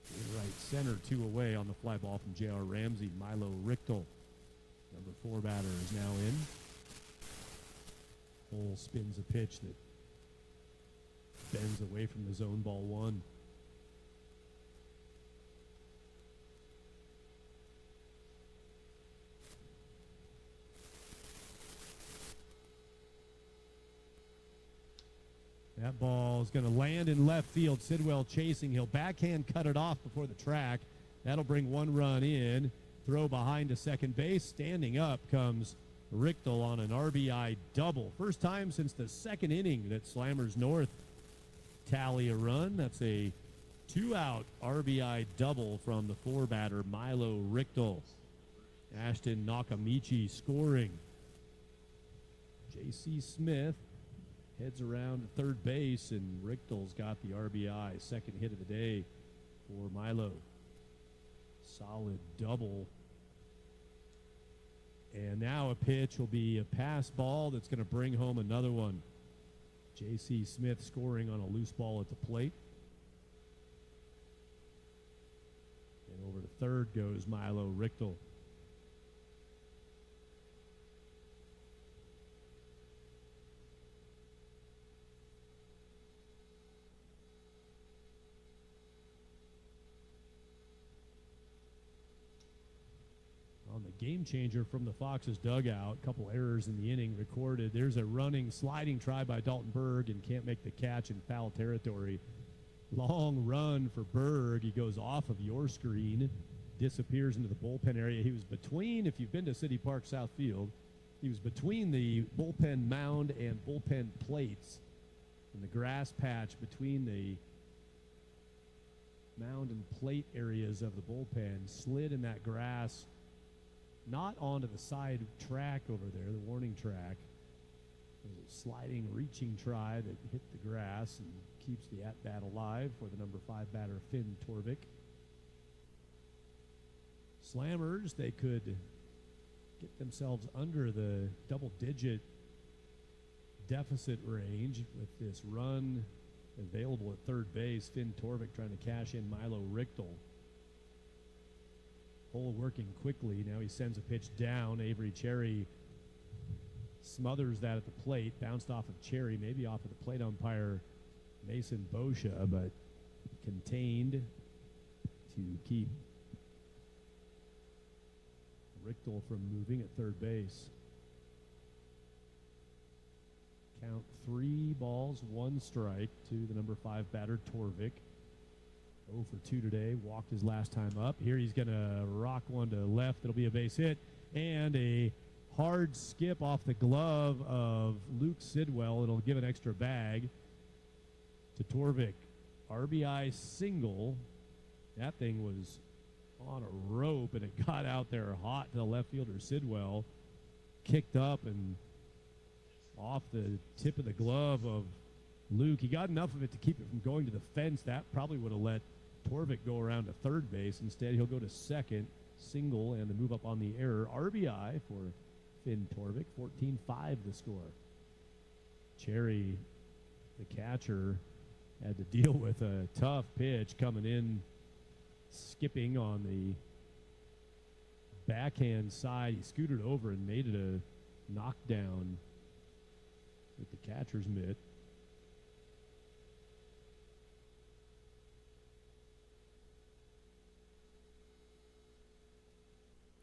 In right center, 2 away on the fly ball from J.R. Ramsey. Milo Richtel, number 4 batter, is now in. Hull spins a pitch that bends away from the zone, ball 1. That ball is going to land in left field. Sidwell chasing. He'll backhand cut it off before the track. That'll bring 1 run in. Throw behind to second base. Standing up comes Richtel on an RBI double. First time since the 2nd inning that Slammers North tally a run. That's a 2-out RBI double from the 4-batter Milo Richtel. Ashton Nakamichi scoring. J.C. Smith heads around to third base, and Richtel's got the RBI. 2nd hit of the day for Milo. Solid double. And now a pitch will be a pass ball that's going to bring home another one. J.C. Smith scoring on a loose ball at the plate. And over to third goes Milo Richtel. On the game changer from the Fox's dugout, a couple errors in the inning recorded. There's a running, sliding try by Dalton Berg and can't make the catch in foul territory. Long run for Berg. He goes off of your screen, disappears into the bullpen area. He was between, if you've been to City Park South Field, he was between the bullpen mound and bullpen plates in the grass patch between the mound and plate areas of the bullpen, slid in that grass, not onto the side track over there, the warning track. It was a sliding, reaching try that hit the grass and keeps the at-bat alive for the number 5 batter, Finn Torvik. Slammers, they could get themselves under the double-digit deficit range with this run available at third base. Finn Torvik trying to cash in Milo Richtel. Hole working quickly. Now he sends a pitch down. Avery Cherry smothers that at the plate. Bounced off of Cherry, maybe off of the plate umpire Mason Boscia, but contained to keep Richtel from moving at third base. Count 3 balls, 1 strike to the number 5 batter, Torvik. 0 for 2 today, walked his last time up. Here he's going to rock one to left. It'll be a base hit. And a hard skip off the glove of Luke Sidwell. It'll give an extra bag to Torvik. RBI single. That thing was on a rope, and it got out there hot to the left fielder Sidwell. Kicked up and off the tip of the glove of Luke. He got enough of it to keep it from going to the fence. That probably would have let Torvik go around to third base. Instead, he'll go to second, single, and to move up on the error. RBI for Finn Torvik, 14-5 the score. Cherry, the catcher, had to deal with a tough pitch coming in, skipping on the backhand side. He scooted over and made it a knockdown with the catcher's mitt.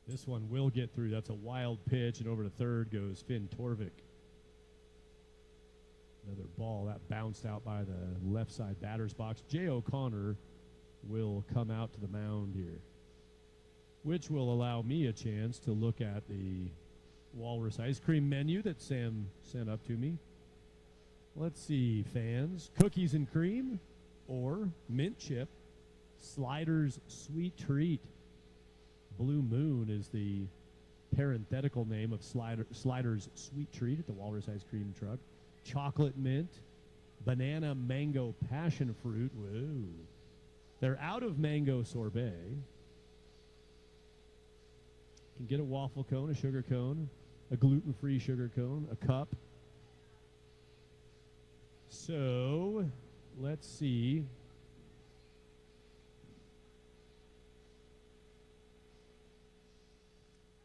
This one will get through. That's a wild pitch, and over to third goes Finn Torvik. Another ball that bounced out by the left side batter's box. Jay O'Connor will come out to the mound here, which will allow me a chance to look at the Walrus ice cream menu that Sam sent up to me. Let's see, fans. Cookies and cream or mint chip. Sliders sweet treat. Blue Moon is the parenthetical name of Sliders sweet treat at the Walrus ice cream truck. Chocolate mint. Banana mango passion fruit. Whoa. They're out of mango sorbet. You can get a waffle cone, a sugar cone, a gluten-free sugar cone, a cup. So, let's see.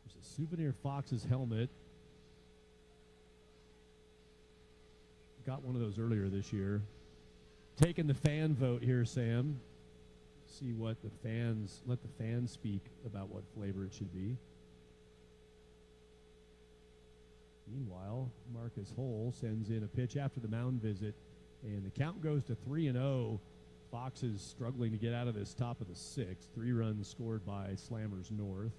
There's a Souvenir Fox's helmet. Got one of those earlier this year. Taking the fan vote here, Sam. See what the fans, let the fans speak about what flavor it should be. Meanwhile, Marcus Hull sends in a pitch after the mound visit, and the count goes to 3-0. Fox is struggling to get out of this top of the 6th. 3 runs scored by Slammers North.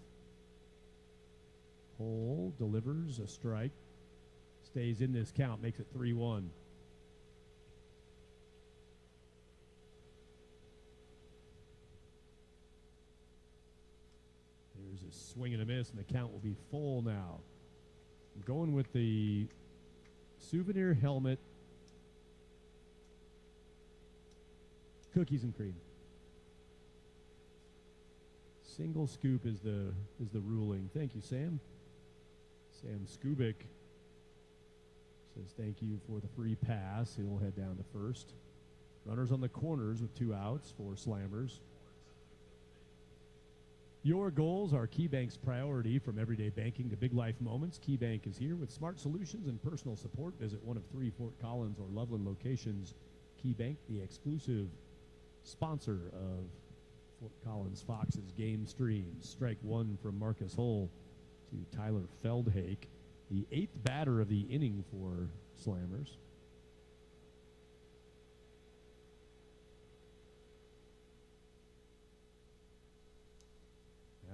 Hull delivers a strike, stays in this count, makes it 3-1. There's a swing and a miss, and the count will be full now. I'm going with the Souvenir helmet, cookies and cream. Single scoop is the ruling. Thank you, Sam. Sam Skubik says thank you for the free pass. He'll head down to first. Runners on the corners with 2 outs for Slammers. Your goals are KeyBank's priority. From everyday banking to big life moments, KeyBank is here with smart solutions and personal support. Visit one of 3 Fort Collins or Loveland locations. KeyBank, the exclusive sponsor of Fort Collins Fox's game streams. Strike 1 from Marcus Hull to Tyler Feldhake, the 8th batter of the inning for Slammers.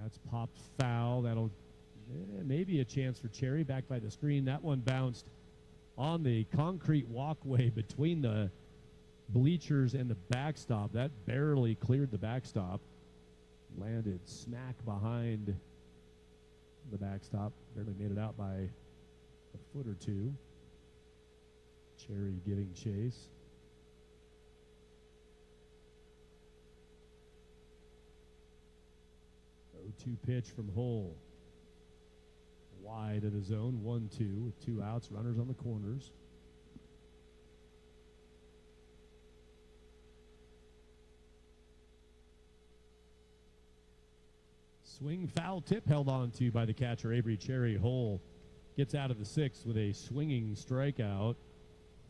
That's popped foul. That'll maybe a chance for Cherry back by the screen. That one bounced on the concrete walkway between the bleachers and the backstop. That barely cleared the backstop. Landed smack behind the backstop. Barely made it out by a foot or two. Cherry giving chase. 0-2 pitch from Hull. Wide of the zone, 1-2 with 2 outs, runners on the corners. Swing foul tip held on to by the catcher, Avery Cherry. Hull gets out of the 6th with a swinging strikeout.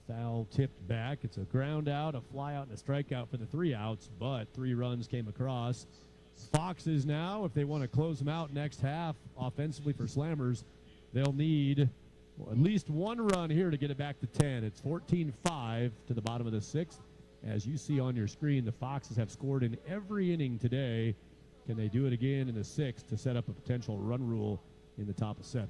Foul tipped back. It's a ground out, a fly out, and a strikeout for the 3 outs, but 3 runs came across. Foxes now, if they want to close them out next half offensively for Slammers, they'll need at least 1 run here to get it back to 10. It's 14-5 to the bottom of the 6th. As you see on your screen, the Foxes have scored in every inning today. Can they do it again in the 6th to set up a potential run rule in the top of 7?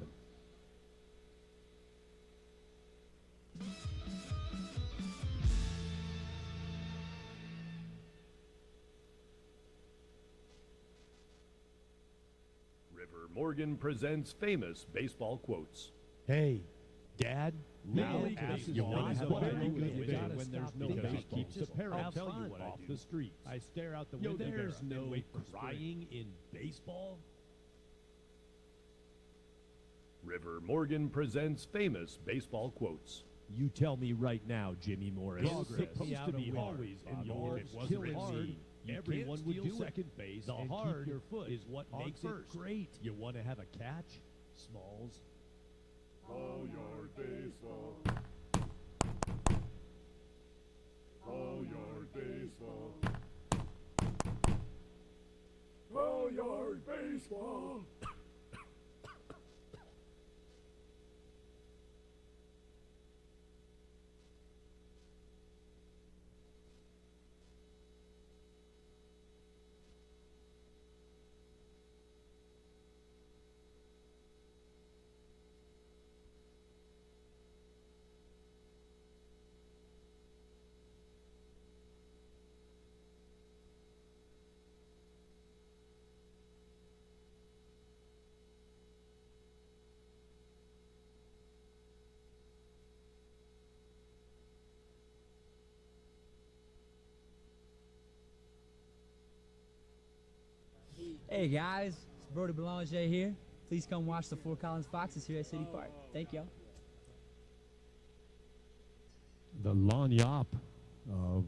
River Morgan presents famous baseball quotes. Hey, Dad, Now Legal ask you your want to baseball have a player good when day there's when there's no because baseball. he keeps The parrot I'll tell tell you you what what I off do. the streets. I stare out the Yo, window there's and no wait for crying spring. in baseball. River Morgan presents famous baseball quotes. You tell me right now, Jimmy Morris. Progress. It's supposed Be out to be of hard, ways, and and you're if it wasn't killing hard, me. you Everyone can't would steal do it. second base The and keep hard your foot is what on makes first. it great. You want to have a catch, Smalls? All yard baseball. All yard baseball. All yard baseball. Hey guys, it's Brody Belanger here. Please come watch the Fort Collins Foxes here at City Park. Thank y'all. The lagniappe of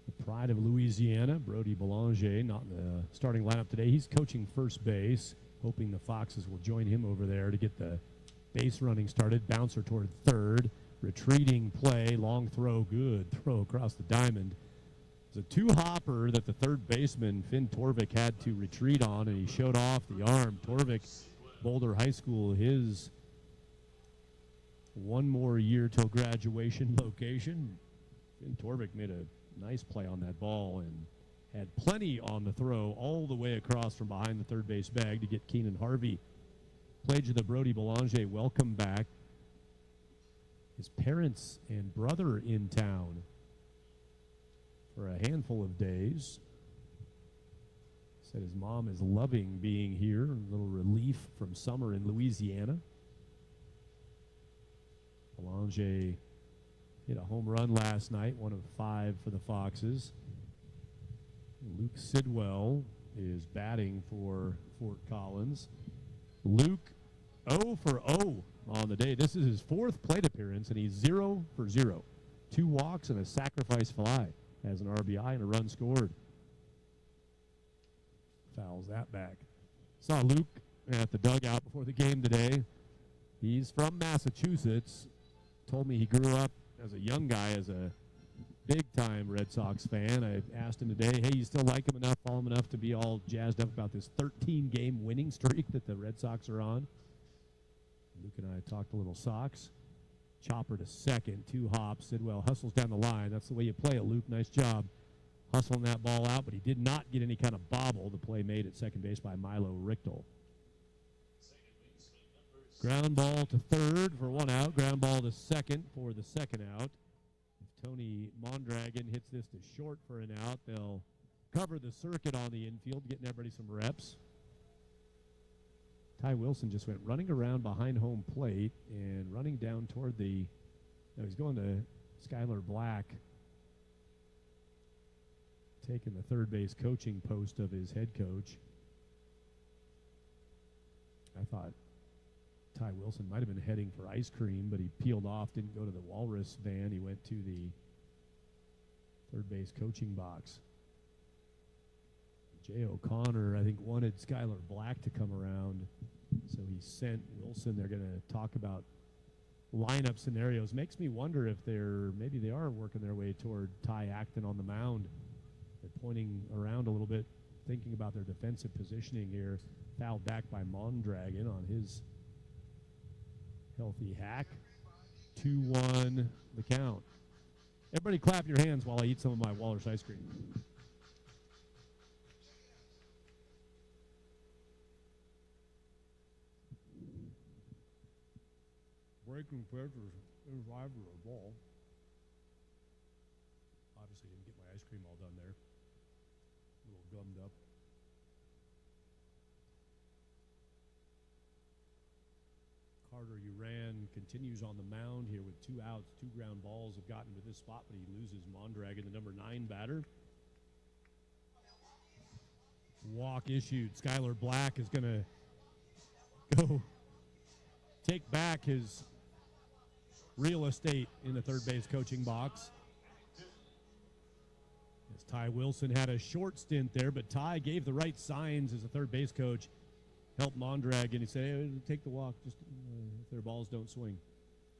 the pride of Louisiana, Brody Belanger, not in the starting lineup today. He's coaching first base, hoping the Foxes will join him over there to get the base running started. Bouncer toward third, retreating play, long throw, good throw across the diamond. It's a 2-hopper that the third baseman, Finn Torvik, had to retreat on, and he showed off the arm. Torvik, Boulder High School, his 1 more year till graduation location. Finn Torvik made a nice play on that ball and had plenty on the throw all the way across from behind the third base bag to get Keenan Harvey. Played to the Brody Belanger welcome back. His parents and brother in town for a handful of days. Said his mom is loving being here. A little relief from summer in Louisiana. Belanger hit a home run last night, 1 of 5 for the Foxes. Luke Sidwell is batting for Fort Collins. Luke 0 for 0 on the day. This is his 4th plate appearance, and he's 0 for 0. 2 walks and a sacrifice fly. Has an RBI and a run scored. Fouls that back. Saw Luke at the dugout before the game today. He's from Massachusetts. Told me he grew up as a young guy as a big-time Red Sox fan. I asked him today, hey, you still like him enough, follow him enough to be all jazzed up about this 13-game winning streak that the Red Sox are on? Luke and I talked a little Sox. Chopper to second, 2 hops. Sidwell hustles down the line. That's the way you play it, Luke. Nice job hustling that ball out, but he did not get any kind of bobble. The play made at second base by Milo Richtel. Ground ball to third for 1 out. Ground ball to second for the 2nd out. Tony Mondragon hits this to short for an out. They'll cover the circuit on the infield, getting everybody some reps. Ty Wilson just went running around behind home plate and running down toward the, no, he's going to Skylar Black, taking the third base coaching post of his head coach. I thought Ty Wilson might have been heading for ice cream, but he peeled off, didn't go to the Walrus van. He went to the third base coaching box. Jay O'Connor, I think, wanted Skylar Black to come around, so he sent Wilson. They're going to talk about lineup scenarios. Makes me wonder if maybe they are working their way toward Ty Acton on the mound. They're pointing around a little bit, thinking about their defensive positioning here. Fouled back by Mondragon on his healthy hack. 2-1 the count. Everybody clap your hands while I eat some of my Walrus ice cream. Breaking pitchers in favor of ball. Obviously didn't get my ice cream all done there. A little gummed up. Carter Uran continues on the mound here with 2 outs. 2 ground balls have gotten to this spot, but he loses Mondragon, the number 9 batter. Walk issued. Skylar Black is going to go take back his real estate in the third base coaching box. As Ty Wilson had a short stint there, but Ty gave the right signs as a third base coach. Helped Mondragon. He said, hey, take the walk, just if their balls don't swing.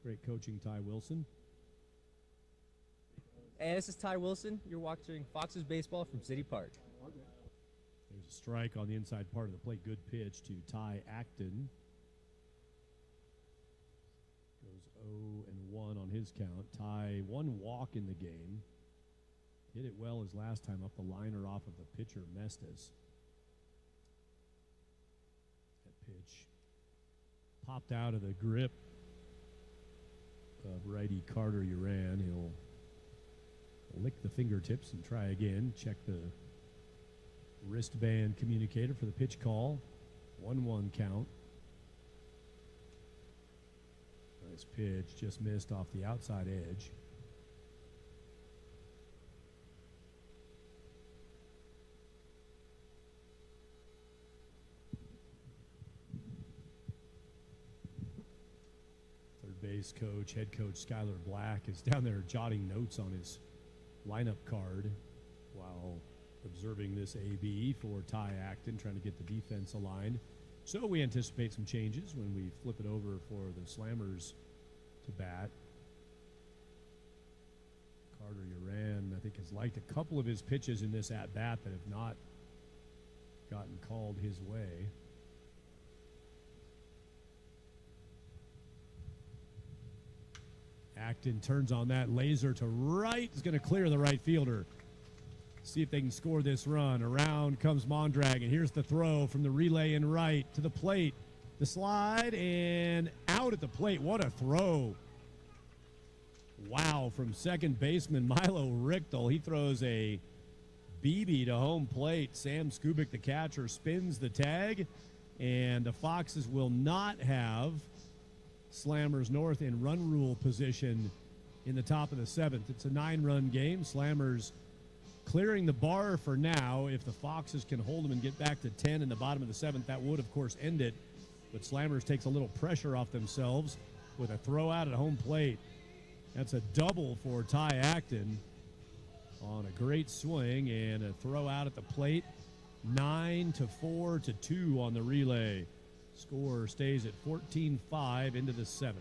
Great coaching, Ty Wilson. Hey, this is Ty Wilson. You're watching Fox's Baseball from City Park. There's a strike on the inside part of the plate. Good pitch to Ty Acton. Goes 0-1 on his count. Ty, 1 walk in the game. Hit it well his last time up the liner off of the pitcher, Mestis. That pitch popped out of the grip of righty Carter Uran. He'll lick the fingertips and try again. Check the wristband communicator for the pitch call. 1-1 count. Nice pitch, just missed off the outside edge. Third base coach, head coach Skylar Black is down there jotting notes on his lineup card while observing this AB for Ty Acton, trying to get the defense aligned. So we anticipate some changes when we flip it over for the Slammers to bat. Carter Uran, I think, has liked a couple of his pitches in this at-bat that have not gotten called his way. Acton turns on that laser to right. Is going to clear the right fielder. See if they can score this run. Around comes Mondragon. Here's the throw from the relay in right to the plate. The slide and out at the plate. What a throw. Wow, from second baseman Milo Richtel. He throws a BB to home plate. Sam Skubik, the catcher, spins the tag. And the Foxes will not have Slammers North in run rule position in the top of the 7th. It's a 9-run game. Slammers clearing the bar for now. If the Foxes can hold them and get back to 10 in the bottom of the 7th, that would, of course, end it. But Slammers takes a little pressure off themselves with a throw out at home plate. That's a double for Ty Acton on a great swing and a throw out at the plate. 9-4-2 on the relay. Score stays at 14-5 into the 7th.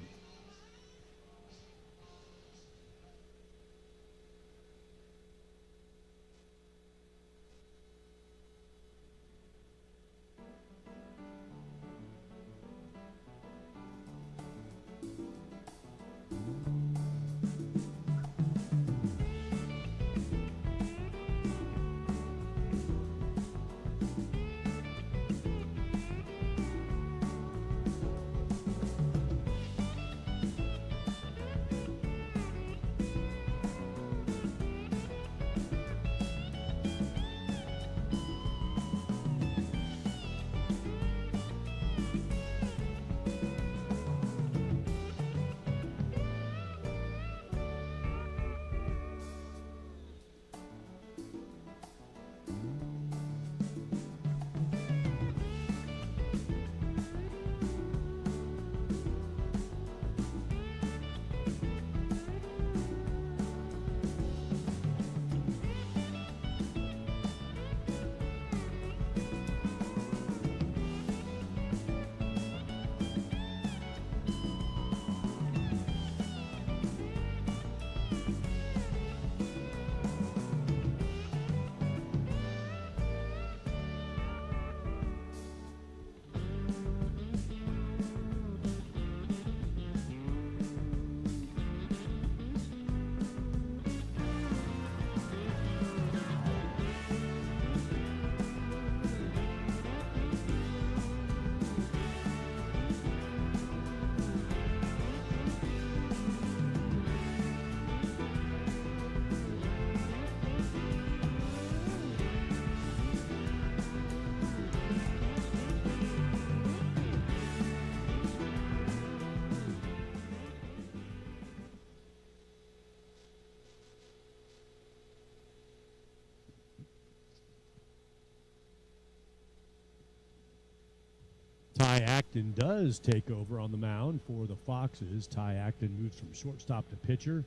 Ty Acton does take over on the mound for the Foxes. Ty Acton moves from shortstop to pitcher.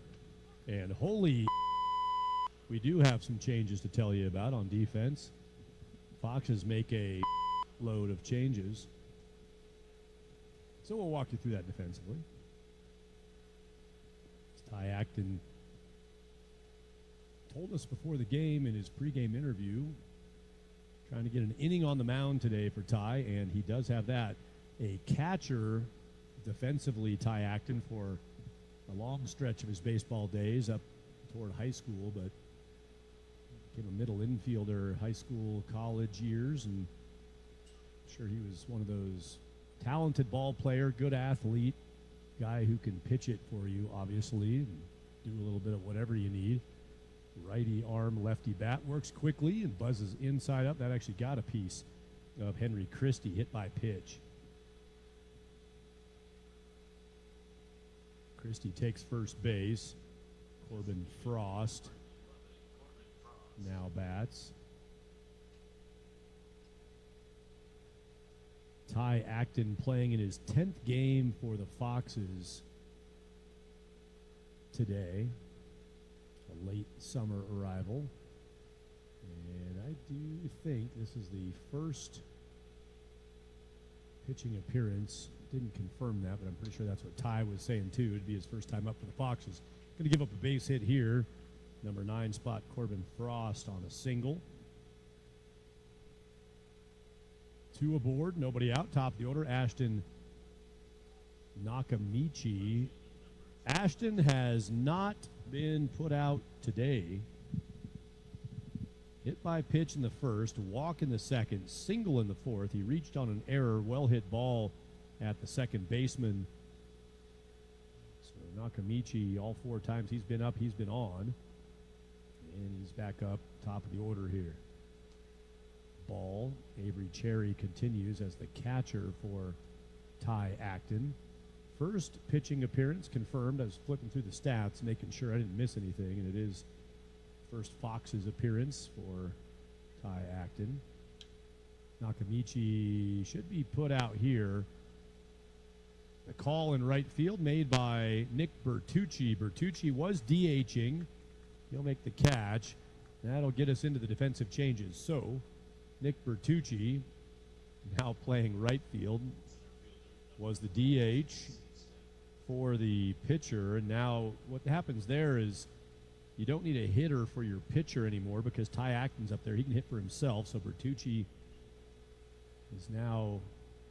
And holy, we do have some changes to tell you about on defense. Foxes make a load of changes. So we'll walk you through that defensively. Ty Acton told us before the game in his pregame interview, trying to get an inning on the mound today for Ty, and he does have that. A catcher defensively, Ty Acton, for a long stretch of his baseball days up toward high school, but became a middle infielder high school, college years, and I'm sure he was one of those talented ball player, good athlete, guy who can pitch it for you, obviously, and do a little bit of whatever you need. Righty arm, lefty bat, works quickly and buzzes inside up. That actually got a piece of Henry Christie, hit by pitch. Christie takes first base. Corbin Frost now bats. Ty Acton playing in his 10th game for the Foxes today. A late summer arrival. And I do think this is the first pitching appearance. Didn't confirm that, but I'm pretty sure that's what Ty was saying too. It'd be his first time up for the Foxes. Going to give up a base hit here. Number 9 spot, Corbin Frost on a single. 2 aboard, nobody out. Top of the order, Ashton Nakamichi. Ashton has not been put out today. Hit by pitch in the first, walk in the second, single in the fourth. He reached on an error, well-hit ball at the second baseman. So Nakamichi, all 4 times he's been up, he's been on. And he's back up, top of the order here. Ball. Avery Cherry continues as the catcher for Ty Acton. First pitching appearance confirmed. I was flipping through the stats, making sure I didn't miss anything, and it is first Fox's appearance for Ty Acton. Nakamichi should be put out here. The call in right field made by Nick Bertucci. Bertucci was DHing. He'll make the catch. That'll get us into the defensive changes. So, Nick Bertucci, now playing right field, was the DH for the pitcher. And now what happens there is you don't need a hitter for your pitcher anymore because Ty Acton's up there. He can hit for himself. So Bertucci is now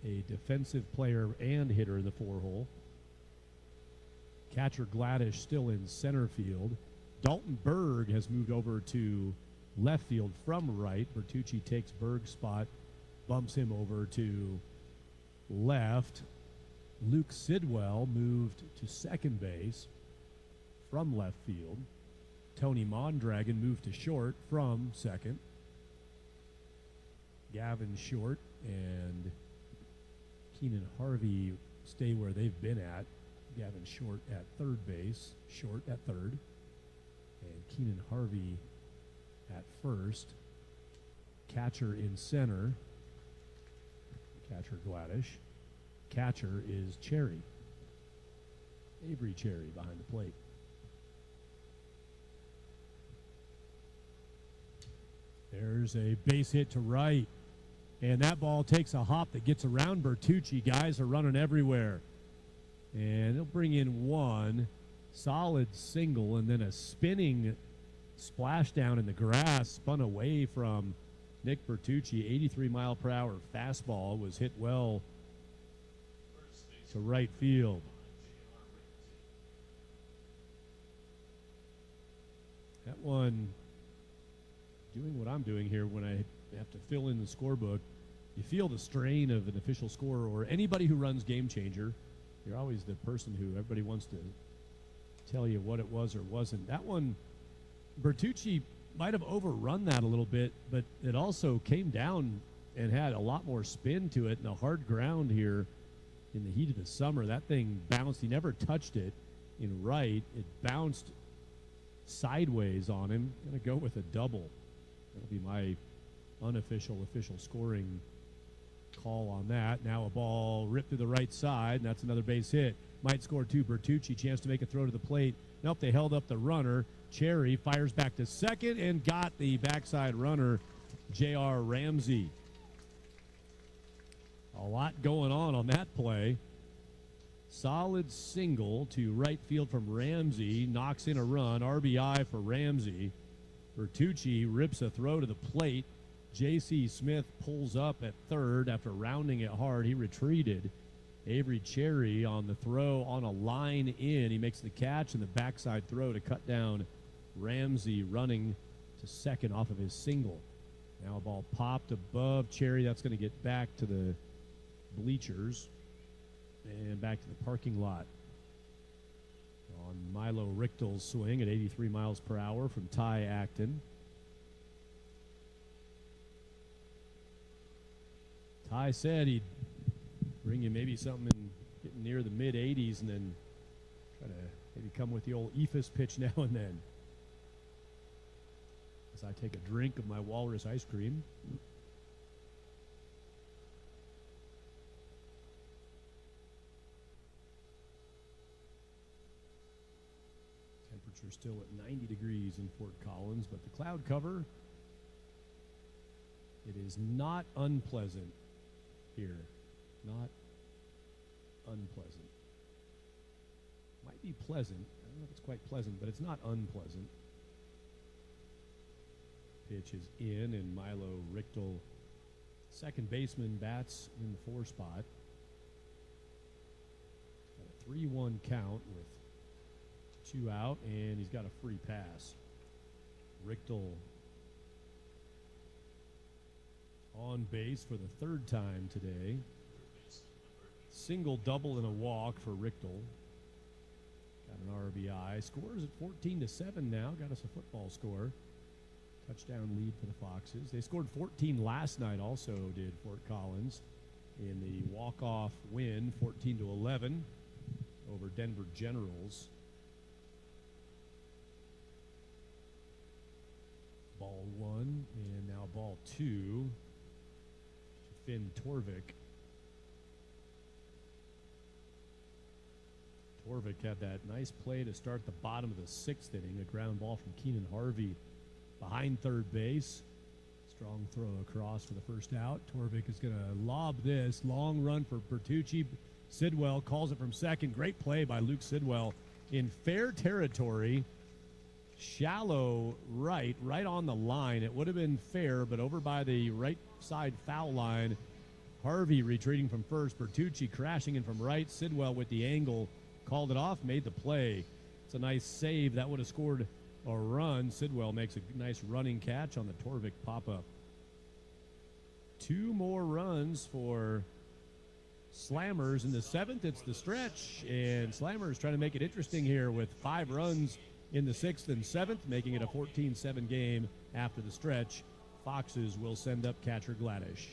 a defensive player and hitter in the 4-hole. Catcher Gladish still in center field. Dalton Berg has moved over to left field from right. Bertucci takes Berg's spot, bumps him over to left. Luke Sidwell moved to second base from left field. Tony Mondragon moved to short from second. Gavin Short and Keenan Harvey stay where they've been at. Gavin Short at third base, Short at third, and Keenan Harvey at first. Catcher in center, catcher Gladish. Catcher is Cherry, Avery Cherry behind the plate. There's a base hit to right, and that ball takes a hop that gets around Bertucci. Guys are running everywhere, and they'll bring in one solid single and then a spinning splashdown in the grass, spun away from Nick Bertucci. 83-mile-per-hour fastball was hit well to right field. That one, doing what I'm doing here when I have to fill in the scorebook, you feel the strain of an official scorer or anybody who runs Game Changer. You're always the person who everybody wants to tell you what it was or wasn't. That one, Bertucci might have overrun that a little bit, but it also came down and had a lot more spin to it, and a hard ground here in the heat of the summer. That thing bounced. He never touched it in right. It bounced sideways on him. Going to go with a double. That'll be my unofficial official scoring call on that. Now a ball ripped to the right side, and that's another base hit. Might score two. Bertucci, chance to make a throw to the plate. Nope, they held up the runner. Cherry fires back to second and got the backside runner, J.R. Ramsey. A lot going on that play. Solid single to right field from Ramsey. Knocks in a run. RBI for Ramsey. Bertucci rips a throw to the plate. J.C. Smith pulls up at third after rounding it hard. He retreated. Avery Cherry on the throw on a line in. He makes the catch and the backside throw to cut down Ramsey, running to second off of his single. Now a ball popped above Cherry. That's going to get back to the bleachers and back to the parking lot. On Milo Richtel's swing at 83 miles per hour from Ty Acton. Ty said he'd bring you maybe something in getting near the mid-80s and then try to maybe come with the old Ephus pitch now and then. As I take a drink of my Walrus ice cream. Temperature still at 90 degrees in Fort Collins, but the cloud cover, it is not unpleasant here. Not unpleasant. Might be pleasant. I don't know if it's quite pleasant, but it's not unpleasant. Pitch is in, and Milo Richtel, second baseman, bats in the 4 spot. Got a 3-1 count with 2 out, and he's got a free pass. Richtel on base for the 3rd time today. Single, double, and a walk for Richtel. Got an RBI. Scores at 14-7 now. Got us a football score. Touchdown lead for the Foxes. They scored 14 last night also, did Fort Collins, in the walk-off win, 14-11 over Denver Generals. Ball 1, and now ball 2 to Finn Torvik. Torvik had that nice play to start the bottom of the 6th inning, a ground ball from Keenan Harvey behind third base. Strong throw across for the first out. Torvik is going to lob this. Long run for Bertucci. Sidwell calls it from second. Great play by Luke Sidwell in fair territory. Shallow right on the line. It would have been fair, but over by the right side foul line. Harvey retreating from first. Bertucci crashing in from right. Sidwell with the angle. Called it off, made the play. It's a nice save. That would have scored a run. Sidwell makes a nice running catch on the Torvik pop-up. 2 more runs for Slammers in the 7th. It's the stretch, and Slammers trying to make it interesting here with 5 runs in the 6th and 7th, making it a 14-7 game after the stretch. Foxes will send up catcher Gladish.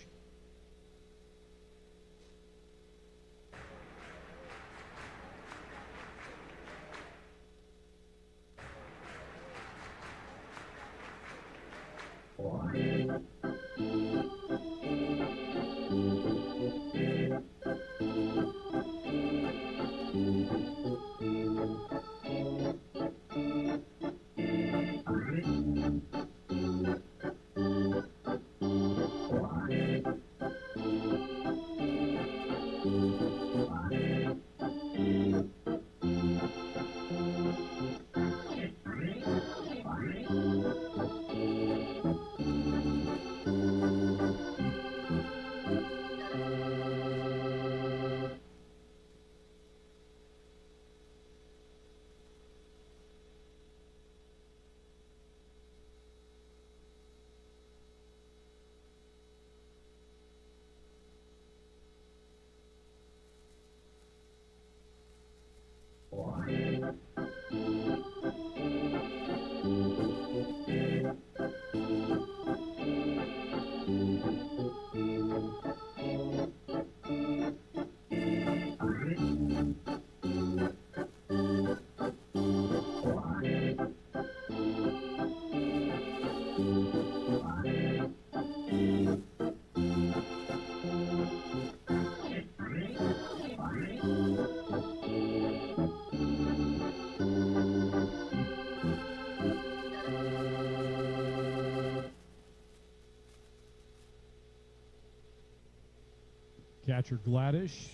Catcher Gladish.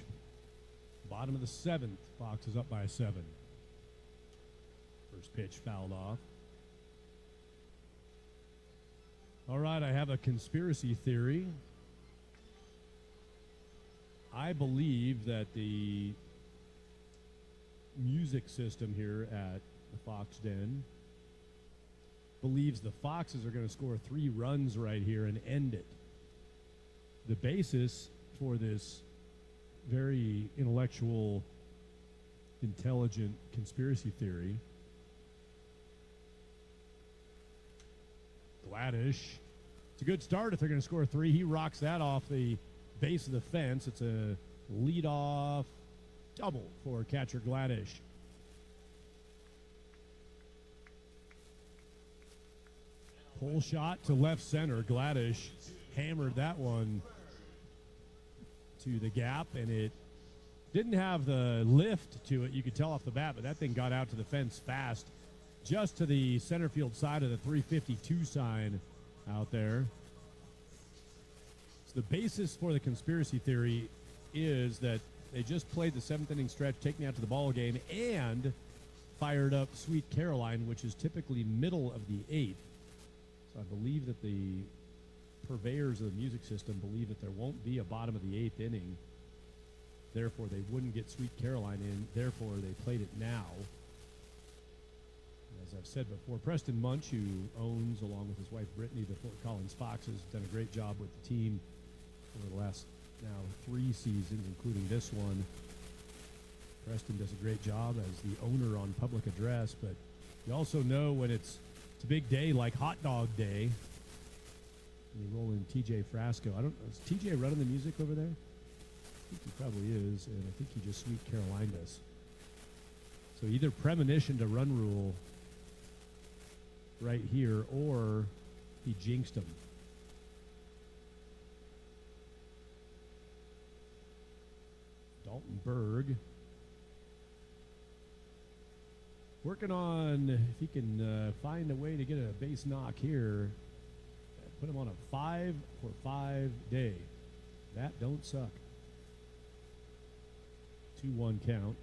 Bottom of the 7th. Fox is up by 7. First pitch fouled off. All right, I have a conspiracy theory. I believe that the music system here at the Fox Den believes the Foxes are going to score 3 runs right here and end it. The basis for this very intellectual, intelligent conspiracy theory, Gladish, it's a good start if they're going to score 3. He rocks that off the base of the fence. It's a leadoff double for catcher Gladish. Pull shot to left center. Gladish hammered that one to the gap, and it didn't have the lift to it, you could tell off the bat, but that thing got out to the fence fast, just to the center field side of the 352 sign out there. So the basis for the conspiracy theory is that they just played the 7th inning stretch, taking out to the ball game, and fired up Sweet Caroline, which is typically middle of the 8th. So I believe that the purveyors of the music system believe that there won't be a bottom of the 8th inning. Therefore, they wouldn't get Sweet Caroline in. Therefore, they played it now. As I've said before, Preston Munch, who owns, along with his wife Brittany, the Fort Collins Foxes, done a great job with the team over the last now 3 seasons, including this one. Preston does a great job as the owner on public address, but you also know when it's a big day like Hot Dog Day, you roll in TJ Frasco. Is TJ running the music over there? I think he probably is, and I think he just Sweet Caroline us. So either premonition to run rule right here, or he jinxed him. Dalton Berg working on if he can find a way to get a base knock here. Put him on a 5-for-5 day. That don't suck. 2-1 count.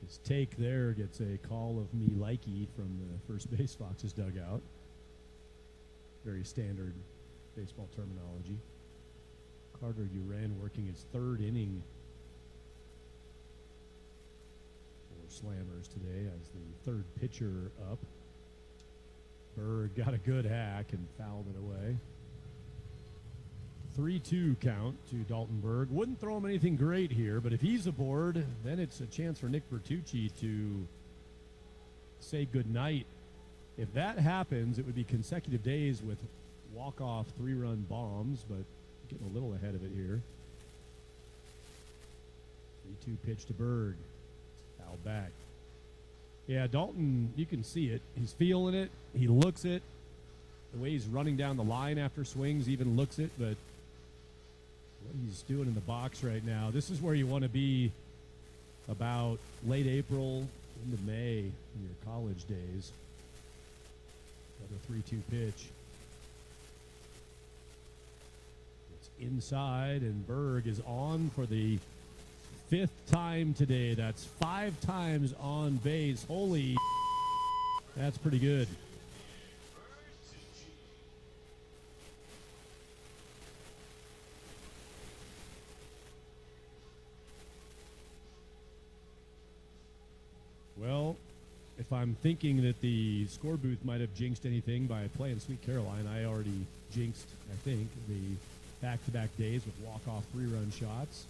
His take there gets a call of me likey from the first base Foxes dugout. Very standard baseball terminology. Carter Uran working his 3rd inning for Slammers today as the 3rd pitcher up. Berg got a good hack and fouled it away. 3-2 count to Dalton Berg. Wouldn't throw him anything great here, but if he's aboard, then it's a chance for Nick Bertucci to say goodnight. If that happens, it would be consecutive days with walk-off 3-run bombs, but getting a little ahead of it here. 3-2 pitch to Berg. Foul back. Yeah, Dalton, you can see it. He's feeling it. He looks it. The way he's running down the line after swings even looks it, but what he's doing in the box right now, this is where you want to be about late April into May in your college days. Another 3-2 pitch. It's inside, and Berg is on for the 5th time today. That's 5 times on base. Holy, that's pretty good. Well, if I'm thinking that the score booth might have jinxed anything by playing Sweet Caroline, I already jinxed, I think, the back-to-back days with walk-off 3-run shots.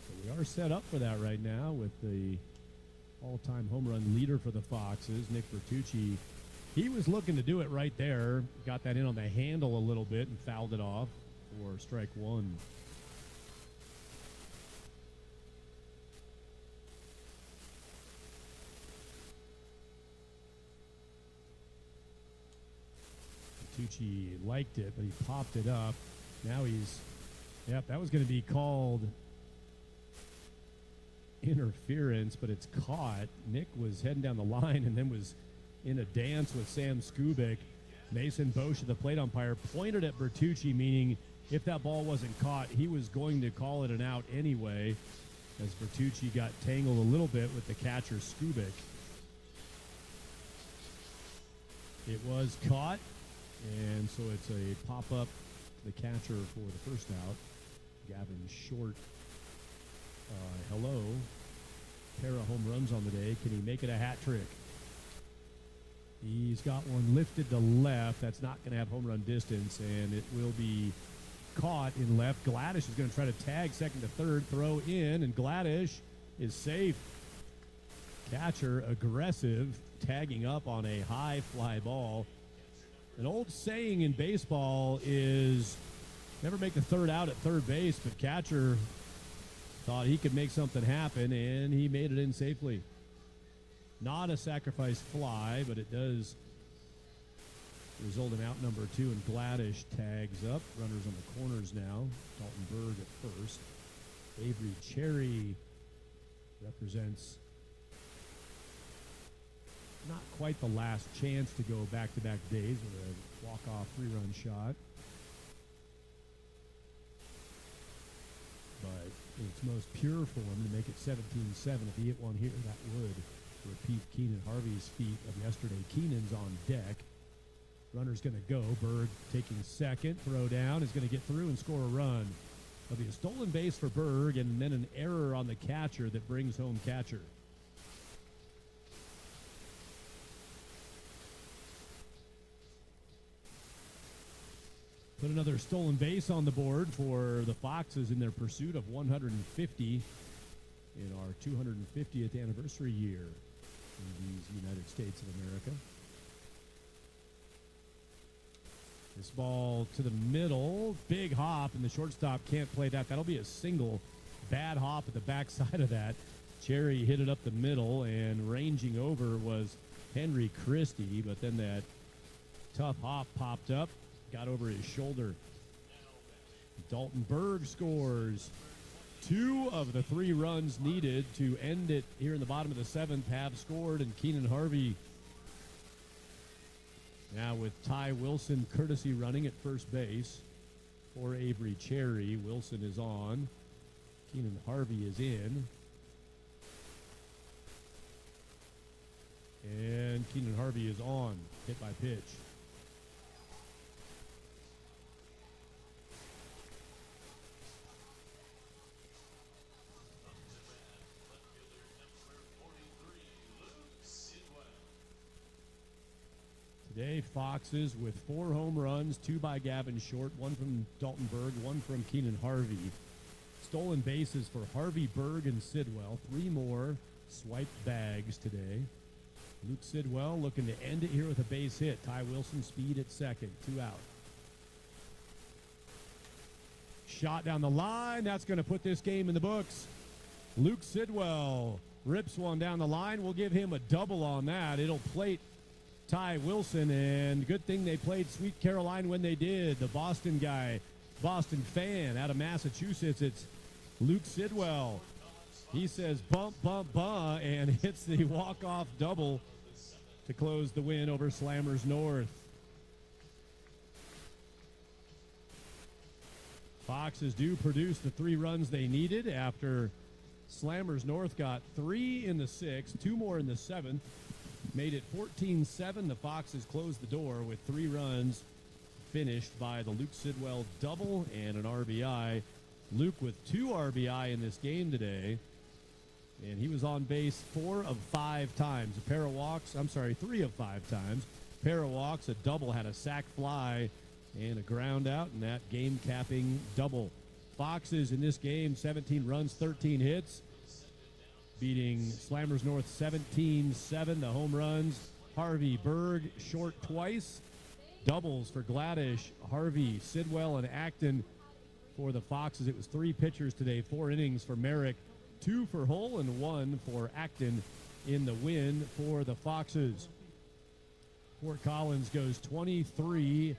But we are set up for that right now with the all-time home run leader for the Foxes, Nick Bertucci. He was looking to do it right there, got that in on the handle a little bit and fouled it off for strike 1. Bertucci liked it, but he popped it up. Now he's, yep, that was going to be called interference, but it's caught. Nick was heading down the line and then was in a dance with Sam Skubik. Mason Bosch, the plate umpire, pointed at Bertucci, meaning if that ball wasn't caught, he was going to call it an out anyway, as Bertucci got tangled a little bit with the catcher, Skubik. It was caught, and so it's a pop-up to the catcher for the first out. Gavin Short, hello. Pair of home runs on the day. Can he make it a hat trick? He's got one lifted to left. That's not going to have home run distance, and it will be caught in left. Gladish is going to try to tag second to third, throw in, and Gladish is safe. Catcher aggressive, tagging up on a high fly ball. An old saying in baseball is never make the third out at third base, but catcher thought he could make something happen, and he made it in safely. Not a sacrifice fly, but it does result in out number 2, and Gladish tags up. Runners on the corners now. Dalton Berg at first. Avery Cherry represents not quite the last chance to go back-to-back days with a walk-off 3-run shot. But in its most pure form, to make it 17-7, if he hit one here, that would repeat Keenan Harvey's feat of yesterday. Keenan's on deck. Runner's going to go. Berg taking second. Throw down is going to get through and score a run. There'll be a stolen base for Berg, and then an error on the catcher that brings home catcher. Put another stolen base on the board for the Foxes in their pursuit of 150 in our 250th anniversary year in these United States of America. This ball to the middle, big hop, and the shortstop can't play that. That'll be a single. Bad hop at the backside of that. Cherry hit it up the middle, and ranging over was Henry Christie, but then that tough hop popped up, got over his shoulder. Dalton Berg scores. 2 of the 3 runs needed to end it here in the bottom of the 7th have scored, and Keenan Harvey now with Ty Wilson courtesy running at first base for Avery Cherry. Wilson is on. Keenan Harvey is in. And Keenan Harvey is on, hit by pitch. Today, Foxes with 4 home runs, 2 by Gavin Short, 1 from Dalton Berg, 1 from Keenan Harvey. Stolen bases for Harvey, Berg, and Sidwell. 3 more swiped bags today. Luke Sidwell looking to end it here with a base hit. Ty Wilson speed at second, 2 out. Shot down the line. That's going to put this game in the books. Luke Sidwell rips one down the line. We'll give him a double on that. It'll plate Ty Wilson, and good thing they played Sweet Caroline when they did. The Boston guy, Boston fan out of Massachusetts, it's Luke Sidwell. He says bump, bump, bump, and hits the walk-off double to close the win over Slammers North. Foxes do produce the 3 runs they needed after Slammers North got 3 in the 6th, 2 more in the 7th. Made it 14-7. The Foxes closed the door with 3 runs finished by the Luke Sidwell double and an RBI. Luke with 2 RBI in this game today. And he was on base 4 of 5 times. A pair of walks, 3 of 5 times. Pair of walks, a double, had a sac fly and a ground out, and that game-capping double. Foxes in this game, 17 runs, 13 hits. Beating Slammers North 17-7. The home runs, Harvey, Berg, Short twice. Doubles for Gladish, Harvey, Sidwell, and Acton for the Foxes. It was 3 pitchers today, 4 innings for Merrick, 2 for Hull, and 1 for Acton in the win for the Foxes. Fort Collins goes 23-14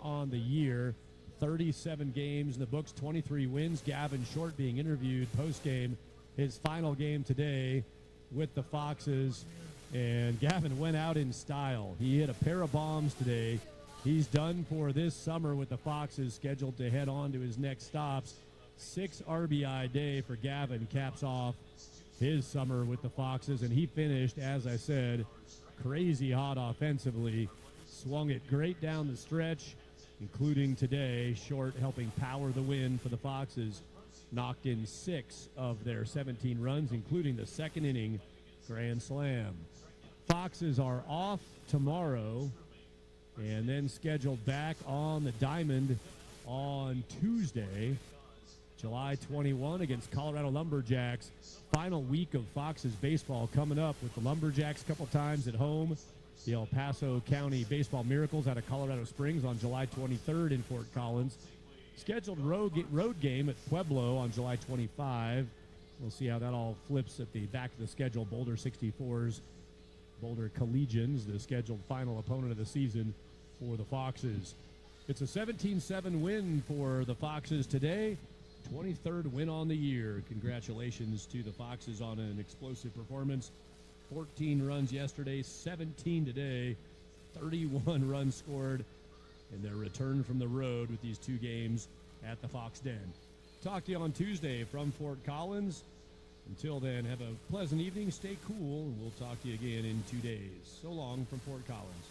on the year. 37 games in the books, 23 wins. Gavin Short being interviewed post-game, his final game today with the Foxes. And Gavin went out in style. He hit a pair of bombs today. He's done for this summer with the Foxes, scheduled to head on to his next stops. 6 RBI day for Gavin caps off his summer with the Foxes, and he finished, as I said, crazy hot offensively. Swung it great down the stretch, including today. Short helping power the win for the Foxes. Knocked in 6 of their 17 runs, including the second inning grand slam. Foxes are off tomorrow and then scheduled back on the diamond on Tuesday, July 21, against Colorado Lumberjacks. Final week of Foxes baseball coming up with the Lumberjacks a couple times at home. The El Paso County Baseball Miracles out of Colorado Springs on July 23rd in Fort Collins. Scheduled road game at Pueblo on July 25. We'll see how that all flips at the back of the schedule. Boulder 64s, Boulder Collegians, the scheduled final opponent of the season for the Foxes. It's a 17-7 win for the Foxes today. 23rd win on the year. Congratulations to the Foxes on an explosive performance. 14 runs yesterday, 17 today, 31 runs scored, and their return from the road with these 2 games at the Fox Den. Talk to you on Tuesday from Fort Collins. Until then, have a pleasant evening, stay cool, and we'll talk to you again in 2 days. So long from Fort Collins.